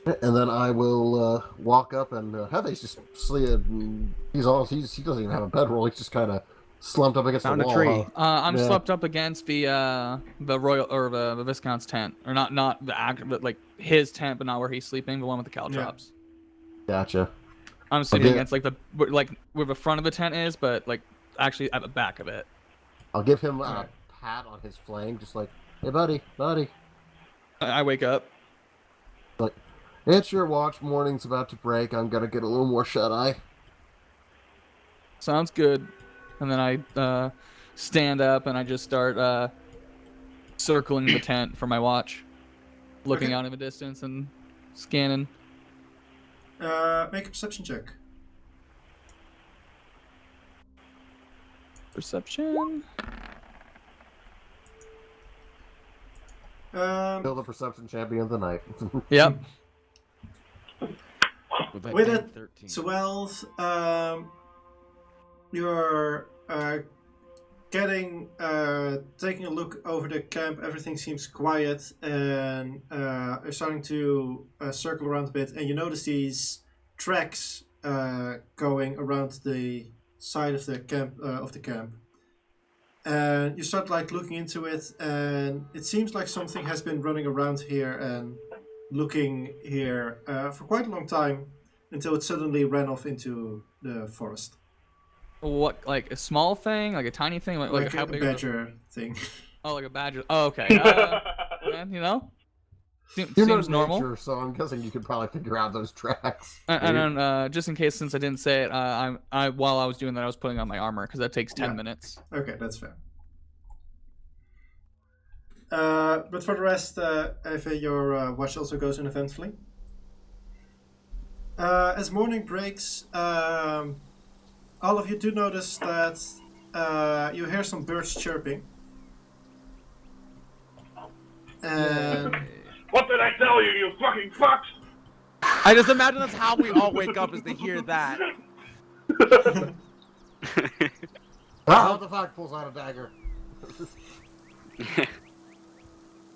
And then I will walk up and Hefe's just sleeping. He doesn't even have a bedroll. He's just kind of slumped up against Found the a wall. tree. I'm Yeah. slumped up against the royal or the Viscount's tent, or not the act, but like his tent, but not where he's sleeping, the one with the caltrops. Gotcha. I'm sitting Okay. against where the front of the tent is, but like actually at the back of it. I'll give him a pat on his flank, just like, hey, buddy. I wake up. Like, it's your watch. Morning's about to break. I'm gonna get a little more shut-eye. Sounds good. And then I stand up and I just start circling the tent for my watch, looking out in the distance and scanning. Make a perception check. Perception. Still the perception champion of the night. Yep. With a 12, you're taking a look over the camp. Everything seems quiet, and you're starting to circle around a bit, and you notice these tracks going around the side of the camp. And you start looking into it, and it seems like something has been running around here and looking here for quite a long time, until it suddenly ran off into the forest. What, like a small thing, like a tiny thing, like how a big? badger thing. Oh, like a badger. Oh, okay. Man, You're seems not normal. nature, so I'm guessing you could probably figure out those tracks. And then, just in case, since I didn't say it, while I was doing that, I was putting on my armor because that takes 10 minutes. Okay, that's fair. But for the rest, Hephe, your watch also goes uneventfully. As morning breaks, all of you do notice that you hear some birds chirping. And What did I tell you, you fucking fucks? I just imagine that's how we all wake up, is to hear that. What the fuck pulls out a dagger?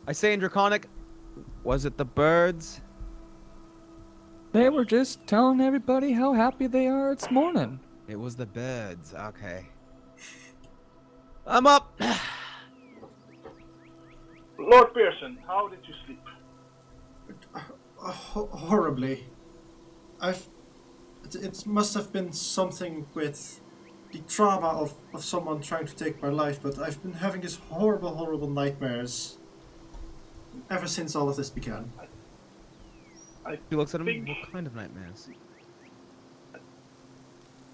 I say in Draconic, was it the birds? They were just telling everybody how happy they are it's morning. It was the birds. Okay. I'm up. Lord Pierson, how did you sleep? horribly. It must have been something with the trauma of someone trying to take my life, but I've been having these horrible nightmares ever since all of this began. He looks at him. What kind of nightmares?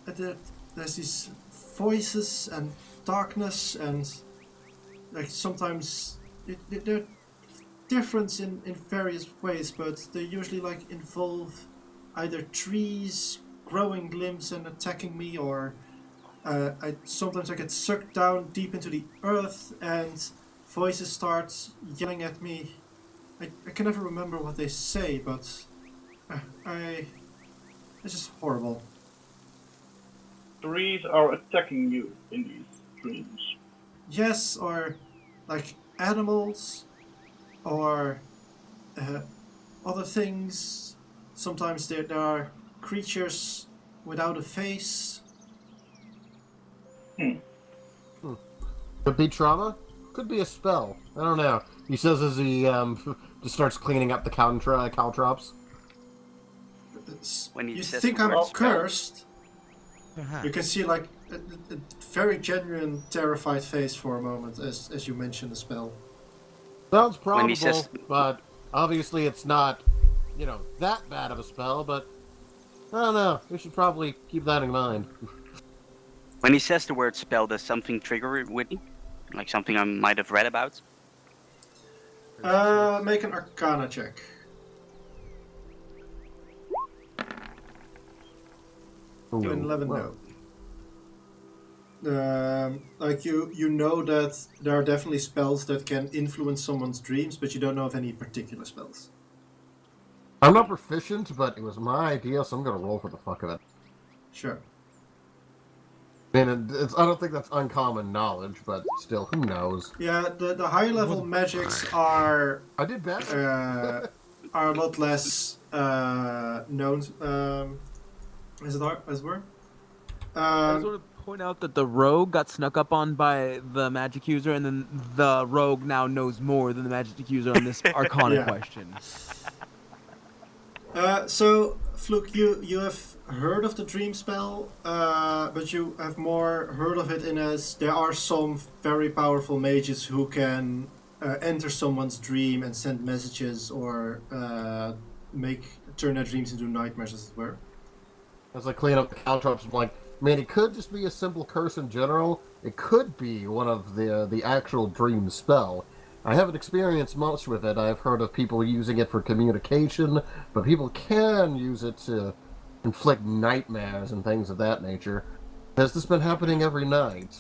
There's these voices and darkness, and sometimes they're different in various ways, but they usually involve either trees growing limbs and attacking me, or sometimes I get sucked down deep into the earth, and voices start yelling at me. I can never remember what they say, but it's just horrible. Trees are attacking you in these dreams. Yes, or like animals, or other things. Sometimes there are creatures without a face. Could be trauma. Could be a spell. I don't know. He says as he just starts cleaning up the caltrops. When he You says think the I'm word spell. cursed? Perhaps. You can see like a very genuine, terrified face for a moment as you mention the spell. Sounds When probable, he says- but obviously it's not, that bad of a spell. But I don't know. We should probably keep that in mind. When he says the word spell, does something trigger it with you? Like something I might have read about? Make an Arcana check. Ooh, An 11, well, no. Like you know that there are definitely spells that can influence someone's dreams, but you don't know of any particular spells. I'm not proficient, but it was my idea, so I'm gonna roll for the fuck of it. Sure. I mean, I don't think that's uncommon knowledge, but still, who knows? Yeah, the higher level magics are I did better. are a lot less known. As it were. I just want to point out that the rogue got snuck up on by the magic user, and then the rogue now knows more than the magic user on this Arcana Yeah. question. So, Fluke, you have heard of the dream spell, but you have more heard of it in as there are some very powerful mages who can enter someone's dream and send messages or turn their dreams into nightmares, as it were. As I clean up the caltrops, I'm like, man, it could just be a simple curse in general. It could be one of the actual dream spell. I haven't experienced much with it. I've heard of people using it for communication, but people can use it to inflict nightmares and things of that nature. Has this been happening every night?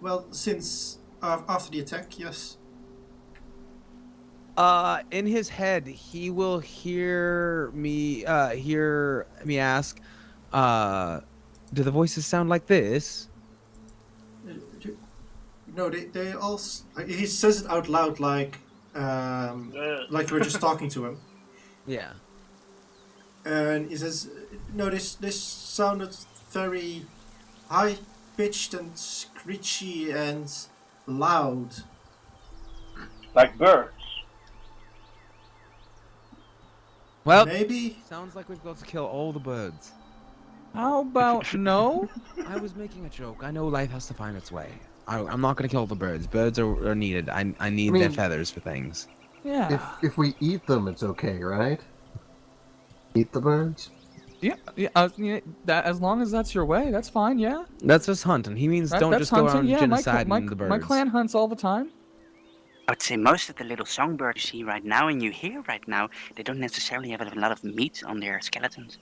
Well, since after the attack, yes. In his head, he will hear me ask, do the voices sound like this? No, they all. He says it out loud, like you were just talking to him, Yeah. and he says, "No, this sounded very high pitched and screechy and loud." Like birds. Well, Maybe. sounds like we've got to kill all the birds. How about no? I was making a joke. I know life has to find its way. I'm not gonna kill the birds. Birds are needed. I need their mean- feathers for things. Yeah. If we eat them, it's okay, right? Eat the birds? Yeah. That as long as that's your way, that's fine. Yeah. That's just hunting. He means don't That's just go around hunting. Yeah, genociding the birds. my clan hunts all the time. I would say most of the little songbirds you see right now and you hear right now, they don't necessarily have a lot of meat on their skeletons.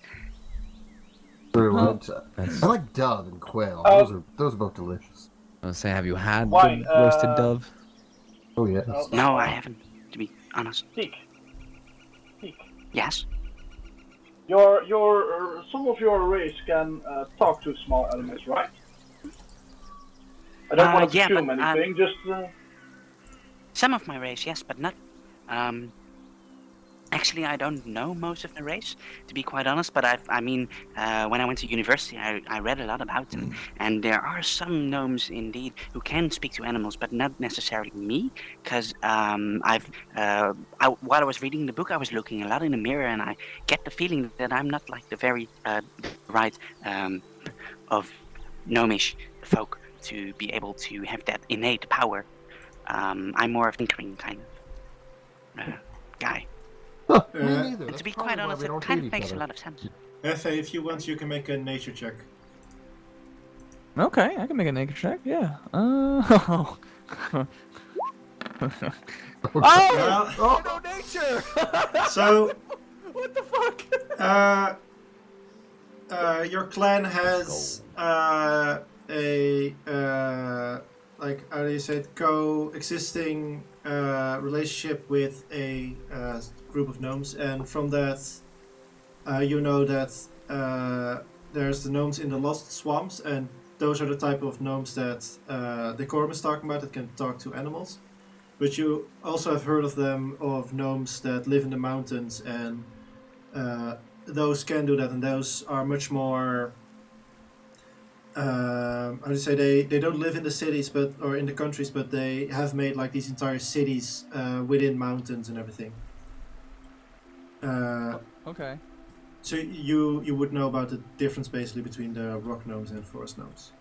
True. That's- I like dove and quail. Oh. Those are both delicious. I'll say, have you had Why, the roasted dove? Oh yes. No, I haven't, to be honest. Teak. Yes? Some of your race can talk to small animals, right? I don't want to yeah, assume but, anything, just... Some of my race, yes, but not. Actually, I don't know most of the race, to be quite honest. But when I went to university, I read a lot about them, and there are some gnomes indeed who can speak to animals, but not necessarily me. Because while I was reading the book, I was looking a lot in the mirror, and I get the feeling that I'm not like the very right of gnomish folk to be able to have that innate power. I'm more of a tinkering kind of guy. Huh, me Uh, neither. And That's to be probably quite why honest, we it don't kind hate of each makes a other. lot of sense. Hephe, if you want, you can make a nature check. Okay, I can make a naked check. Yeah. Oh. Well, Oh, no nature! so What the fuck? your clan has a like how do you say it, coexisting relationship with a group of gnomes, and from that you know that there's the gnomes in the Lost Swamps, and those are the type of gnomes that Decorm is talking about that can talk to animals. But you also have heard of them, of gnomes that live in the mountains, and those can do that, and those are much more. I would say they don't live in the cities, or in the countries, but they have made like these entire cities within mountains and everything. Okay. So you would know about the difference basically between the rock gnomes and forest gnomes.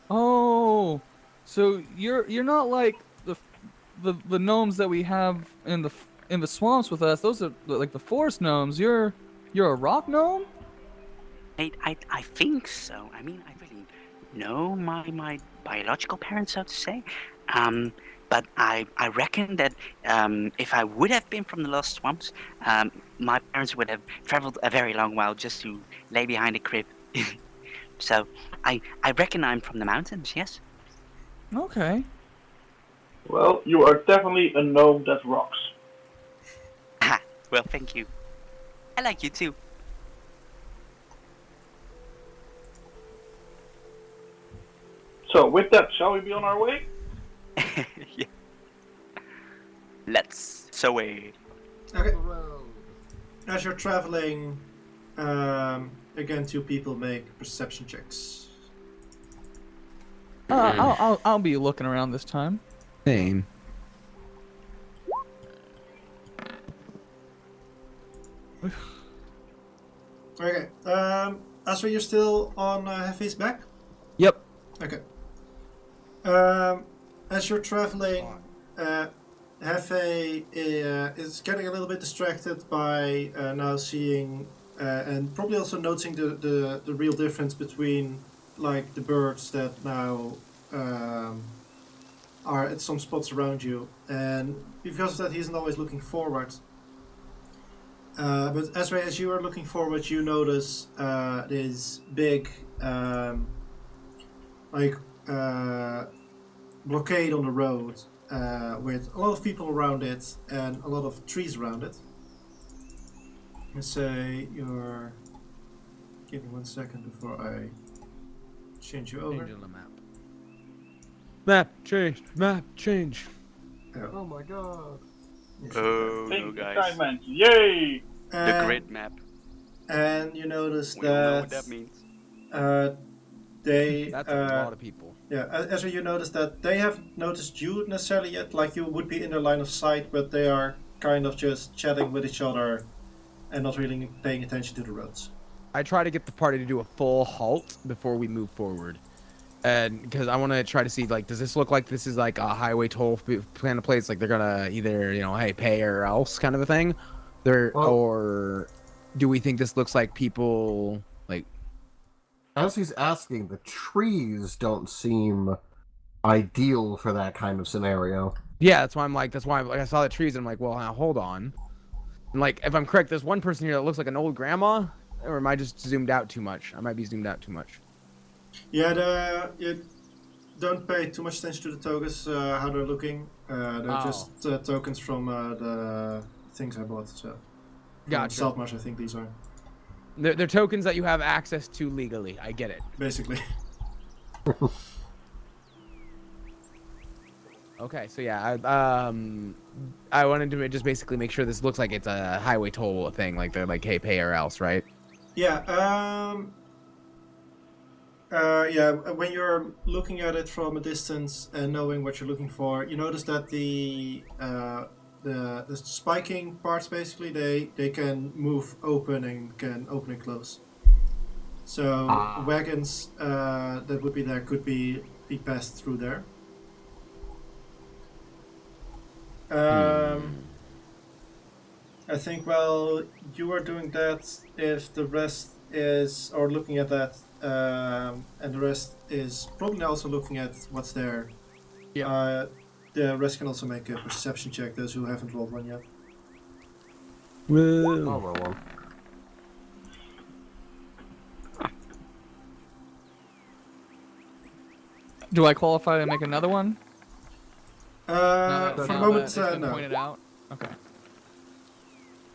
Oh, so you're not like the gnomes that we have in the swamps with us. Those are like the forest gnomes. You're a rock gnome? I think so. I mean, I really know my biological parents, so to say. But I reckon that if I would have been from the Lost Swamps, my parents would have traveled a very long while just to lay behind a crib. So I reckon I'm from the mountains, yes. Okay. Well, you are definitely a gnome that rocks. Ah, well, thank you. I like you too. So, with that, shall we be on our way? Yeah. Let's. So wait. Okay. As you're traveling, again, 2 people make perception checks. I'll be looking around this time. Same. Okay. Asra, you're still on Hefe's back? Yep. Okay. As you're traveling, Hephe is getting a little bit distracted by now seeing and probably also noticing the real difference between like the birds that now are at some spots around you, and because of that he isn't always looking forward. But Ezra, as you are looking forward, you notice this big blockade on the road with a lot of people around it and a lot of trees around it. Let's say you're... Give me 1 second before I change you over. Change on the map. Map change. Map change. Oh my god. Oh no, Thank guys. assignment. Yay! The grid map. And you notice We all know that what that means. they... That's a lot of people. Yeah, Ezra, you notice that they haven't noticed you necessarily yet, like you would be in their line of sight, but they are kind of just chatting with each other and not really paying attention to the roads. I try to get the party to do a full halt before we move forward. And because I want to try to see, like, does this look like this is like a highway toll plan of place? Like they're gonna either, hey, pay or else kind of a thing. Or do we think this looks like people like? As he's asking, the trees don't seem ideal for that kind of scenario. Yeah, that's why I saw the trees and I'm like, well, now hold on. And like, if I'm correct, there's one person here that looks like an old grandma, or am I just zoomed out too much? I might be zoomed out too much. Yeah, you don't pay too much attention to the tokens, how they're looking. They're just tokens from the things I bought. So, Gotcha. Saltmarsh, I think these are. They're tokens that you have access to legally. I get it. Basically. Okay, so yeah, I wanted to just basically make sure this looks like it's a highway toll thing. Like they're like, hey, pay or else, right? Yeah. When you're looking at it from a distance and knowing what you're looking for, you notice that the spiking parts basically they can move open and can open and close. So wagons that would be there could be passed through there. I think while you are doing that, if the rest is or looking at that. And the rest is probably also looking at what's there. Yeah. The rest can also make a perception check, those who haven't rolled one yet. I'll roll one. Do I qualify to make another one? For Now the that moment, it's been no. pointed out. Okay.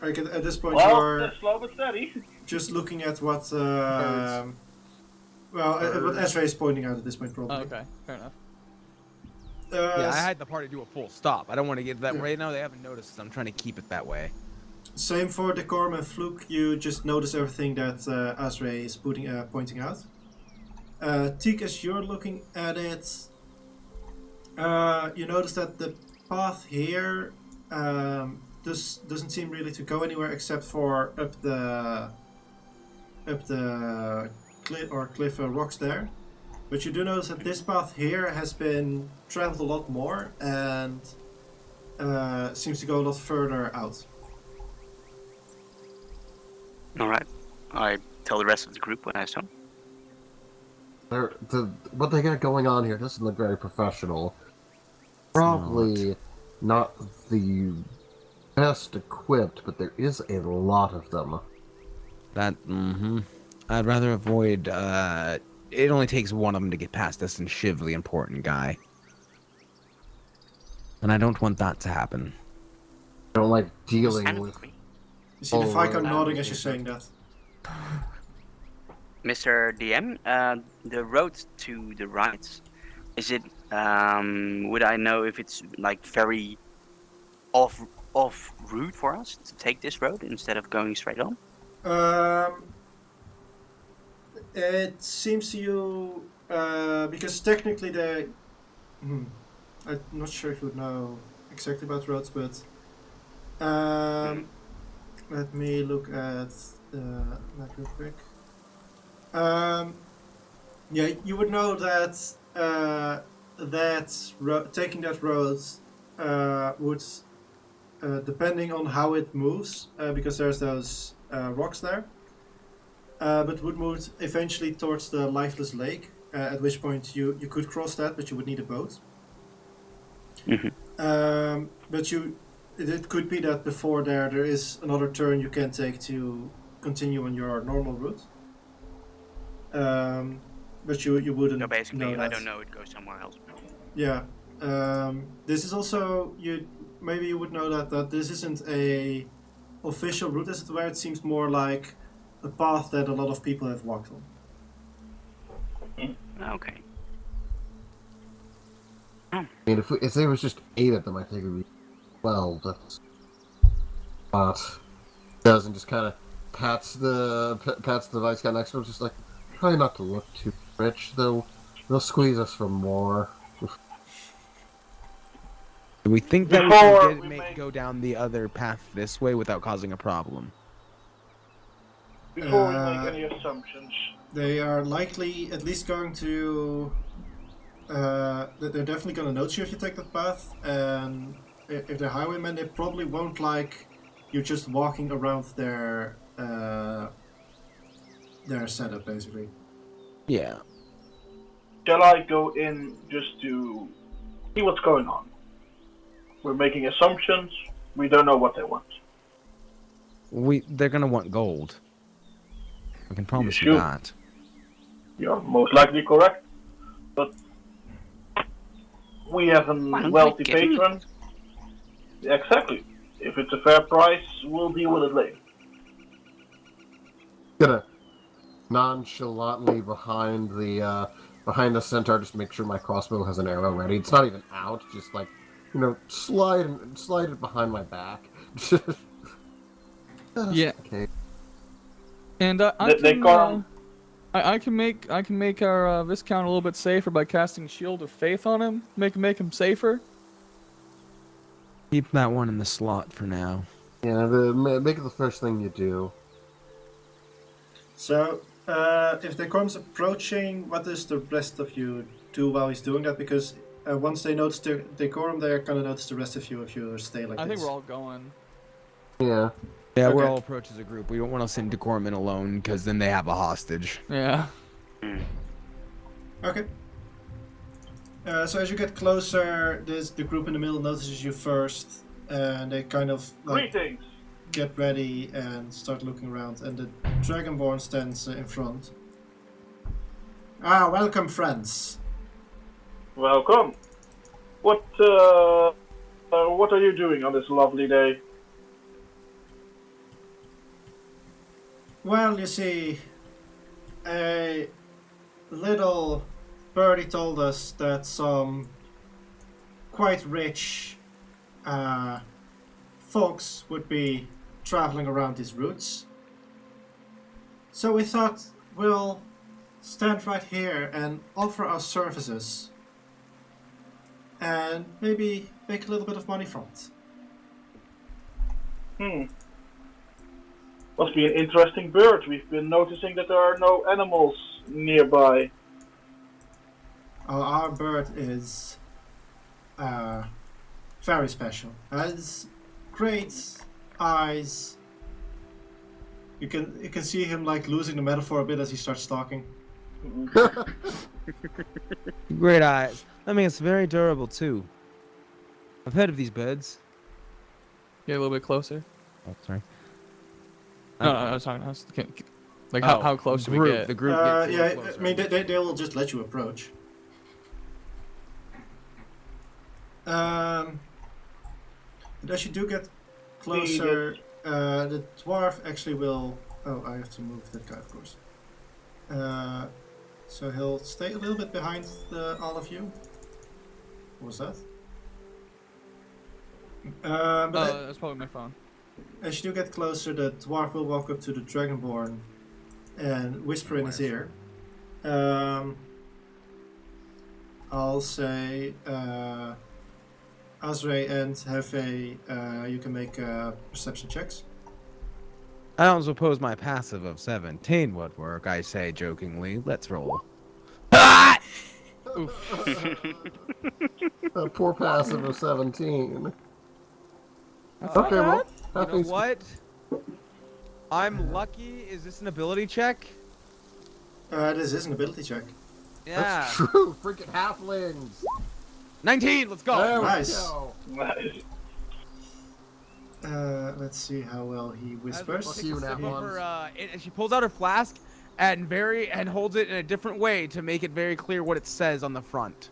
Like at this point, Well, you're that's slow but steady. just looking at what Birds. what Ezra is pointing out at this point, probably. Oh, okay, fair enough. Yeah, I had the party do a full stop. I don't want to get that Yeah. right now. They haven't noticed. I'm trying to keep it that way. Same for Decorm and Fluke. You just notice everything that Azrae is pointing out. Teak, as you're looking at it, you notice that the path here doesn't seem really to go anywhere except for up the cliff rocks there. But you do notice that this path here has been traveled a lot more and seems to go a lot further out. Alright. I tell the rest of the group what I saw. What they got going on here doesn't look very professional. Probably not the best equipped, but there is a lot of them. I'd rather avoid, it only takes one of them to get past us and Shiv, the important guy. And I don't want that to happen. I don't like dealing Stand with... with me. You see the Vicount wow. nodding as you're saying that. Mr. DM, the road to the right, is it, would I know if it's like very off route for us to take this road instead of going straight on? It seems to you, because technically I'm not sure if you would know exactly about roads, but let me look at that real quick. Yeah, you would know that taking that road would, depending on how it moves, because there's those rocks there, but would move eventually towards the lifeless lake. At which point you could cross that, but you would need a boat. But it could be that before there is another turn you can take to continue on your normal route. But you wouldn't. No, basically, know that. I don't know. It goes somewhere else. Yeah. This is also maybe you would know that this isn't a official route, as it were. It seems more like a path that a lot of people have walked on. Okay. I mean, if there was just 8 of them, I think it would be 12. But doesn't just kind of pats the vice guy next to him, just like, try not to look too rich, though. They'll squeeze us for more. Do we think that Before we we can make- go down the other path this way without causing a problem? Before we make any assumptions, They are likely at least going to. They're definitely going to notice you if you take that path, and if they're highwaymen, they probably won't like you just walking around their setup, basically. Yeah. shall I go in just to see what's going on? We're making assumptions. We don't know what they want. They're gonna want gold. I can promise You you should. that. You're most likely correct, but we have a don't wealthy we give them- patron. Exactly. If it's a fair price, we'll deal with it later. Gonna nonchalantly behind the centaur, just make sure my crossbow has an arrow ready. It's not even out, just like, slide it behind my back. Yeah. Okay. And Decorm. I can make our Viscount a little bit safer by casting Shield of Faith on him. Make him safer. Keep that one in the slot for now. Yeah, make it the first thing you do. So, if Decorm's approaching, what does the rest of you do while he's doing that? Because once they notice Decorum, they're gonna notice the rest of you if you stay like I this. think we're all going. Yeah. Yeah, we'll Okay. all approach as a group. We don't want to send Decorum in alone, because then they have a hostage. Yeah. Okay. So as you get closer, the group in the middle notices you first, and they kind of Greetings. get ready and start looking around, and the Dragonborn stands in front. Ah, welcome, friends. Welcome. What are you doing on this lovely day? Well, you see, a little birdie told us that some quite rich folks would be traveling around these routes. So we thought we'll stand right here and offer our services and maybe make a little bit of money from it. Must be an interesting bird. We've been noticing that there are no animals nearby. Our bird is very special. Has great eyes. You can see him like losing the metaphor a bit as he starts talking. Great eyes. I mean, it's very durable too. I've heard of these birds. Get a little bit closer. Oh, sorry. No, I was talking. How close do we get? The group gets a little Yeah, closer. I mean they will just let you approach. But as you do get closer, the dwarf actually will. Oh, I have to move that guy, of course. So he'll stay a little bit behind all of you. What was that? That's probably my phone. As you do get closer, the dwarf will walk up to the dragonborn and whisper in his ear. I'll say, Azrae and Hephe, you can make perception checks. I don't suppose my passive of 17 would work, I say jokingly. Let's roll. A poor passive of 17. Okay, well, You know what? I'm lucky. Is this an ability check? This is an ability check. Yeah. That's true. Freaking halflings. 19. Let's go. There Nice. we go. Nice. Let's see how well he whispers. Fuck you, Nat Ones. And she pulls out her flask and holds it in a different way to make it very clear what it says on the front.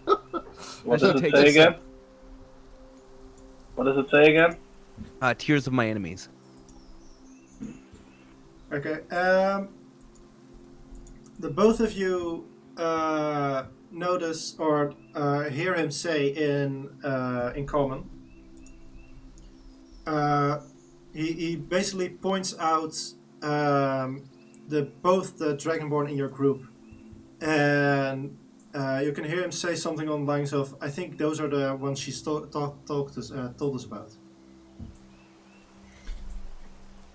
What As does she it takes say a sip. again? What does it say again? Tears of my enemies. Okay. The both of you notice or hear him say in common. He basically points out both the Dragonborn in your group, and you can hear him say something on the lines of, "I think those are the ones she told us about."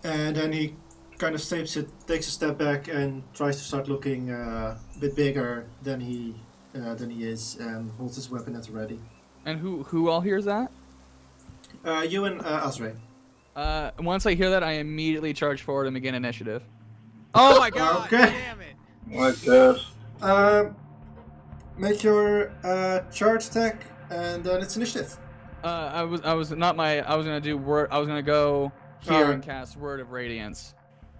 And then he kind of takes a step back and tries to start looking a bit bigger than he is, and holds his weapon at the ready. And who all hears that? You and Azrae. Once I hear that, I immediately charge forward and begin initiative. Oh my god! Okay. Damn it! I guess. Make your charge attack, and then it's initiative. I was gonna do word. I was gonna go here Alright. and cast Word of Radiance.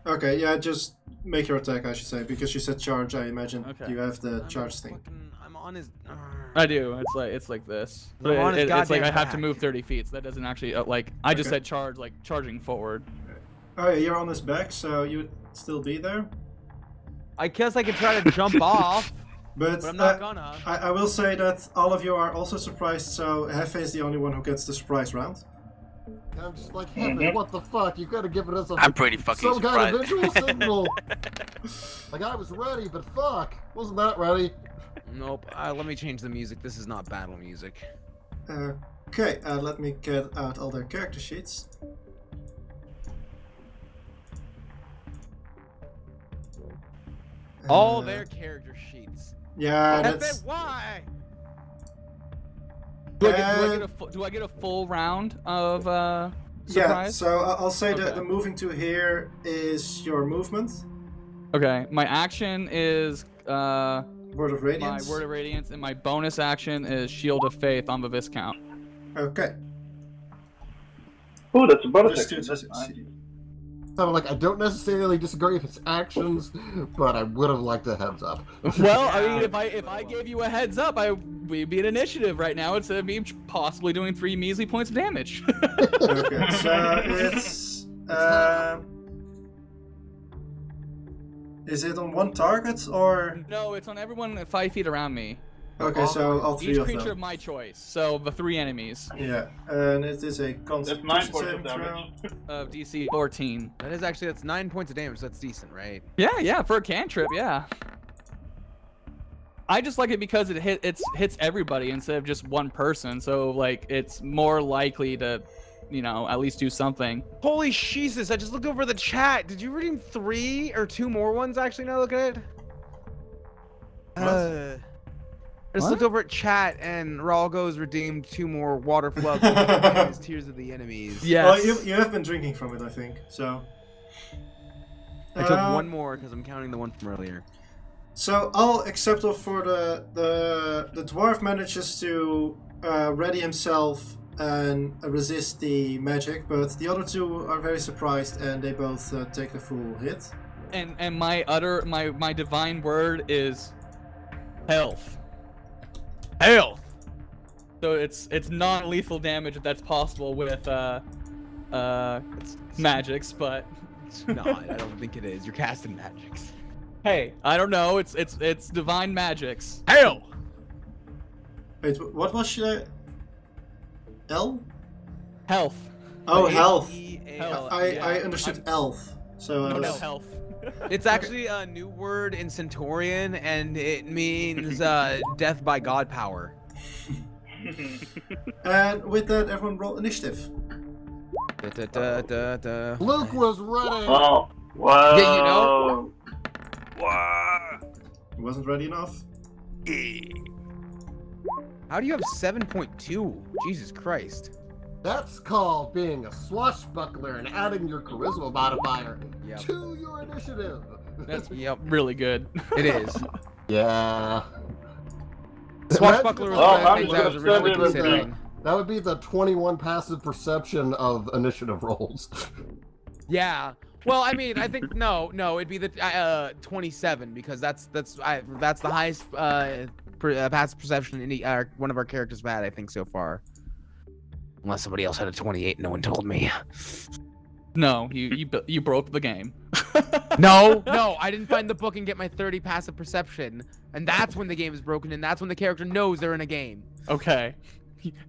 Okay, yeah, just make your attack, I should say, because you said charge. I imagine Okay. you have the charge thing. I'm on his. I do. It's like this. I'm But on his it's like goddamn I have to back. move 30 feet. So that doesn't actually I just Okay. said charge, like charging forward. Oh yeah, you're on his back, so you would still be there. I guess I could try to jump off, But but I'm not gonna. I will say that all of you are also surprised, so Hephe is the only one who gets the surprise round. I'm just like, Hephe, what the fuck? You gotta give us I'm pretty fucking some kind of surprised. visual signal. Like, I was ready, but fuck. Wasn't that ready? Nope. Let me change the music. This is not battle music. Okay, let me get out all their character sheets. All Uh, their character sheets. Yeah, Hephe, that's... why? Do I get a full round of Yeah, surprise? so I'll say that Okay. the moving to here is your movement. Okay, my action is Word of my Radiance. Word of Radiance, and my bonus action is Shield of Faith on the Viscount. Okay. Oh, that's a bonus Just do action. it. That's nice. So, like, I don't necessarily disagree with its actions, but I would have liked a heads up. Well, I mean, if I gave you a heads up, I we'd be at initiative right now instead of me possibly doing 3 measly points of damage. Okay, so it's is it on one target or? No, it's on everyone 5 feet around me. Okay, so all 3 Each of creature them. of my choice. So the 3 enemies Yeah, and it is a That's 9 Constitution points of saving throw. damage. of DC 14. That's 9 points of damage. So that's decent, right? Yeah, for a cantrip, yeah. I just like it because it hits everybody instead of just one person. So like it's more likely to, at least do something. Holy Jesus! I just looked over the chat. Did you redeem 3 or 2 more ones? Actually, now look at it. I just looked over at chat and Ralgo's redeemed 2 more water floods in his Tears of the Enemies. Yes. Well, you have been drinking from it, I think. So. I took 1 more because I'm counting the one from earlier. So all except for the dwarf manages to ready himself and resist the magic, but the other 2 are very surprised and they both take the full hit. And my divine word is health. Health. So it's non-lethal damage if that's possible with magics, but It's not. I don't think it is. You're casting magics. hey, I don't know. It's divine magics. Hail! Wait, what was your L? Health. Oh, health. H-E-A-L. I understood elf. So I No, was... health. It's actually a new word in Centaurian, and it means death by god power. And with that, everyone roll initiative. Luke was ready. Oh, wow. Yeah, you know? He wasn't ready enough. How do you have 7.2? Jesus Christ. That's called being a swashbuckler and adding your charisma modifier Yep. to your initiative. That's Yep. really good. It is. Yeah. Swashbuckler was Oh, one of the I'm things I was gonna originally send it with considering. That would be the 21 passive perception of initiative rolls. Yeah. Well, I mean, I think no, it'd be the 27 because that's the highest passive perception any one of our characters have had, I think, so far. Unless somebody else had a 28, no one told me. No, you broke the game. No, I didn't find the book and get my 30 passive perception, and that's when the game is broken, and that's when the character knows they're in a game. Okay.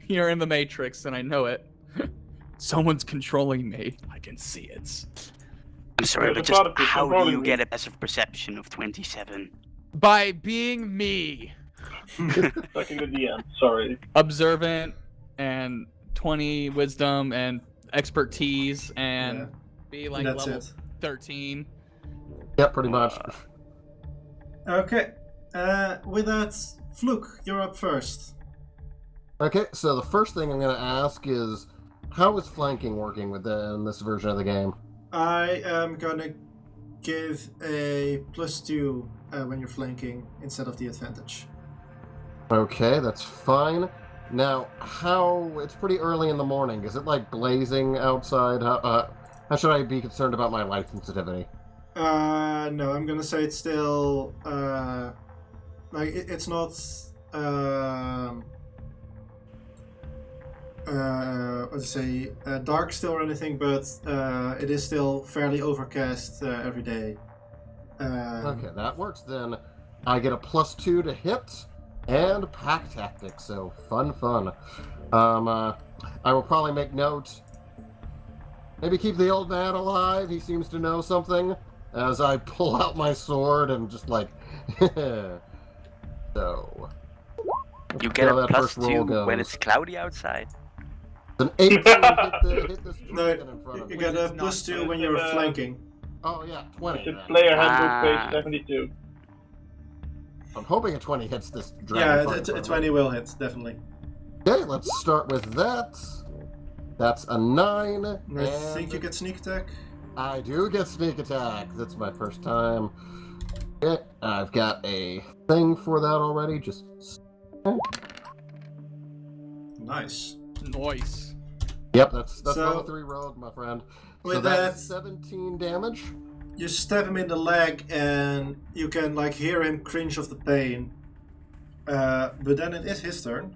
You're in the Matrix, and I know it. Someone's controlling me. I can see it. I'm sorry, Yeah, but the just product is how do controlling you me. get a passive perception of 27? By being me. Second at the end. Sorry. Observant and 20 wisdom and expertise and Yeah. be like That's level it. 13. Yeah, pretty much. Okay. With that, Fluke, you're up first. Okay, so the first thing I'm going to ask is, how is flanking working in this version of the game? I am gonna give a +2 when you're flanking instead of the advantage. Okay, that's fine. Now, it's pretty early in the morning. Is it like blazing outside? How should I be concerned about my light sensitivity? No, I'm gonna say it's still it's not what to say dark still or anything, but it is still fairly overcast every day. Okay, that works then. I get a +2 to hit and pack tactics, so fun. I will probably make note. Maybe keep the old man alive. He seems to know something. As I pull out my sword and just like, so. You get how a that first roll +2 when goes. it's cloudy outside. It's an 18 hit this No, dragon in front of you me. get a It's not +2 when you're flanking. Oh yeah, 20. It's then. player Ah. handbook page 72. I'm hoping a 20 hits this dragon. Yeah, part in front a of 20 me. will hit, definitely. Okay, let's start with that. That's a 9. And I think you get sneak attack. I do get sneak attack. That's my first time. Okay, I've got a thing for that already. Just Nice. Nice. yep, that's So- level 3 rogue, my friend. So With that's that, 17 damage. you stab him in the leg and you can like hear him cringe of the pain. But then it is his turn.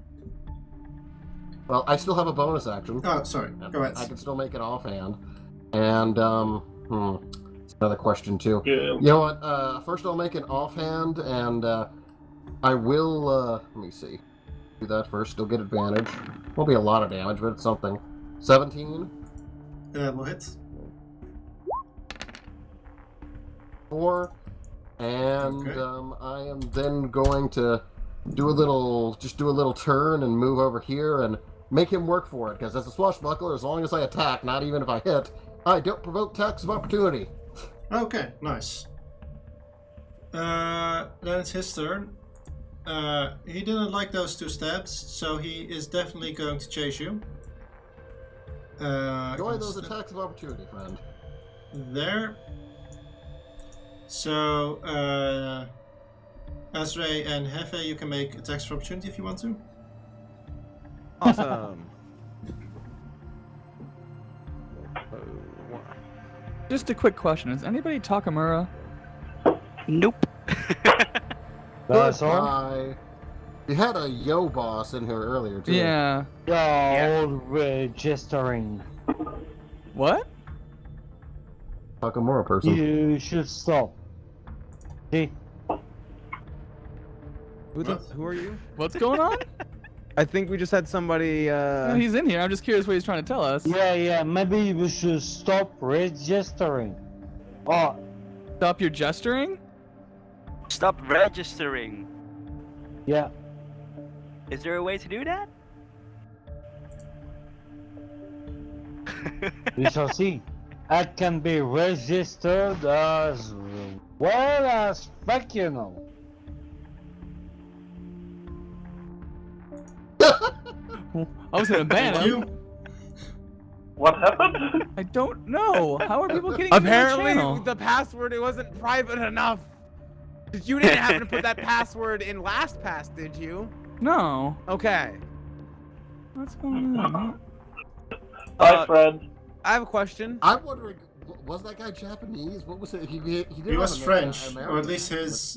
Well, I still have a bonus action. Oh, sorry. Go ahead. I can still make it offhand. And, it's another question, too. Yeah. You know what? First I'll make an offhand, and, I will, let me see. Do that first. Still get advantage. Won't be a lot of damage, but it's something. 17. Will hit. 4. And, Okay. I am then going to do a little turn and move over here and make him work for it, because as a swashbuckler, as long as I attack, not even if I hit, I don't provoke attacks of opportunity. Okay, nice. Then it's his turn. He didn't like those 2 stabs, so he is definitely going to chase you. Enjoy those attacks of opportunity, friend. There. So, Azrae and Hephe, you can make attacks of opportunity if you want to. Awesome. Just a quick question: is anybody Takamura? Nope. That's all. Goodbye. You had a yo boss in here earlier, too. Yeah. You're registering. What? Nakamura person. You should stop. See? Who are you? What's going on? I think we just had somebody. No, he's in here. I'm just curious what he's trying to tell us. Yeah, maybe we should stop registering. Oh, Stop your gesturing? Stop registering. yeah. Is there a way to do that? We shall see. It can be registered as well as fuck, you know. I was gonna ban Thank him. you. What happened? I don't know. How are people getting into the Apparently, channel? the password it wasn't private enough. You didn't happen to put that password in LastPass, did you? No. Okay. What's going on? Hi, friend. I have a question. I'm wondering, was that guy Japanese? What was it? He He was French, or American. at least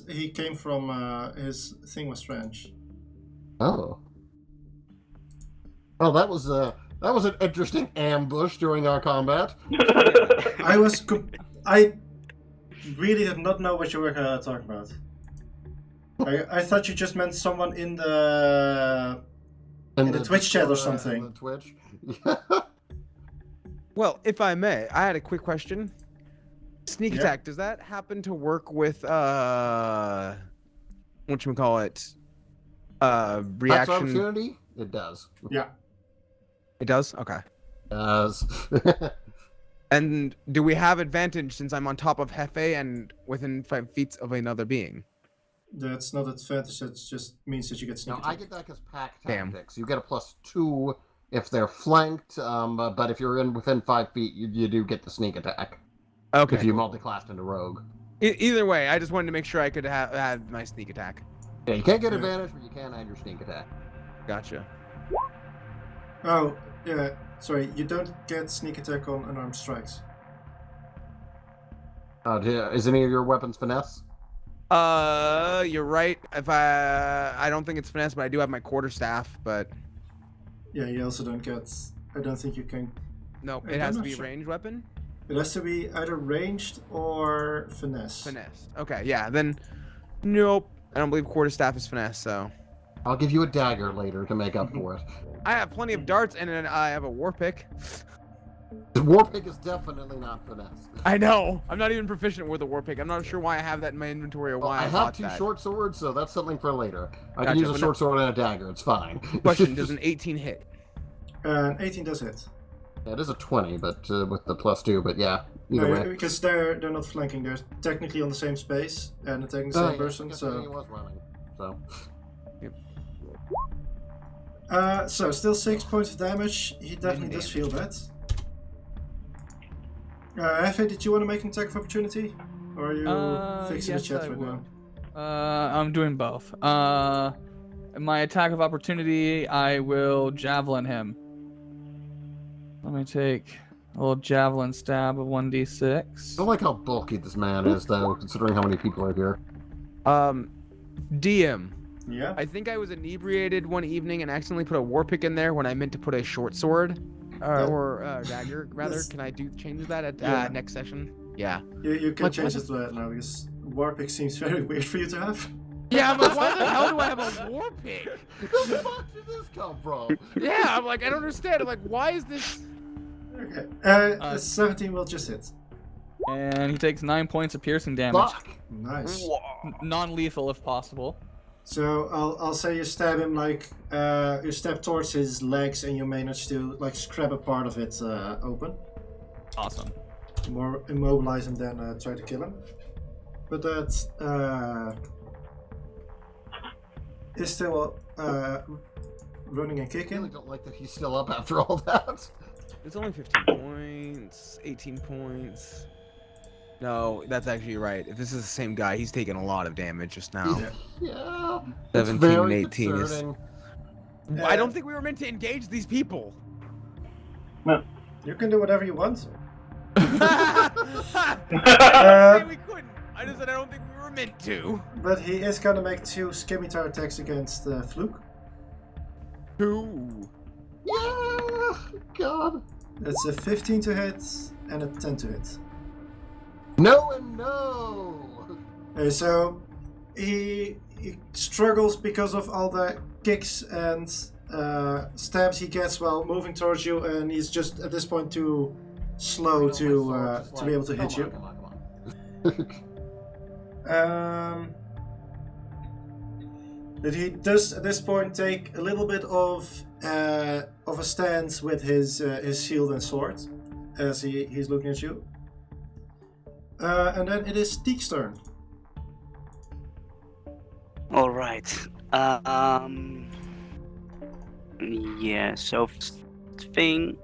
he came from, his thing was French. Oh. Well, that was an interesting ambush during our combat. I really did not know what you were talking about. I thought you just meant someone in the Twitch chat or something. In the Twitch. Well, if I may, I had a quick question. Sneak Yeah. attack, does that happen to work with whatchamacallit? That's Reaction? opportunity? It does. Yeah. It does? Okay. It does. And do we have advantage since I'm on top of Hephe and within 5 feet of another being? That's not advantage, that just means that you get sneak No, I attack. get that because pack Damn. tactics. You get a +2 if they're flanked, but if you're within 5 feet, you do get the sneak attack. Okay. If you multi-classed into rogue. Either way, I just wanted to make sure I could have my sneak attack. Yeah, you can't get Yeah. advantage, but you can add your sneak attack. Gotcha. Oh, yeah, sorry, you don't get sneak attack on unarmed strikes. Is any of your weapons finesse? You're right. If I don't think it's finesse, but I do have my quarterstaff. But Yeah, you also don't get... I don't think you can... no, I'm it has to not be a sure. ranged weapon. It has to be either ranged or finesse. Finesse. Okay, yeah. Then, nope. I don't believe quarterstaff is finesse. So I'll give you a dagger later to make up for it. I have plenty of darts, and then I have a war pick. The warpick is definitely not finesse. I know. I'm not even proficient with a war pick. I'm not sure why I have that in my inventory or Well, why I I have bought 2 that. short swords, so that's something for later. I Gotcha, can use a but short sword and a dagger. It's fine. Question: does an 18 hit? 18 does hit. Yeah, it is a 20, but with the +2. But yeah, No, either way. because they're not flanking, they're technically on the same space and attacking the Oh, same yeah, person, I guess he so... was running. So So, still 6 points of damage. He definitely does feel that. Hephe, did you want to make an attack of opportunity? Or are you fixing yes, the chat I right would. now? I'm doing both. My attack of opportunity, I will javelin him. Let me take a little javelin stab of 1d6. I don't like how bulky this man is, though, considering how many people are here. DM. Yeah. I think I was inebriated one evening and accidentally put a war pick in there when I meant to put a short sword, or dagger rather. Yes. Can I change that at Yeah. next session? Yeah. You can Like, change what it to that now because Warpick seems very weird for you to have. Yeah, I'm like, why the hell do I have a war pick? Where the fuck did this come from? Yeah, I'm like, I don't understand. I'm like, why is this? Okay. 17 will just hit. And he takes 9 points of piercing damage. Fuck! Nice. Non-lethal if possible. So I'll say you stab him like you step towards his legs and you manage to like scrap a part of it open. Awesome. More immobilize him than try to kill him. But that is still running and I kicking. really don't like that he's still up after all that. It's only 15 points, 18 points. No, that's actually right. If this is the same guy, he's taking a lot of damage just now. Yeah. 17 it's very and 18 is. concerning. I don't think we were meant to engage these people. You can do whatever you want. I didn't say we couldn't. I just said I don't think we were meant to. But he is gonna make 2 scimitar attacks against Fluke. 2. Yeah. God. That's a 15 to hit and a 10 to hit. No and no. So he struggles because of all the kicks and stabs he gets while moving towards you, and he's just at this point too slow to be able to hit you. But he does at this point take a little bit of a stance with his shield and sword as he's looking at you. And then it is Teak's turn. All right. Yeah. So first thing,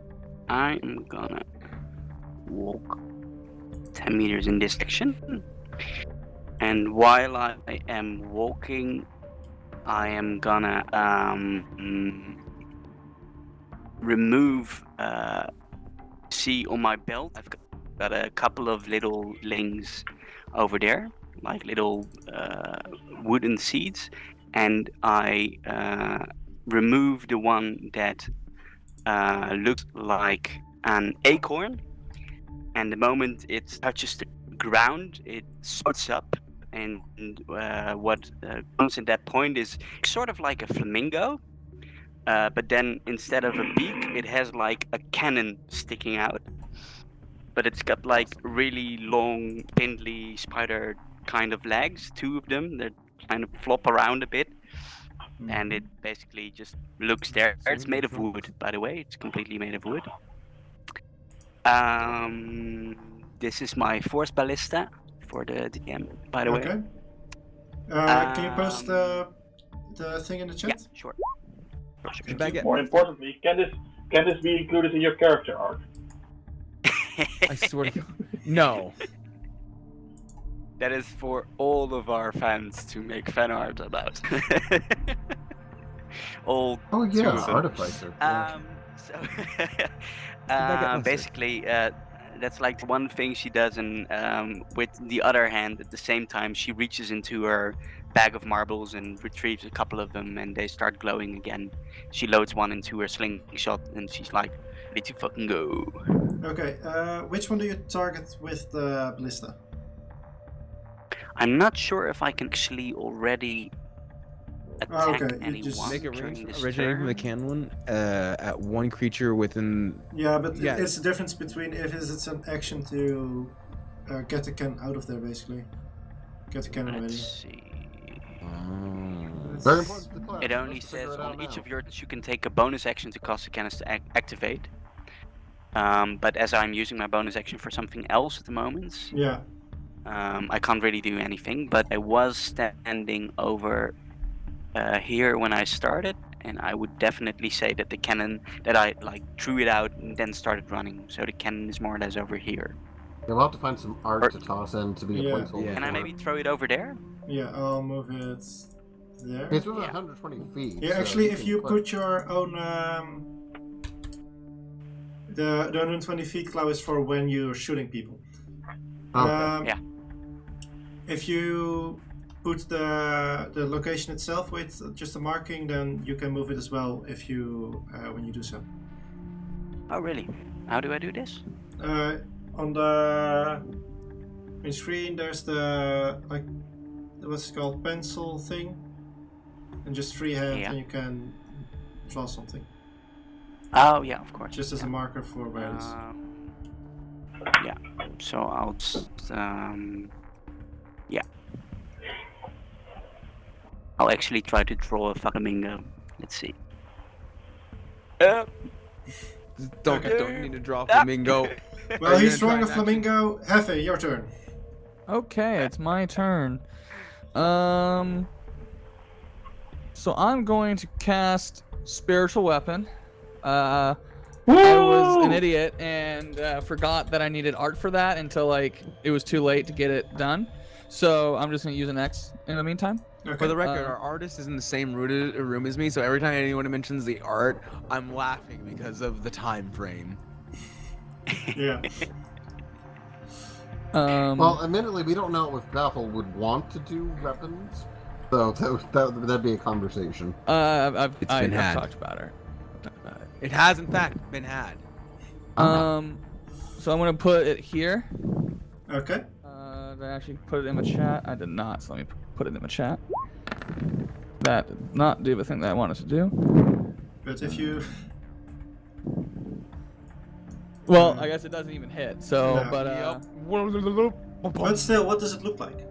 I am gonna walk 10 meters in this direction, and while I am walking, I am gonna remove. See on my belt, I've got a couple of little lings over there, like little wooden seeds, and I remove the one that looks like an acorn, and the moment it touches the ground, it sprouts up, and what comes at that point is sort of like a flamingo, but then instead of a beak, it has like a cannon sticking out. But it's got like really long, spindly spider kind of legs, 2 of them that kind of flop around a bit. And it basically just looks there. It's made of wood, by the way. It's completely made of wood. This is my force ballista for the DM, by the way. Okay. Can you post the thing in the chat? Yeah, sure. More importantly, can this be included in your character arc? I swear to God. No. That is for all of our fans to make fan art about. All Oh yeah, 2 of them. artificer. Basically, that's like one thing she does, and with the other hand, at the same time, she reaches into her bag of marbles and retrieves a couple of them, and they start glowing again. She loads one into her slingshot, and she's like, ready to fucking go. Okay, which one do you target with the ballista? I'm not sure if I can actually already attack okay, you anyone just Make a during range this originating from the turn. can one at one creature within. Yeah, but Yeah. it's the difference between if it's an action to get the can out of there, basically. Get the can ready. Let's see. Very important to the class. It only Let's figure says it out on each now. of your turns you can take a bonus action to cast a canister to activate. But as I'm using my bonus action for something else at the moment, Yeah. I can't really do anything. But I was standing over here when I started, and I would definitely say that the cannon that I like threw it out and then started running. So the cannon is more or less over here. You'll have to find some art to toss in to be Yeah. a placeholder. Yeah. Can I for maybe it. throw it over there? Yeah, I'll move it there. It's within Yeah. 120 feet. Yeah, so actually, if can you click. put your own the 120 feet claw is for when you're shooting people. Okay. Yeah. If you put the location itself with just a marking, then you can move it as well if you when you do so. Oh, really? How do I do this? On the main screen, there's the what's it called, pencil thing, and just freehand, Yeah. and you can draw something. Oh, yeah, of course. Just as a marker for where it is. Yeah. So I'll just yeah. I'll actually try to draw a flamingo. Let's see. Don't Okay. need to draw a flamingo. Well, Are you he's gonna drawing a try and flamingo. Hephe, your turn. Okay, it's my turn. So I'm going to cast Spiritual Weapon. I was an idiot and forgot that I needed art for that until like it was too late to get it done. So I'm just gonna use an X in the meantime. Okay. For the record, our artist is in the same room as me, so every time anyone mentions the art, I'm laughing because of the time frame. Yeah. Well, admittedly, we don't know if Bethel would want to do weapons, so that'd be a conversation. I've been had. talked about it. It has, in fact, been had. So I'm gonna put it here. Okay. Did I actually put it in the chat? I did not, so let me put it in the chat. That did not do the thing that I wanted to do. But if you... Well, I guess it doesn't even hit, so, No. but, But still, what does it look like?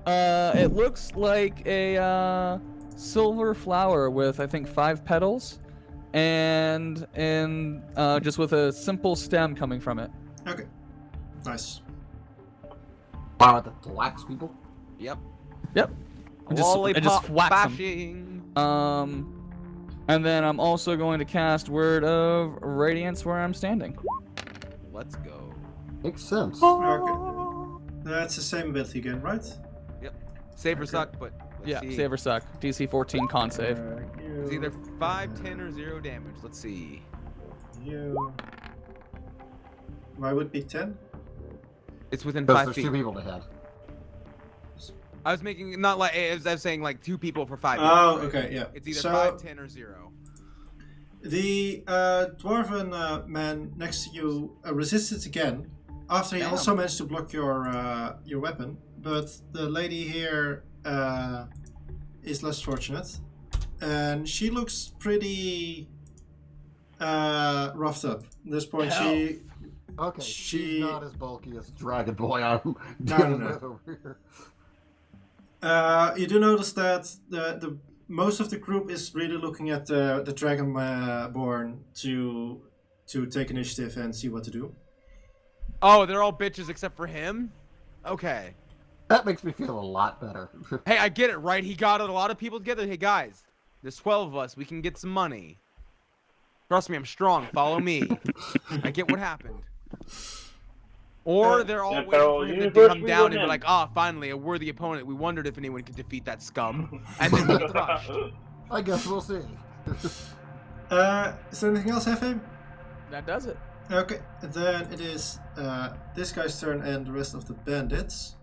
it looks like a, silver flower with, I think, 5 petals, and just with a simple stem coming from it. Okay. Nice. Wow, the wax people? Yep. Yep. I just whack 'em. Bashing. And then I'm also going to cast Word of Radiance where I'm standing. Let's go. Makes sense. Okay. That's the same ability again, right? Save or suck, but let's Yeah, see. save or suck. DC 14 con save. It's either 5, 10, or 0 damage. Let's see. You... Why would it be 10? It's within Because 5 there's feet. 2 people to hit. I was making not like I was saying like 2 people for 5. Oh, damage. okay, yeah. It's either So- 5, 10, or 0. The dwarven man next to you resisted again after he Damn. also managed to block your weapon, but the lady here is less fortunate, and she looks pretty roughed up. At this point, she Okay, She- she's not as bulky as Dragon Boy I'm No, dealing no. with over here. you do notice that the most of the group is really looking at the Dragonborn to take initiative and see what to do. Oh, they're all bitches except for him? Okay. That makes me feel a lot better. Hey, I get it, right? He got a lot of people together. Hey, guys, there's 12 of us. We can get some money. Trust me, I'm strong. Follow me. I get what happened. Or they're all Yeah, waiting Carol, for him you to first, come we down go and be in. like, ah, finally, a worthy opponent. We wondered if anyone could defeat that scum. And then we crushed. I guess we'll see. Is there anything else, Hephe? That does it. Okay, then it is this guy's turn and the rest of the bandits.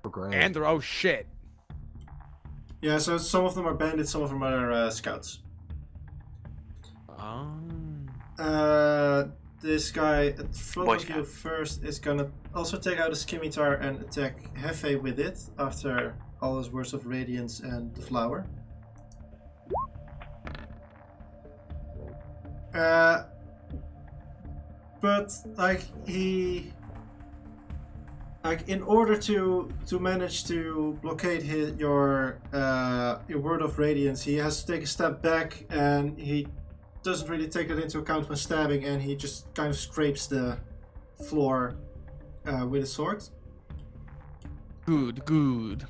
Oh, great. And they're, oh, shit. Yeah, so some of them are bandits, some of them are scouts. This guy at front Boy of you Scout. first is gonna also take out a scimitar and attack Hephe with it after all his words of radiance and the flower. But in order to manage to blockade your word of radiance, he has to take a step back, and he doesn't really take that into account when stabbing, and he just kind of scrapes the floor with his sword. Good, good.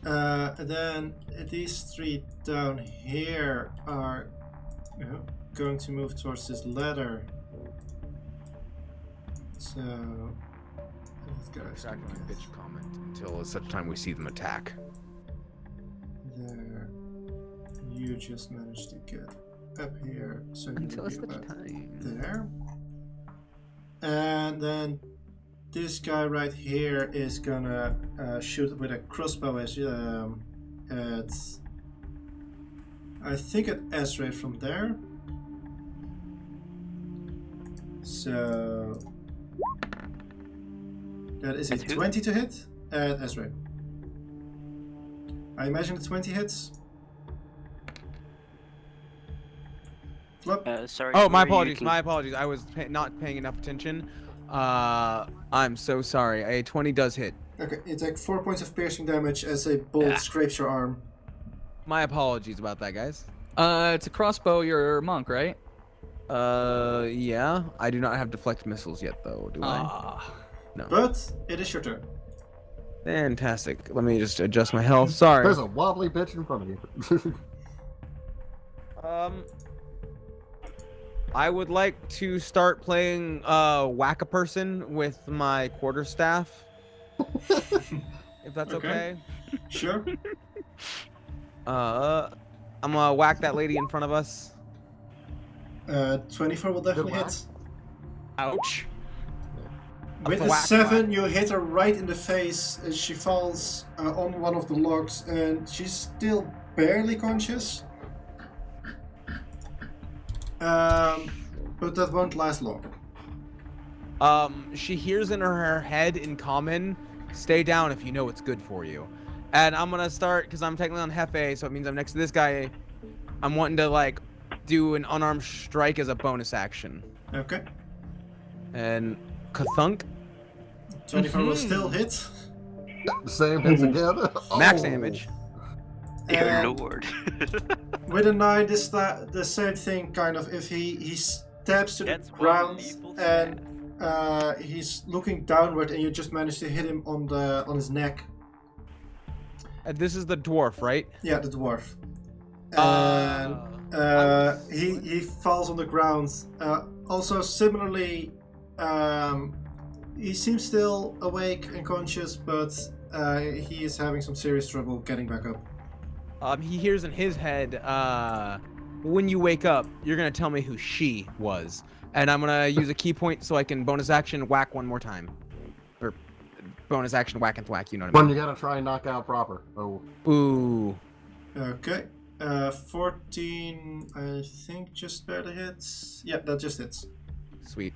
And then these 3 down here are going to move towards this ladder. So these guys Exactly can my get bitch comment until such time we see them attack. there. You just managed to get up here, so you Until will be such about time. there. And then this guy right here is gonna shoot with a crossbow at I think at Ezra from there. So that is a At who? 20 to hit at Ezra. I imagine the 20 hits. Flip. Sorry. Oh, who my are you apologies. looking- My apologies. I was not paying enough attention. I'm so sorry. A 20 does hit. Okay, you take 4 points of piercing damage as a bolt scrapes your arm. My apologies about that, guys. It's a crossbow. You're a monk, right? Yeah. I do not have deflect missiles yet, though. Do I? Ah. No. But it is your turn. Fantastic. Let me just adjust my health. Sorry. There's a wobbly bitch in front of you. I would like to start playing Whack-A-Person with my quarterstaff. If that's okay. Sure. I'm gonna whack that lady in front of us. 24 will definitely Good hit. Ouch. With a 7, you hit her right in the face as she falls on one of the logs, and she's still barely conscious. But that won't last long. She hears in her head in common, "Stay down if you know it's good for you." And I'm gonna start, because I'm technically on Hephe, so it means I'm next to this guy. I'm wanting to, like, do an unarmed strike as a bonus action. Okay. And Kathunk, 24 will still hit. Same hits again. max Oh. damage. Dear And Lord. with a 9, the same thing, kind of. If he stabs to That's the one ground lethal and he's looking downward, and you just manage to hit him on his neck. This is the dwarf, right? Yeah, the dwarf. And he falls on the ground. Also, similarly, he seems still awake and conscious, but he is having some serious trouble getting back up. He hears in his head, when you wake up, you're gonna tell me who she was. And I'm gonna use a key point so I can bonus action whack one more time. Or bonus action whack and thwack, you know what I When mean? you gotta try and knock out proper. Oh. Ooh. Okay. 14, I think, just barely hits. Yeah, that just hits. Sweet.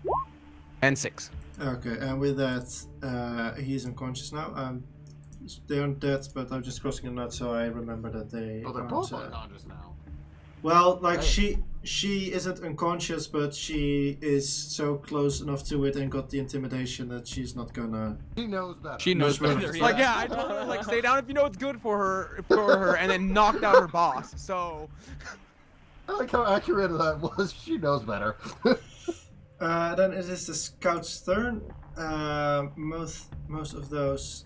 And 6. Okay, and with that, he's unconscious now. They aren't dead, but I'm just crossing them out so I remember that they Oh, they're aren't, both unconscious now. well, like, Hey. she isn't unconscious, but she is so close enough to it and got the intimidation that she's not gonna... He knows better. She knows Much better. better. Like, yeah, I told her, like, stay down if you know it's good for her, and then knocked out her boss. So, I like how accurate that was. She knows better. Then it is the scout's turn. Most of those...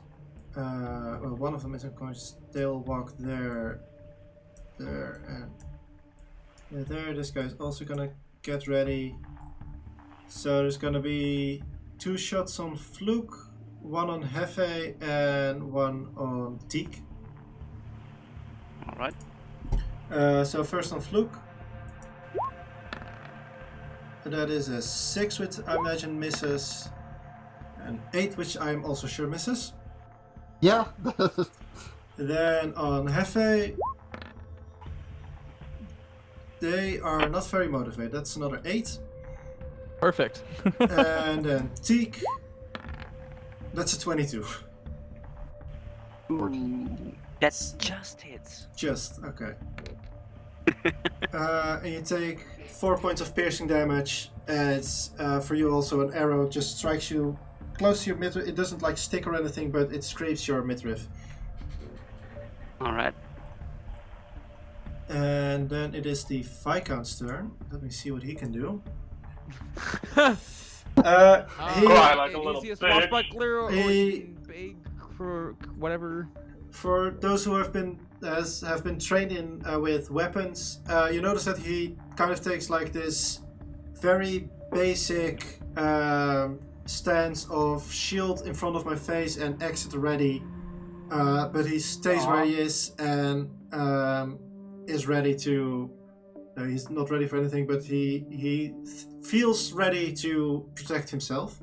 well, one of them is unconscious. They'll walk there, and there. This guy's also gonna get ready. So there's gonna be 2 shots on Fluke, 1 on Hephe, and 1 on Teak. Alright. So first on Fluke. That is a 6, which I imagine misses, an 8, which I'm also sure misses. Yeah. Then on Hephe, they are not very motivated. That's another 8. Perfect. And then Teak, that's a 22. Ooh, that just hits. Just, okay. And you take 4 points of piercing damage, as for you also an arrow just strikes you close to your midriff. It doesn't like stick or anything, but it scrapes your midriff. Alright. And then it is the Viscount's turn. Let me see what he can do. Cry like a is little he a bitch. swashbuckler or He- big for whatever? For those who have been trained in with weapons, you notice that he kind of takes like this very basic stance of shield in front of my face and exit ready, but he stays where he is and is ready to. He's not ready for anything, but he feels ready to protect himself.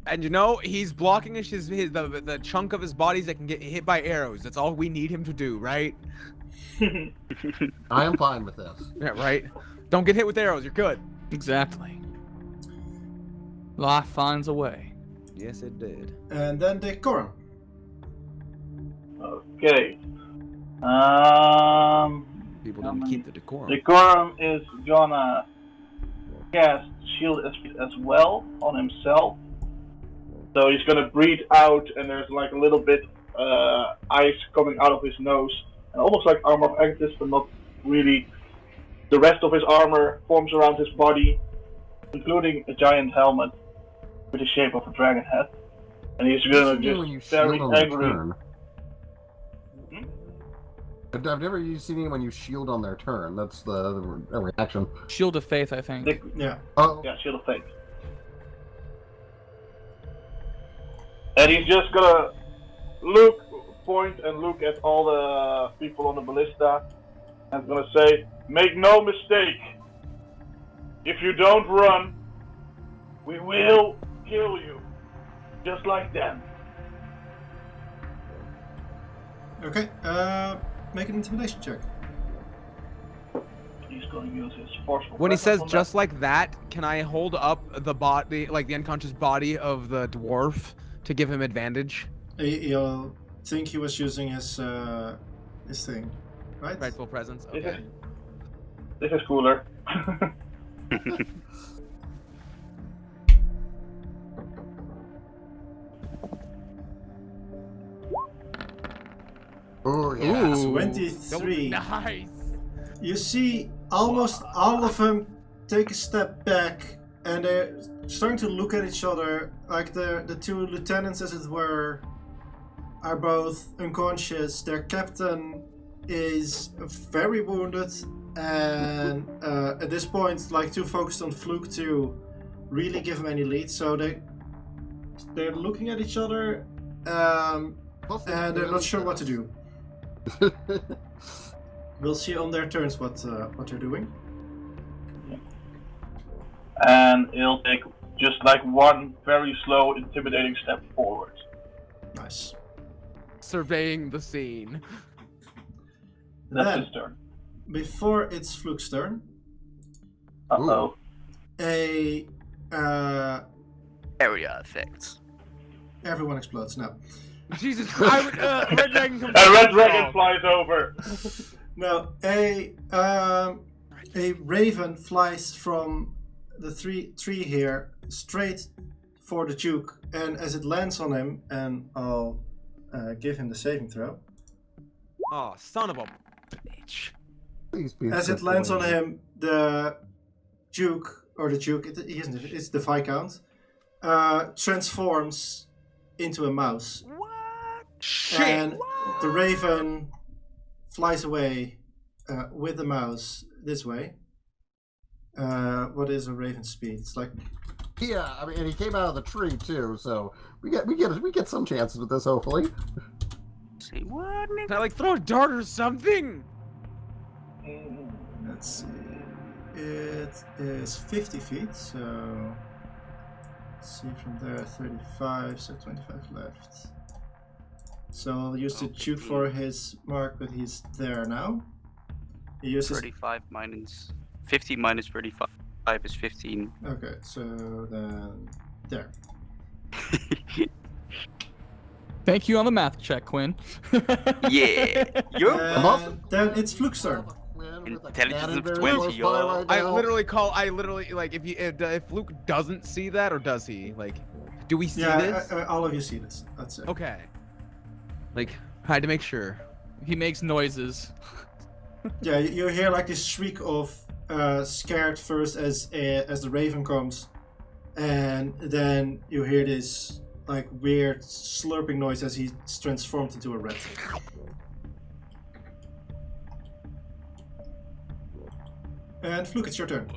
And you know, he's blocking the chunk of his bodies that can get hit by arrows. That's all we need him to do, right? I am fine with this. Yeah, right? Don't get hit with arrows, you're good. Exactly. Life finds a way. Yes, it did. And then Decorm. Okay. People didn't keep the decorum. Decorum is gonna cast Shield as well on himself. So he's gonna breathe out, and there's like a little bit ice coming out of his nose, and almost like armor of Arctis, but not really. The rest of his armor forms around his body, including a giant helmet with the shape of a dragon head, and he's gonna just very angry. I've never seen anyone use shield on their turn. That's the reaction. Shield of Faith, I think. Yeah. Oh. Yeah, Shield of Faith. And he's just gonna point and look at all the people on the ballista, and gonna say, "Make no mistake. If you don't run, we will kill you, just like them." Okay. Make an intimidation check. He's gonna use his forceful. When he presence says on just like that, can I hold up the body, like the unconscious body of the dwarf to give him advantage? You'll think he was using his thing, right? Rightful presence. This Okay. This is cooler. Oh, yeah. Ooh. 23. Nice. You see almost all of them take a step back, and they're starting to look at each other. Like the two lieutenants, as it were, are both unconscious. Their captain is very wounded, and at this point, like, too focused on Fluke to really give him any lead. So they're looking at each other, and they're not sure what to do. We'll see on their turns what they're doing. And he'll take just like one very slow, intimidating step forward. Nice. Surveying the scene. That's Then, his turn. before it's Fluke's turn, Uh-oh. Area effects. Everyone explodes now. Jesus Christ! Red Dragon comes A red out. dragon flies over. No, a raven flies from the tree here straight for the Duke, and as it lands on him, and I'll give him the saving throw. Oh, son of a bitch! Please be As it lands on him, the Duke, he isn't, it's the Viscount, transforms into a mouse. What? Shit! And the raven flies away with the mouse this way. What is a raven's speed? It's like, Yeah, I mean, and he came out of the tree too, so we get some chances with this, hopefully. See what? Can I like throw a dart or something? let's see, it is 50 feet, so let's see from there, 35, so 25 left. So I'll use the Duke for his mark, but he's there now. He uses 35 minus 50 minus 35 is 15. Okay, so then there. Thank you on the math check, Quinn. Yeah. You're And then it's Fluke's turn. Intelligence of 20, y'all. I literally like if Luke doesn't see that, or does he? Like, do we see this? All of you see this. That's it. Okay. Like, I had to make sure. He makes noises. Yeah, you hear like this shriek of scared first as the raven comes, and then you hear this like weird slurping noise as he's transformed into a rat. And Fluke, it's your turn.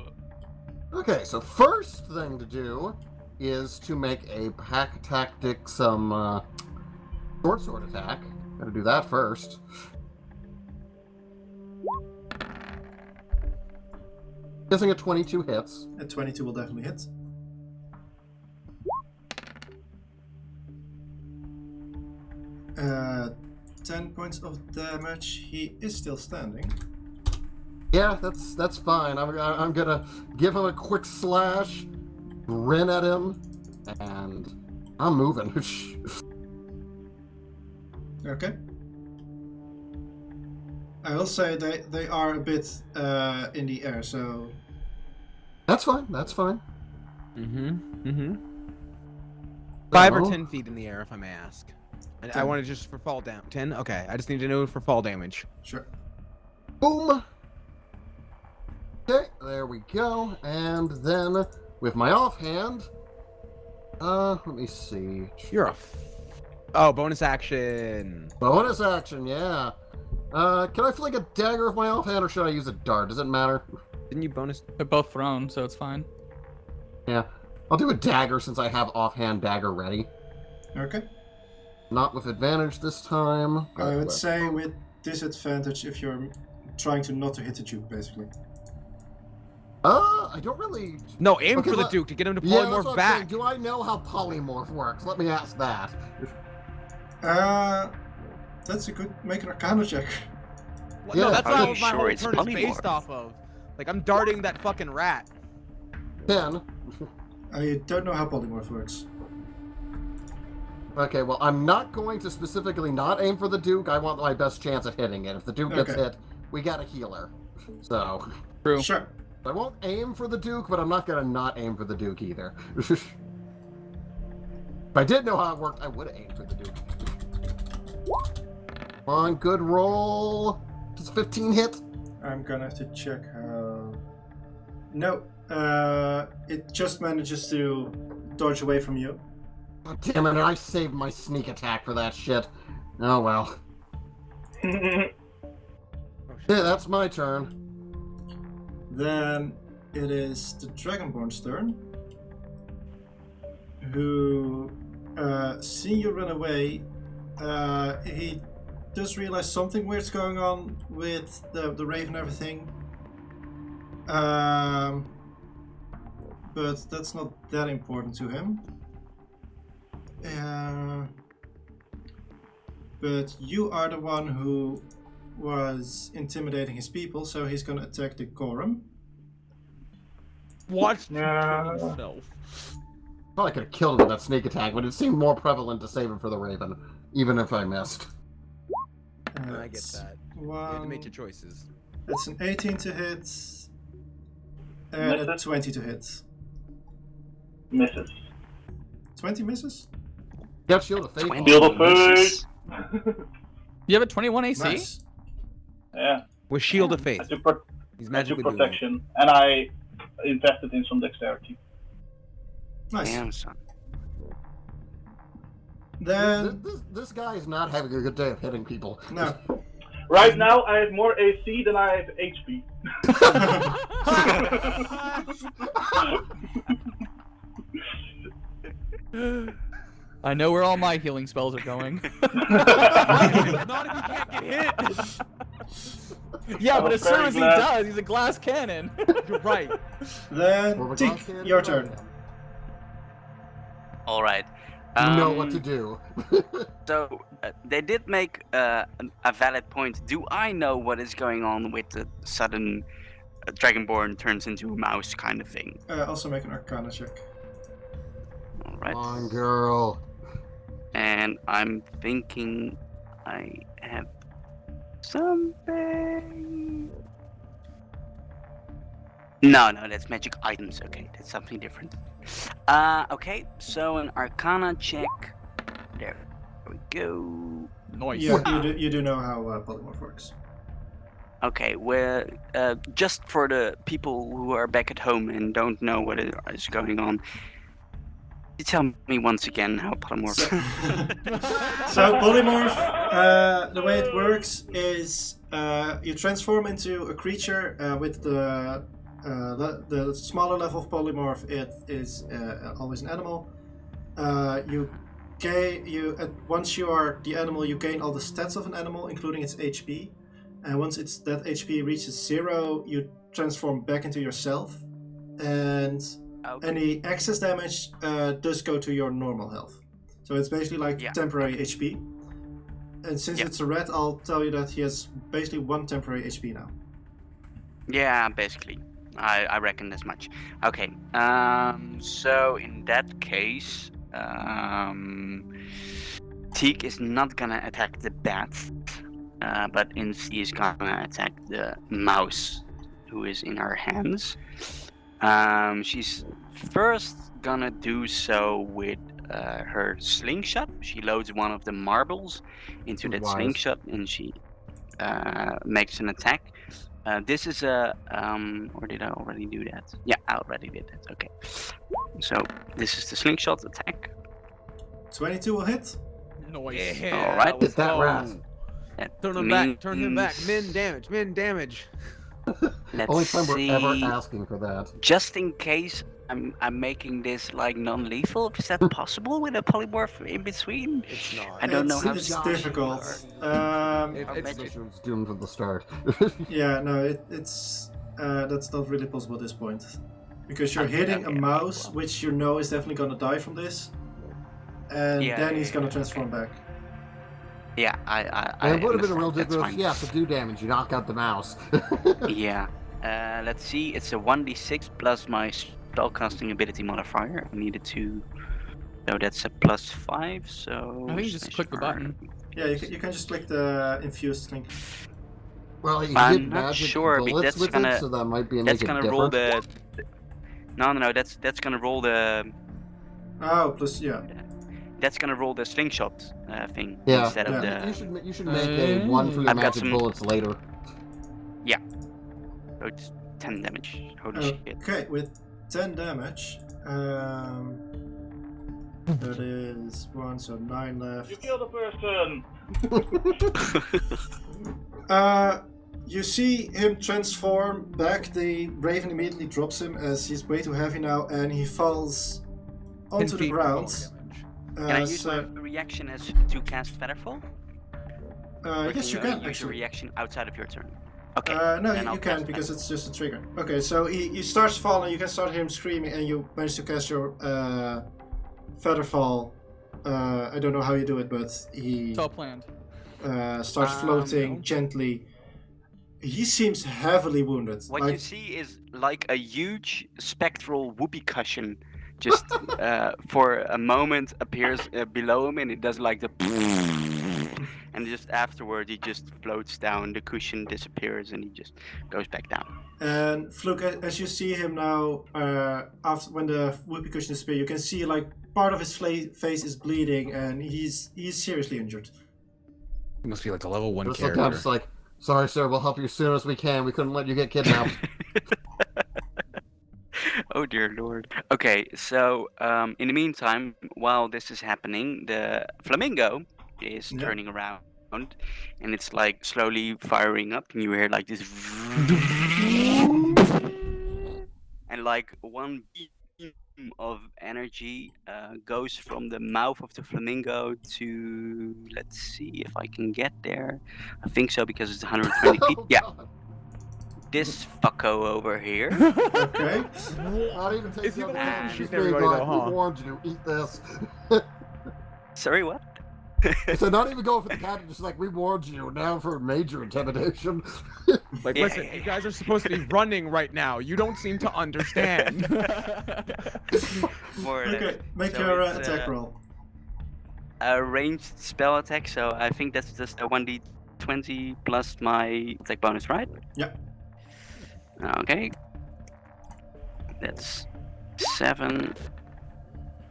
Okay, so first thing to do is to make a pack tactic, some short sword attack. Gotta do that first. Guessing a 22 hits. A 22 will definitely hit. 10 points of damage. He is still standing. Yeah, that's fine. I'm gonna give him a quick slash, grin at him, and I'm moving. Okay. I will say they are a bit in the air, so... That's fine, that's fine. Mm-hmm. 5 or So- 10 feet in the air, if I may ask. And I want to just for fall down. 10? Okay, I just need to know for fall damage. Sure. Boom! Okay, there we go. And then, with my offhand, let me see. You're a Oh, bonus action. Bonus action, yeah. Can I fling a dagger with my offhand, or should I use a dart? Does it matter? Didn't you bonus? They're both thrown, so it's fine. Yeah. I'll do a dagger since I have offhand dagger ready. Okay. Not with advantage this time. I would say with disadvantage if you're trying to not to hit the Duke, basically. I don't really... No, aim Okay, for the let- Duke to get him to Yeah, that's polymorph what I'm back. saying. Do I know how polymorph works? Let me ask that. That's a good... Make an Arcana check. Well, Yeah. No, that's Are what you my sure whole it's turn is based polymorph? off of. Like, I'm darting that fucking rat. 10. I don't know how polymorph works. Okay, well, I'm not going to specifically not aim for the Duke. I want my best chance at hitting it. If the Duke gets Okay. hit, we got a healer. So, True. Sure. I won't aim for the Duke, but I'm not going to not aim for the Duke either. If I did know how it worked, I would have aimed for the Duke. Come on, good roll. Does 15 hit? I'm gonna have to check how... No. It just manages to dodge away from you. Oh, damn it, I saved my sneak attack for that shit. Oh well. Yeah, that's my turn. Then it is the Dragonborn's turn. Who, seeing you run away, he does realize something weird's going on with the raven and everything. But that's not that important to him. But you are the one who was intimidating his people, so he's gonna attack the Decorm. Watch Yeah. yourself. Probably could have killed him with that sneak attack, but it seemed more prevalent to save him for the Raven, even if I missed. I get that. You had to make your choices. That's an 18 to hit. And a Misses. 20 to hit. Misses. 20 misses? Got Shield of Faith. 20 Shield of misses. You have a 21 AC? Nice. Yeah. With Shield of I Faith. do, He's I do magically doing it. protection, and I invested in some dexterity. Nice. Damn, son. Then, This guy is not having a good day of hitting people. no. Right now, I have more AC than I have HP. I know where all my healing spells are going. Not if you can't get hit. Yeah, but I'm as soon very as he glad. does, he's a glass cannon. You're right. Then, Well, Teak, Vicount your Anthony turn. All right. You know what to do. So they did make a valid point. Do I know what is going on with the sudden Dragonborn turns into a mouse kind of thing? Also make an Arcana check. All right. Come on, girl. And I'm thinking I have something. No, that's magic items. Okay, that's something different. Okay, so an Arcana check. There we go. Noise. Yeah, you do know how polymorph works. Okay, well, just for the people who are back at home and don't know what is going on, you tell me once again how polymorph. So polymorph, the way it works is you transform into a creature with the smaller level of polymorph. It is always an animal. Once you are the animal, you gain all the stats of an animal, including its HP. And once that HP reaches 0, you transform back into yourself. And Okay. any excess damage does go to your normal health. So it's basically like Yeah, temporary HP. And since Yeah. it's a red, I'll tell you that he has basically 1 temporary HP now. Yeah, basically. I reckon as much. Okay. So in that case, Teak is not gonna attack the bat, but he is gonna attack the mouse, who is in her hands. She's first gonna do so with her slingshot. She loads one of the marbles into that Wise. slingshot, and she makes an attack. This is a or did I already do that? Yeah, I already did that. Okay. So this is the slingshot attack. 22 will hit. Noise. Yeah, All right. let's Hit that go. rat. That Turn him back. Turn him back. means- Min damage. Let's Only time we're see. ever asking for that. Just in case I'm making this like non-lethal. Is that possible with a polymorph in between? It's not. I don't know how It's strong difficult. you are. It's Mission's doomed from the start. Yeah, no, it's that's not really possible at this point. Because you're Okay, hitting okay, a mouse, well. which you know is definitely gonna die from this. And Yeah, then yeah, he's gonna yeah, transform back. Yeah, I And it would have been a real understand. That's difference. fine. Yeah, to do damage, you knock out the mouse. Yeah. Let's see. It's a 1d6 plus my spellcasting ability modifier. I needed to. So that's a +5. So. I think you just click the button. Yeah, you can just click the infused link. Well, you I'm hit not magic sure, but bullets that's with gonna- it, so that might be That's make it gonna roll different. the. No. That's gonna roll the. Oh, plus, yeah. That's gonna roll the slingshot thing Yeah. instead of Yeah. the. You should make a 1 for your I've got magic some- bullets later. So it's 10 damage. Holy shit. Okay, with 10 damage. That is 1, so 9 left. You killed a person! You see him transform back. The Raven immediately drops him as he's way too heavy now, and he falls 10 onto the feet ground. damage. Can I use So, my reaction as to cast Featherfall? Or yes, you only can use a actually. reaction outside of your turn. Okay. No, then you I'll can cast because Featherfall. it's just a trigger. Okay, so he starts falling. You can start hear him screaming, and you manage to cast your Featherfall. I don't know how you do it, but he It's all planned. starts floating no. gently. He seems heavily wounded. What like, you see is like a huge spectral whoopee cushion just for a moment appears below him, and it does like the and just afterward he just floats down, the cushion disappears, and he just goes back down. And Fluke, as you see him now, after when the whoopee cushion disappears, you can see like part of his face is bleeding, and he's seriously injured. He must be like a level 1 Just look character. down, just like, sorry, sir, we'll help you as soon as we can. We couldn't let you get kidnapped. Oh dear lord. Okay, so in the meantime, while this is happening, the flamingo is Yeah. turning around, and it's like slowly firing up, and you hear like this, and like one beam of energy goes from the mouth of the flamingo to, let's see if I can get there. I think so because it's 120 feet. Oh, Yeah, God. this fucko over here. Okay. Not even take Is he the the other one hand, who's just shooting being everybody like, though, huh? we warned you, eat this. Sorry, what? So not even going for the cat, just like, we warned you, now for major intimidation. Like, Yeah, listen, yeah, you yeah. guys are supposed to be running right now. You don't seem to understand. More or less. Okay, make So your it's, attack roll. A ranged spell attack, so I think that's just a 1d20 plus my attack bonus, right? Yeah. Okay. That's 7.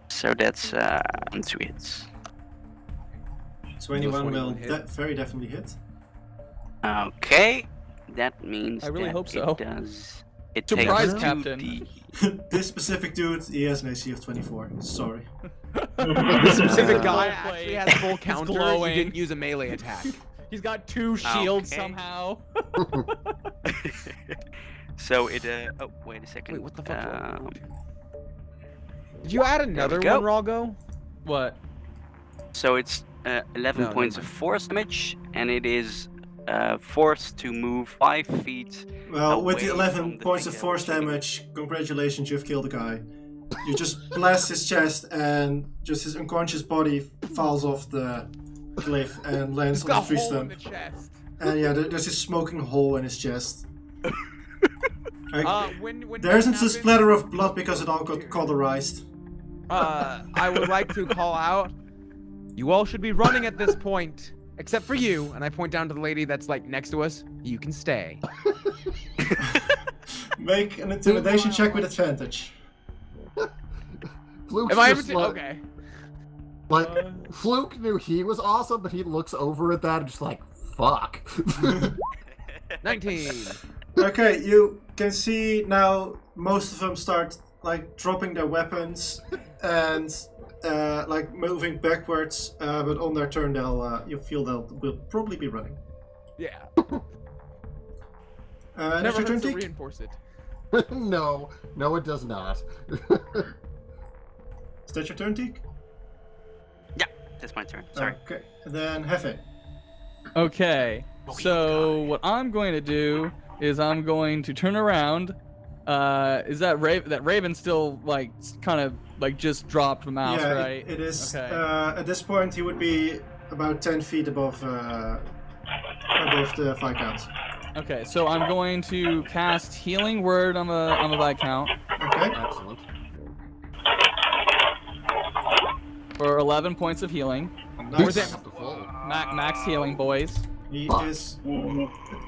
So that's 2 hits. 21 will 21 hit. very definitely hit. Okay. That means I really that hope so. it does. It Surprise, takes Captain. 2d. This specific dude, he has an AC of 24. Sorry. This specific Uh, guy well actually played. has full He's counter. He glowing. didn't use a melee attack. He's got 2 shields Okay. somehow. So it. Oh, wait a second. Wait, what the fuck? Um, Did you add another go. one, Ralgo? What? So it's 11 No, points never of force damage, and it is forced to move 5 feet. Well, with the Away 11 from the points of thing force that was damage, congratulations, you've killed a guy. You just blast his chest, and just his unconscious body falls off the cliff and lands He's on the got a tree hole in stump. the chest. And yeah, there's this smoking hole in his chest. When There that isn't a happens, splatter of blood because it all got cauterized. I would like to call out. You all should be running at this point, except for you. And I point down to the lady that's like next to us. You can stay. Make an intimidation check with advantage. Fluke's Am I just able to? like, Okay. like Fluke knew he was awesome, but he looks over at that and just like, fuck. 19. Okay, you can see now most of them start like dropping their weapons and like moving backwards, but on their turn you feel will probably be running. Yeah. Is Never your turn, hurts to Teak? reinforce it. No, it does not. Is that your turn, Teak? Yeah, that's my turn. Sorry. Okay, then Hephe. Okay. So what I'm going to do is I'm going to turn around. Is that Raven still like kind of like just dropped from mouse, Yeah, right? it is. Okay. At this point, he would be about 10 feet above the Viscount. Okay, so I'm going to cast Healing Word on the Viscount Okay. Excellent. for 11 points of healing. Nice. Up to full. Max healing, boys. He Fuck. is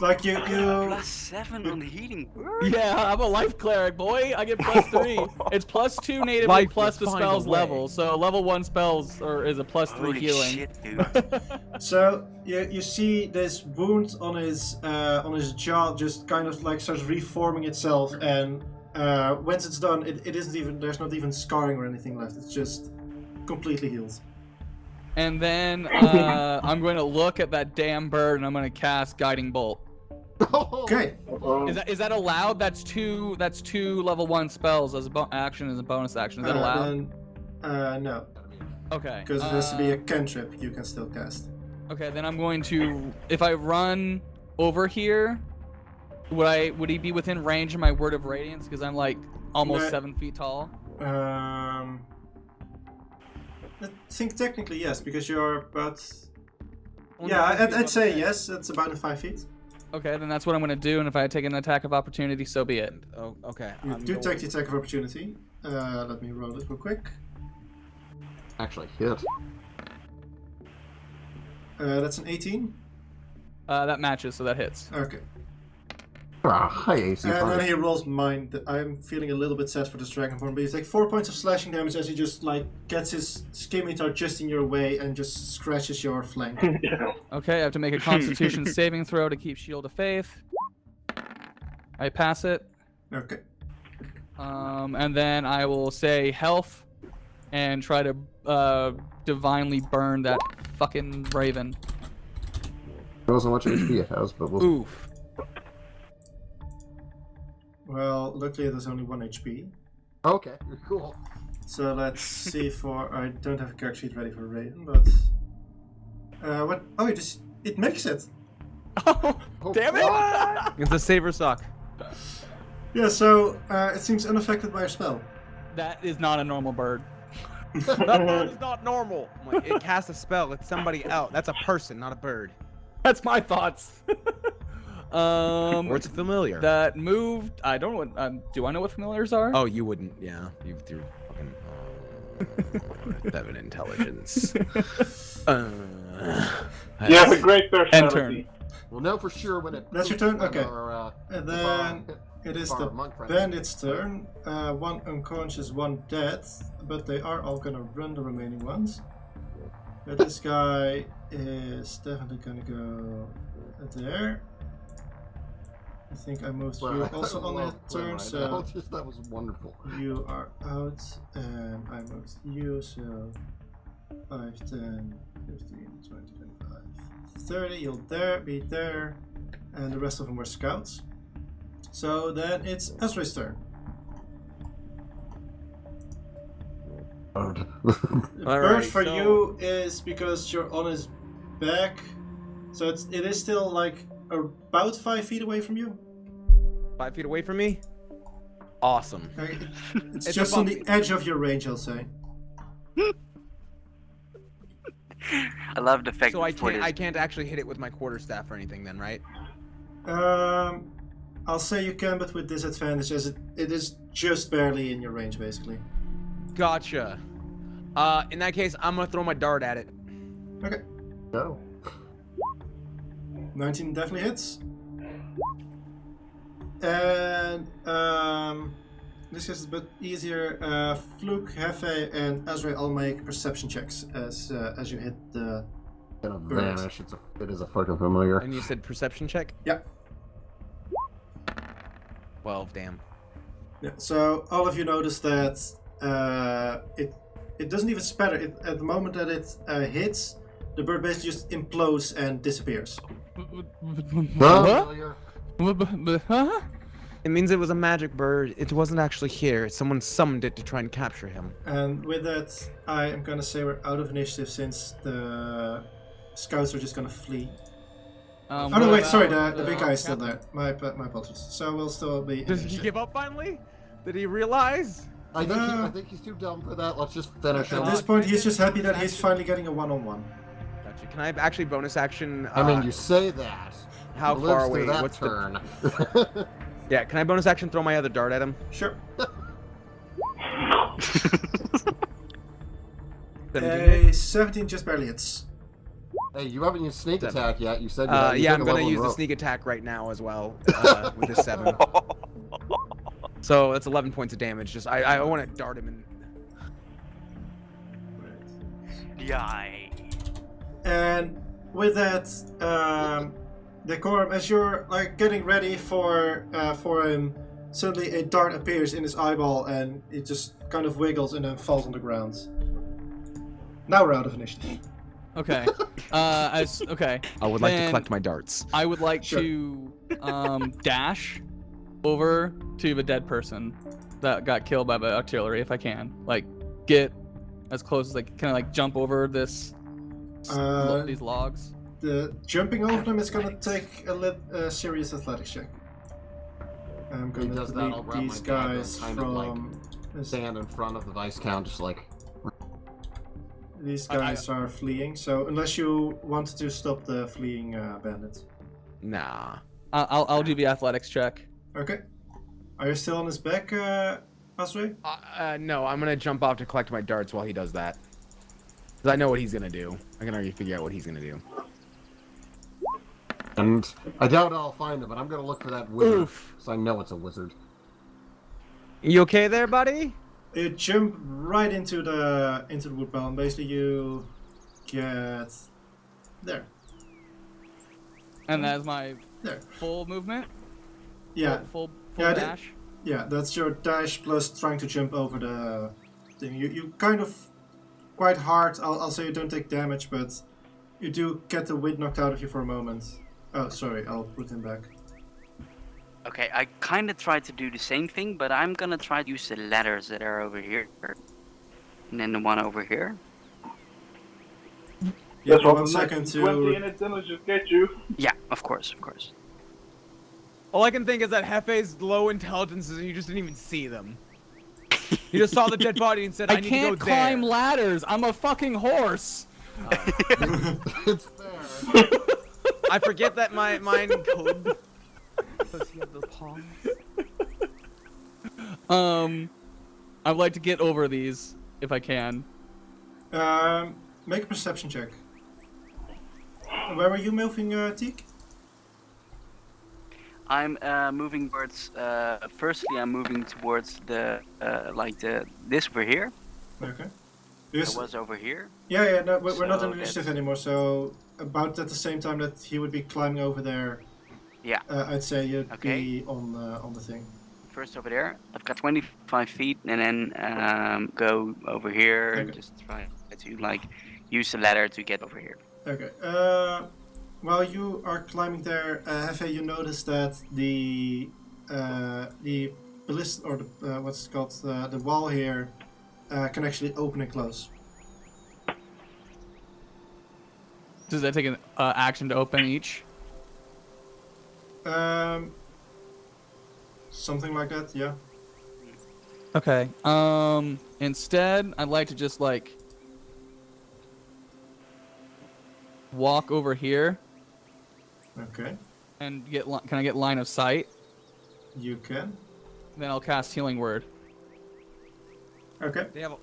like you. +7 on the healing word. Yeah, I'm a life cleric, boy. I get +3. It's +2 natively Life plus will the find a spell's way. level. So level 1 spells is a +3 Holy healing. shit, dude. So you see this wound on his jaw just kind of like starts reforming itself, and once it's done, it isn't even there's not even scarring or anything left. It's just completely healed. And then I'm going to look at that damn bird and I'm going to cast Guiding Bolt. Okay. Is that allowed? That's two level 1 spells as a action as a bonus action. Is that allowed? Then, no, Okay. because it has to be a cantrip. You can still cast. Okay, then I'm going to, if I run over here, would he be within range of my Word of Radiance? Because I'm like almost No. 7 feet tall. I think technically yes, because you're about. Only Yeah, 5 feet I'd say above. yes. It's about in 5 feet. Okay, then that's what I'm going to do, and if I take an attack of opportunity, so be it. Oh, okay. You do take the attack of opportunity. Let me roll it real quick. Actually, hit. That's an 18. That matches, so that hits. Okay. Ah, high AC And then target. he rolls mine. I'm feeling a little bit sad for this Dragonborn, but he's like 4 points of slashing damage as he just like gets his scimitar just in your way and just scratches your flank. Okay, I have to make a Constitution saving throw to keep Shield of Faith. I pass it. Okay. And then I will say health and try to divinely burn that fucking raven. Knows how much HP it has, but we'll. Oof. Well, luckily there's only 1 HP. Okay, cool. So let's see for. I don't have a character sheet ready for Raven, but. What? Oh, it makes it! Oh, damn it! It's a save or suck. Yeah, so it seems unaffected by your spell. That is not a normal bird. That bird is not normal. I'm like, it casts a spell. It's somebody out. That's a person, not a bird. That's my thoughts. Or it's familiar. That moved. I don't know what. Do I know what familiars are? Oh, you wouldn't. Yeah, you threw fucking 7 intelligence. You have a great personality. We'll know for sure when it. That's your turn? when Okay. our, And if then our- it is if our the monk friend- bandit's turn. 1 unconscious, 1 dead, but they are all gonna run, the remaining ones. But this guy is definitely gonna go there. I think I moved you Well, also on well, that turn, right so now, just, that was wonderful. you are out, and I moved you, so 5, 10, 15, 20, 25, 30, you'll be there, and the rest of them were scouts. So then it's Ezra's turn. Bird. The bird for you is because you're on his back, so it is still like about 5 feet away from you. 5 feet away from me? Awesome. Like, it's It's just on above the edge of your range, I'll say. I love the fact So that for I this. can't actually hit it with my quarterstaff or anything then, right? I'll say you can, but with disadvantage, as it is just barely in your range, basically. Gotcha. In that case, I'm gonna throw my dart at it. Okay. Go. 19 definitely hits. And this is a bit easier. Fluke, Hephe, and Azrael all make perception checks as you hit the. Gonna Birds. vanish. It is a fucking familiar. And you said perception check? Yeah. 12, damn. Yeah. So all of you notice that it doesn't even spatter. At the moment that it hits, the bird basically just implodes and disappears. Familiar. Huh? It means it was a magic bird. It wasn't actually here. Someone summoned it to try and capture him. And with that, I am gonna say we're out of initiative since the scouts are just gonna flee. Oh no, wait, sorry, the big guy is still there. My apologies. So we'll still be. in Does he initiative. give up finally? Did he realize? I No. think he's too dumb for that. Let's just finish him. At this point, he's just happy that he's finally getting a one-on-one. Gotcha. Can I actually bonus action? I mean, you say that. How He far lives through away? that What's turn? the? Yeah, can I bonus action throw my other dart at him? Sure. 17. 17 just barely hits. Hey, you haven't used sneak Seven. attack yet. You said you Yeah, took I'm a gonna level use the rope. sneak attack right now as well with this 7. So that's 11 points of damage. Just I want to dart him and. Yay. And with that, Decorm, as you're like getting ready for him, suddenly a dart appears in his eyeball and it just kind of wiggles and then falls on the ground. Now we're out of initiative. Okay. Okay. I would like to Then collect my darts. I would like Sure. to dash over to the dead person that got killed by the artillery if I can. Like get as close as like kind of like jump over this these logs. The jumping over them is gonna take a serious athletics check. I'm He gonna does that, I'll delete grab these my dagger and guys kind of, like, from. Stand in front of the Viscount, just like. These guys are fleeing, so unless you want to stop the fleeing bandits. Nah. I'll do the athletics check. Okay. Are you still on his back, Asri? No, I'm gonna jump off to collect my darts while he does that. Cause I know what he's gonna do. I can already figure out what he's gonna do. And I doubt I'll find him, but I'm gonna look for that wizard. Oof. Because I know it's a wizard. You okay there, buddy? You jump right into the wood pile, and basically you get there. And that's my There. full movement? Yeah, Full Yeah, dash? yeah, that's your dash plus trying to jump over the thing. You kind of quite hard. I'll say you don't take damage, but you do get the wind knocked out of you for a moment. Oh, sorry, I'll put him back. Okay, I kind of tried to do the same thing, but I'm gonna try to use the ladders that are over here. And then the one over here. Yeah, That's what 1 second 20 to. in it, then I just get you. Yeah, of course, of course. All I can think is that Hefe's low intelligence is he just didn't even see them. He just saw the dead body and said, I need can't to go climb there. ladders. I'm a fucking horse. It's fair. I forget that my mine could. Does he have the palms? I'd like to get over these if I can. Make a perception check. Where were you moving, Teak? I'm moving towards. Firstly, I'm moving towards the this over here. Okay. It Yes. was over here. Yeah, no, we're not So in initiative that's- anymore, so about at the same time that he would be climbing over there, Yeah. I'd say you'd Okay. be on the thing. First over there. I've got 25 feet, and then go over here and Okay. just try to like use the ladder to get over here. Okay. While you are climbing there, Hephe, you notice that the ballist or the what's it called the wall here can actually open and close. Does that take an action to open each? Something like that, yeah. Okay. Instead, I'd like to just like walk over here Okay, and can I get line of sight? you can. Then I'll cast Healing Word. Okay. They have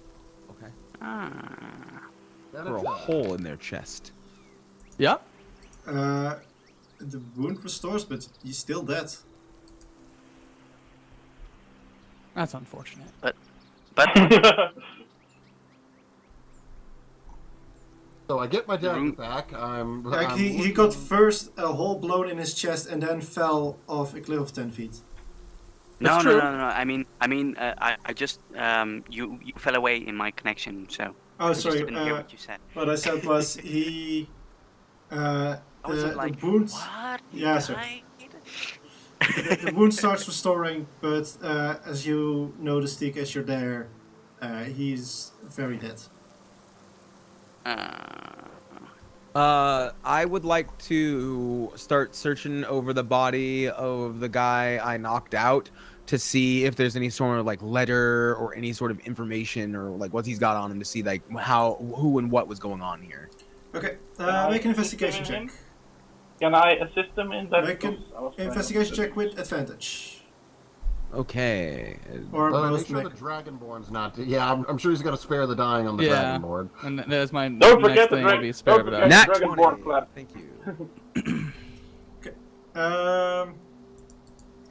okay. That For is a hole in their chest. Yeah. The wound restores, but he's still dead. That's unfortunate. But So I get my dagger Room- back. Like I'm he got looking- first a hole blown in his chest and then fell off a cliff of 10 feet. no, That's no, true. no, no. I just you fell away in my connection, so Oh, I just sorry. didn't hear what you said. What I said was he. I was The like, wound. what? Yeah, You sorry. died? The wound starts restoring, but as you notice, Teak, as you're there, he's very dead. I would like to start searching over the body of the guy I knocked out to see if there's any sort of like letter or any sort of information or like what he's got on him to see like who and what was going on here. Okay, I make an assist investigation him in? check. Can I assist him in that? Make an Because I was planning on investigation check assisting. with advantage. Okay. Or make most sure make. the Dragonborn's not. Yeah, I'm sure he's gonna spare the dying on the Yeah. Dragonborn. And there's my Don't next forget the thing will be drag- spare don't it forget- out. Nat Dragonborn 20. clap. Thank you.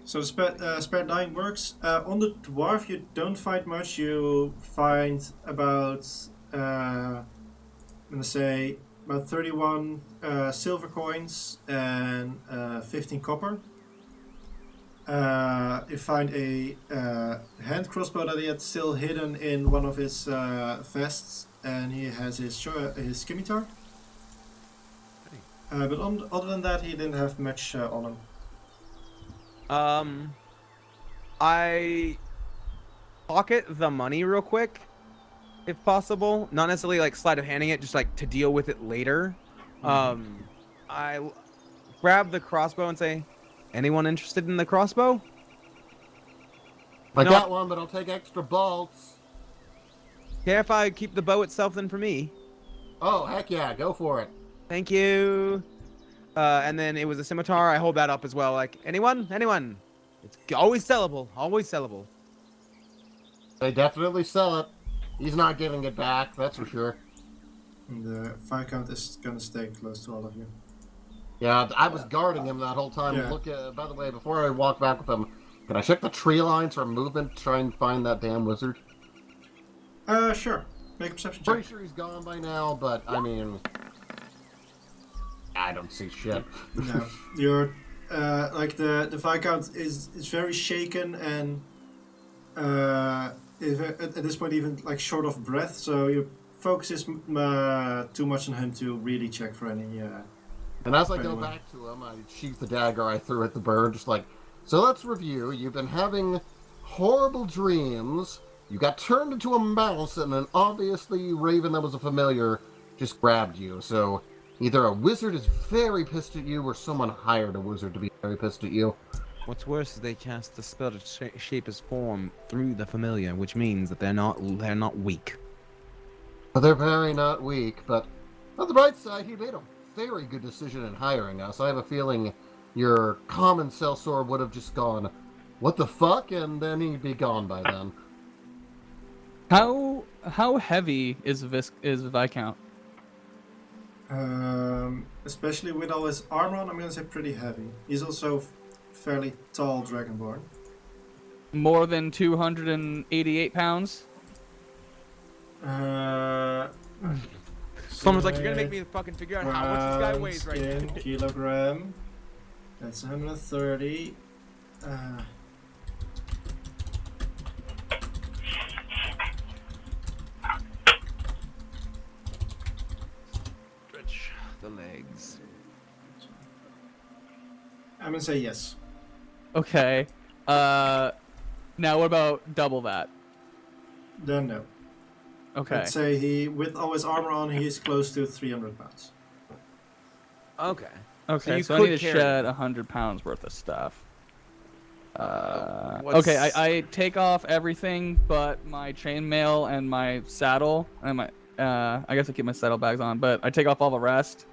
So spare dying works. On the dwarf, you don't find much. You find about I'm gonna say about 31 silver coins and 15 copper. You find a hand crossbow that he had still hidden in one of his vests, and he has his scimitar. But other than that, he didn't have much on him. I pocket the money real quick, if possible. Not necessarily like sleight of handing it, just like to deal with it later. I grab the crossbow and say, "Anyone interested in the crossbow?" I No. got one, but I'll take extra bolts. Care if I keep the bow itself then for me? Oh, heck yeah, go for it. Thank you. And then it was a scimitar. I hold that up as well. Like, anyone? Anyone? It's always sellable. Always sellable. They definitely sell it. He's not giving it back, that's for sure. And the Viscount is gonna stay close to all of you. Yeah, I was guarding him that whole time. Yeah. Look at, by the way, before I walk back with him, can I check the tree lines for movement to try and find that damn wizard? Sure. Make a perception Pretty check. sure he's gone by now, but I mean, I don't see shit. No, you're like the Viscount is very shaken and is at this point even like short of breath. So your focus is too much on him to really check for any. And as I go Anyone. back to him, I sheath the dagger I threw at the bird, just like, so let's review. You've been having horrible dreams. You got turned into a mouse, and an obviously raven that was a familiar just grabbed you. So either a wizard is very pissed at you, or someone hired a wizard to be very pissed at you. What's worse is they cast the spell to shape his form through the familiar, which means that they're not weak. But they're very not weak. But on the bright side, he made a very good decision in hiring us. I have a feeling your common sellsword would have just gone, "What the fuck?" and then he'd be gone by then. How heavy is Viscount? Especially with all his armor on, I'm gonna say pretty heavy. He's also fairly tall dragonborn. More than 288 pounds? Someone's like, "You're gonna make me fucking figure out how much this guy weighs right in now." kilogram. That's 130. Stretch the legs. I'm gonna say yes. Okay. Now what about double that? Then no. Okay. I'd say he, with all his armor on, he's close to 300 pounds. Okay. Okay, you so I could need to carry shed 100 pounds worth of stuff. what's- Okay, I take off everything but my chainmail and my saddle and my. I guess I keep my saddlebags on, but I take off all the rest.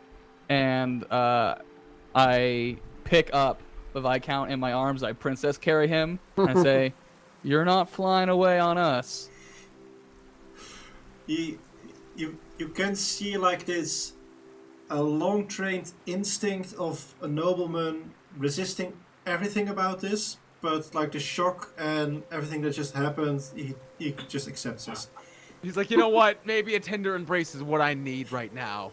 and I pick up the Viscount in my arms. I princess carry him, and I say, "You're not flying away on us." You can see like this a long trained instinct of a nobleman resisting everything about this, but like the shock and everything that just happened, he just accepts this. He's like, you know what? Maybe a tender embrace is what I need right now.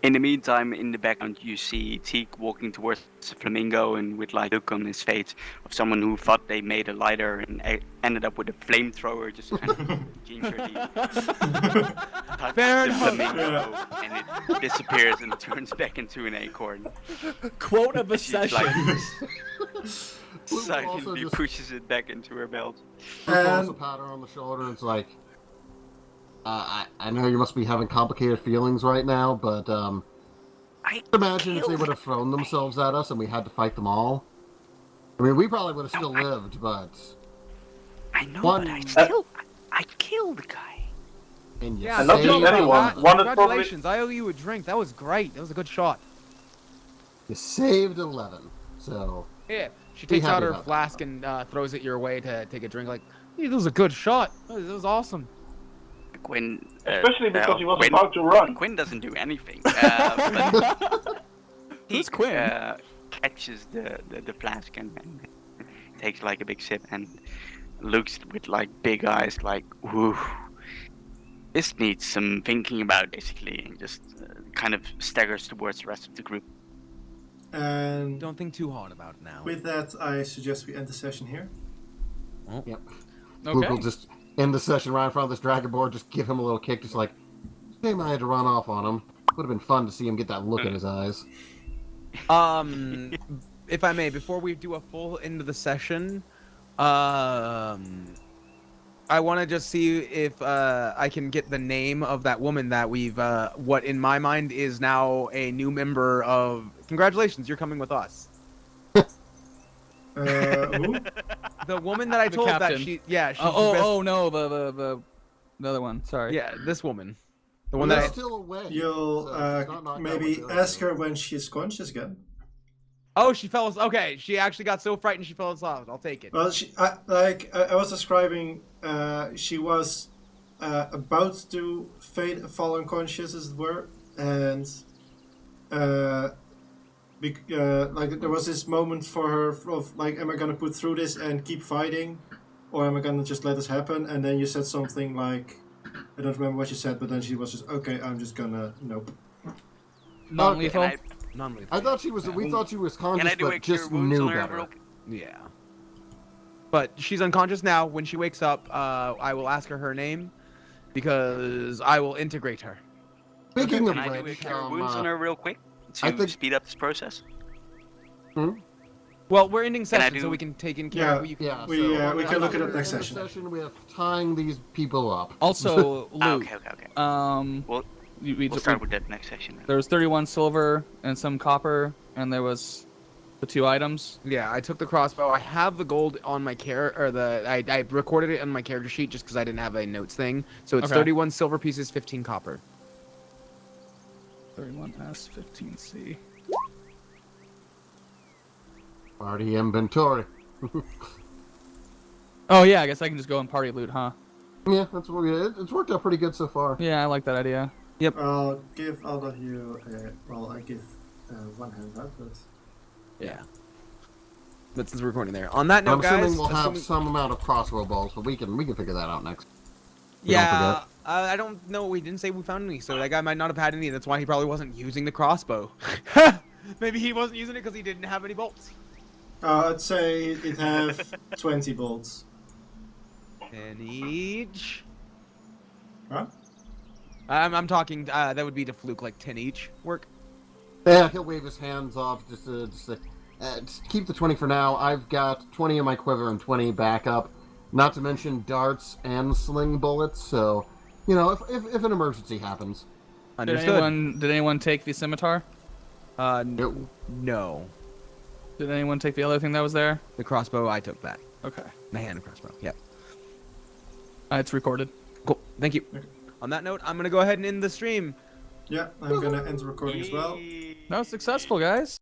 In the meantime, in the background, you see Teak walking towards the flamingo and with like a look on his face of someone who thought they made a lighter and ended up with a flamethrower, just kind of gingerly touch Fair the enough. flamingo, and it disappears and turns back into an acorn. Quote of the She just, session. like, also silently just- pushes it back into her belt. Also pat her on the shoulder. It's like, I know you must be having complicated feelings right now, but I imagine if they killed- would have thrown themselves at us and we had to fight them all. I mean, we probably would have still lived, but I know, One- but I killed the guy. and you Yeah, And not saved just no, anyone. one. One is probably- Congratulations, I owe you a drink. That was great. That was a good shot. You saved 11. So Yeah. She Be takes out happy her about that. flask and throws it your way to take a drink. Like, hey, that was a good shot. That was awesome. Quinn, Especially because he was Quinn, about to run. Quinn doesn't do anything. But Who's Teak, Quinn? catches the flask and takes like a big sip and looks with like big eyes, like, "Whew, this needs some thinking about," basically, and just kind of staggers towards the rest of the group. And Don't think too hard about it now. with that, I suggest we end the session here. yep. Luke will Okay. just end the session right in front of this dragonborn, just give him a little kick, just like, shame I had to run off on him. Would have been fun to see him get that look in his eyes. If I may, before we do a full end of the session, I want to just see if I can get the name of that woman that we've, what in my mind is now a new member of. Congratulations, you're coming with us. Who? The woman that I The told that captain. she, yeah, she's Oh no, the other one. Sorry. yeah, this woman, the one Well, that. he's still away. You'll so he's not knocked out maybe with the ask other. her when she's conscious again. Oh, she fell. Okay, she actually got so frightened she fell asleep. I'll take it. Well, I was describing, she was about to fall unconscious, as it were, and like there was this moment for her of like, am I gonna put through this and keep fighting, or am I gonna just let this happen? And then you said something like, I don't remember what you said, but then she was just, okay, I'm just gonna nope. Non-lethal. Can Non-lethal. I thought she was. We thought she was Can I conscious, do a but cure just wounds knew on her better. real- Yeah. But she's unconscious now. When she wakes up, I will ask her her name, because I will integrate her. Speaking Can of I do a which, cure wounds on her real quick I to think- speed up this process? Well, we're ending Can I session, so do- we can take in care Yeah. of you. yeah, We, so we can look at it in next the session. session. We have tying these people up. Also, Luke. Okay. Well, We'll start with that next section. Then. there was 31 silver and some copper, and there was the 2 items. Yeah, I took the crossbow. I have the gold on my I recorded it on my character sheet just because I didn't have a notes thing. So it's Okay. 31 silver pieces, 15 copper. 31S, 15C. Party inventory. Oh yeah, I guess I can just go and party loot, huh? Yeah, that's what it's worked out pretty good so far. Yeah, I like that idea. I'll give all of you, I give one hand out, but Yeah. That's the recording there. On that note, I'm assuming guys. we'll have assuming- some amount of crossbow balls, but we can figure that out next. Yeah, I don't know. We didn't say we found any, so that guy might not have had any. That's why he probably wasn't using the crossbow. Maybe he wasn't using it because he didn't have any bolts. I'd say it have 20 bolts. 10 each. Huh? I'm talking. That would be to Fluke, like 10 each. Work. Yeah, he'll wave his hands off just keep the 20 for now. I've got 20 in my quiver and 20 backup. Not to mention darts and sling bullets. So, you know, if an emergency happens. Understood. Did anyone take the scimitar? No. Did anyone take the other thing that was there? The crossbow, I took that. Okay. The hand crossbow. Yep. It's recorded. Cool. Thank you. On that note, I'm gonna go ahead and end the stream. Yeah, I'm gonna end the recording as well. No, successful, guys.